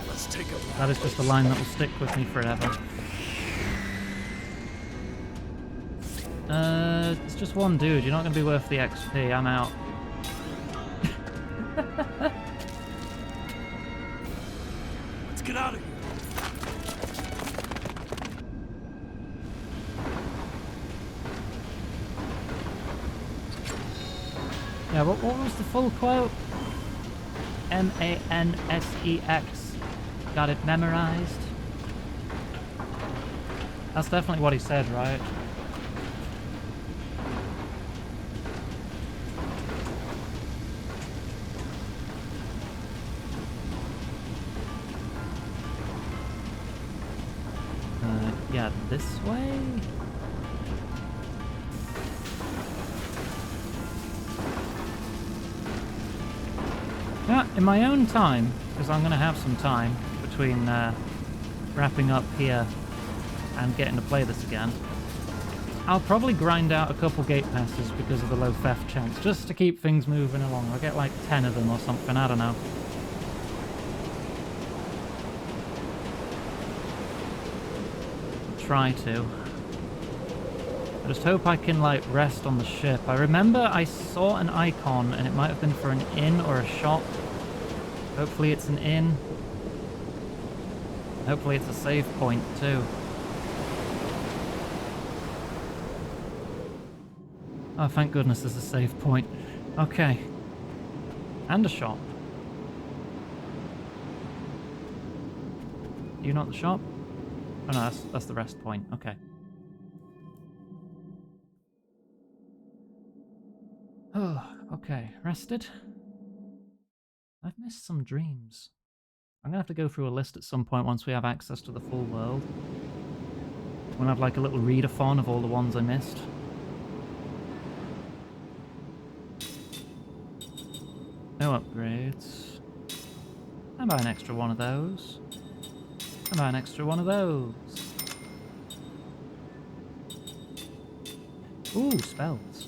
Let's take a That is just a line that will stick with me forever. It's just one dude. You're not going to be worth the XP. I'm out. Let's get out of here. Yeah, what was the full quote? M-A-N-S-E-X. Got it memorized. That's definitely what he said, right? Yeah, this way? Yeah, in my own time, because I'm going to have some time between wrapping up here and getting to play this again, I'll probably grind out a couple gate passes because of the low theft chance, just to keep things moving along. I'll get like 10 of them or something, I don't know. Try to. I just hope I can like rest on the ship. I remember I saw an icon and it might have been for an inn or a shop. Hopefully it's an inn. Hopefully it's a save point too. Oh, thank goodness there's a save point. Okay. And a shop. You not the shop? Oh no, that's the rest point. Okay. Oh, okay. Rested? I've missed some dreams. I'm gonna have to go through a list at some point once we have access to the full world. We'll have like a little readathon of all the ones I missed. No upgrades. How about an extra one of those? How about an extra one of those? Ooh, spells.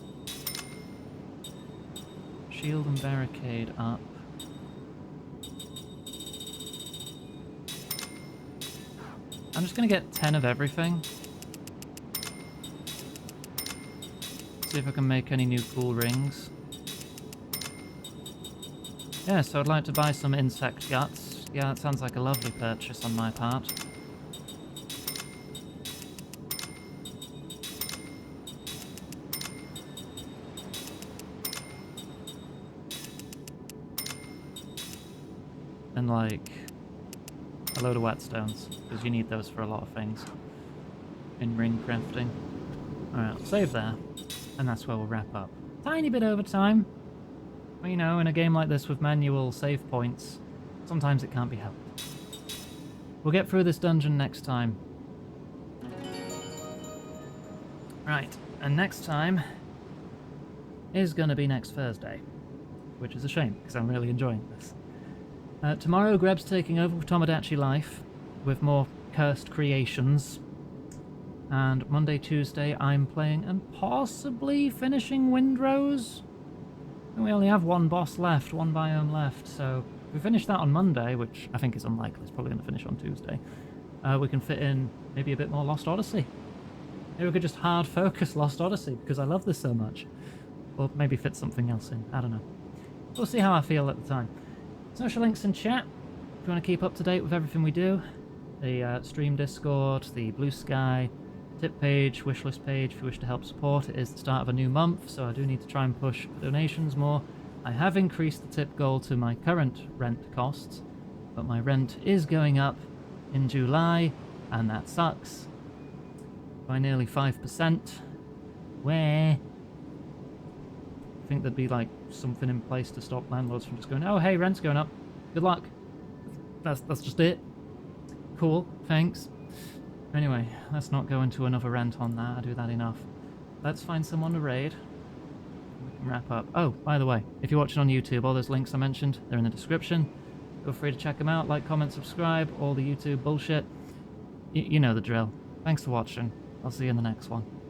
Shield and barricade up. I'm just gonna get 10 of everything. See if I can make any new cool rings. Yeah, so I'd like to buy some insect guts. Yeah, that sounds like a lovely purchase on my part. And like a load of whetstones, because you need those for a lot of things in ring crafting. Alright, I'll save there, and that's where we'll wrap up. Tiny bit over time. Well, you know, in a game like this with manual save points, sometimes it can't be helped. We'll get through this dungeon next time. Right, and next time is going to be next Thursday, which is a shame, because I'm really enjoying this. Tomorrow, Greb's taking over with Tomodachi Life, with more cursed creations. And Monday, Tuesday, I'm playing and possibly finishing Windrose. And we only have one boss left, one biome left, so if we finish that on Monday, which I think is unlikely, it's probably going to finish on Tuesday, we can fit in maybe a bit more Lost Odyssey. Maybe we could just hard focus Lost Odyssey, because I love this so much. Or maybe fit something else in, I don't know. We'll see how I feel at the time. Social links in chat, if you want to keep up to date with everything we do. The stream Discord, the Blue Sky, tip page, wishlist page if you wish to help support. It is the start of a new month, so I do need to try and push donations more. I have increased the tip goal to my current rent costs, but my rent is going up in July, and that sucks. By nearly 5%. Where? I think there'd be like something in place to stop landlords from just going, oh hey, rent's going up. Good luck. That's just it. Cool, thanks. Anyway, let's not go into another rant on that. I do that enough. Let's find someone to raid. We can wrap up. Oh, by the way, if you're watching on YouTube, all those links I mentioned, they're in the description. Feel free to check them out, like, comment, subscribe, all the YouTube bullshit. You know the drill. Thanks for watching. I'll see you in the next one.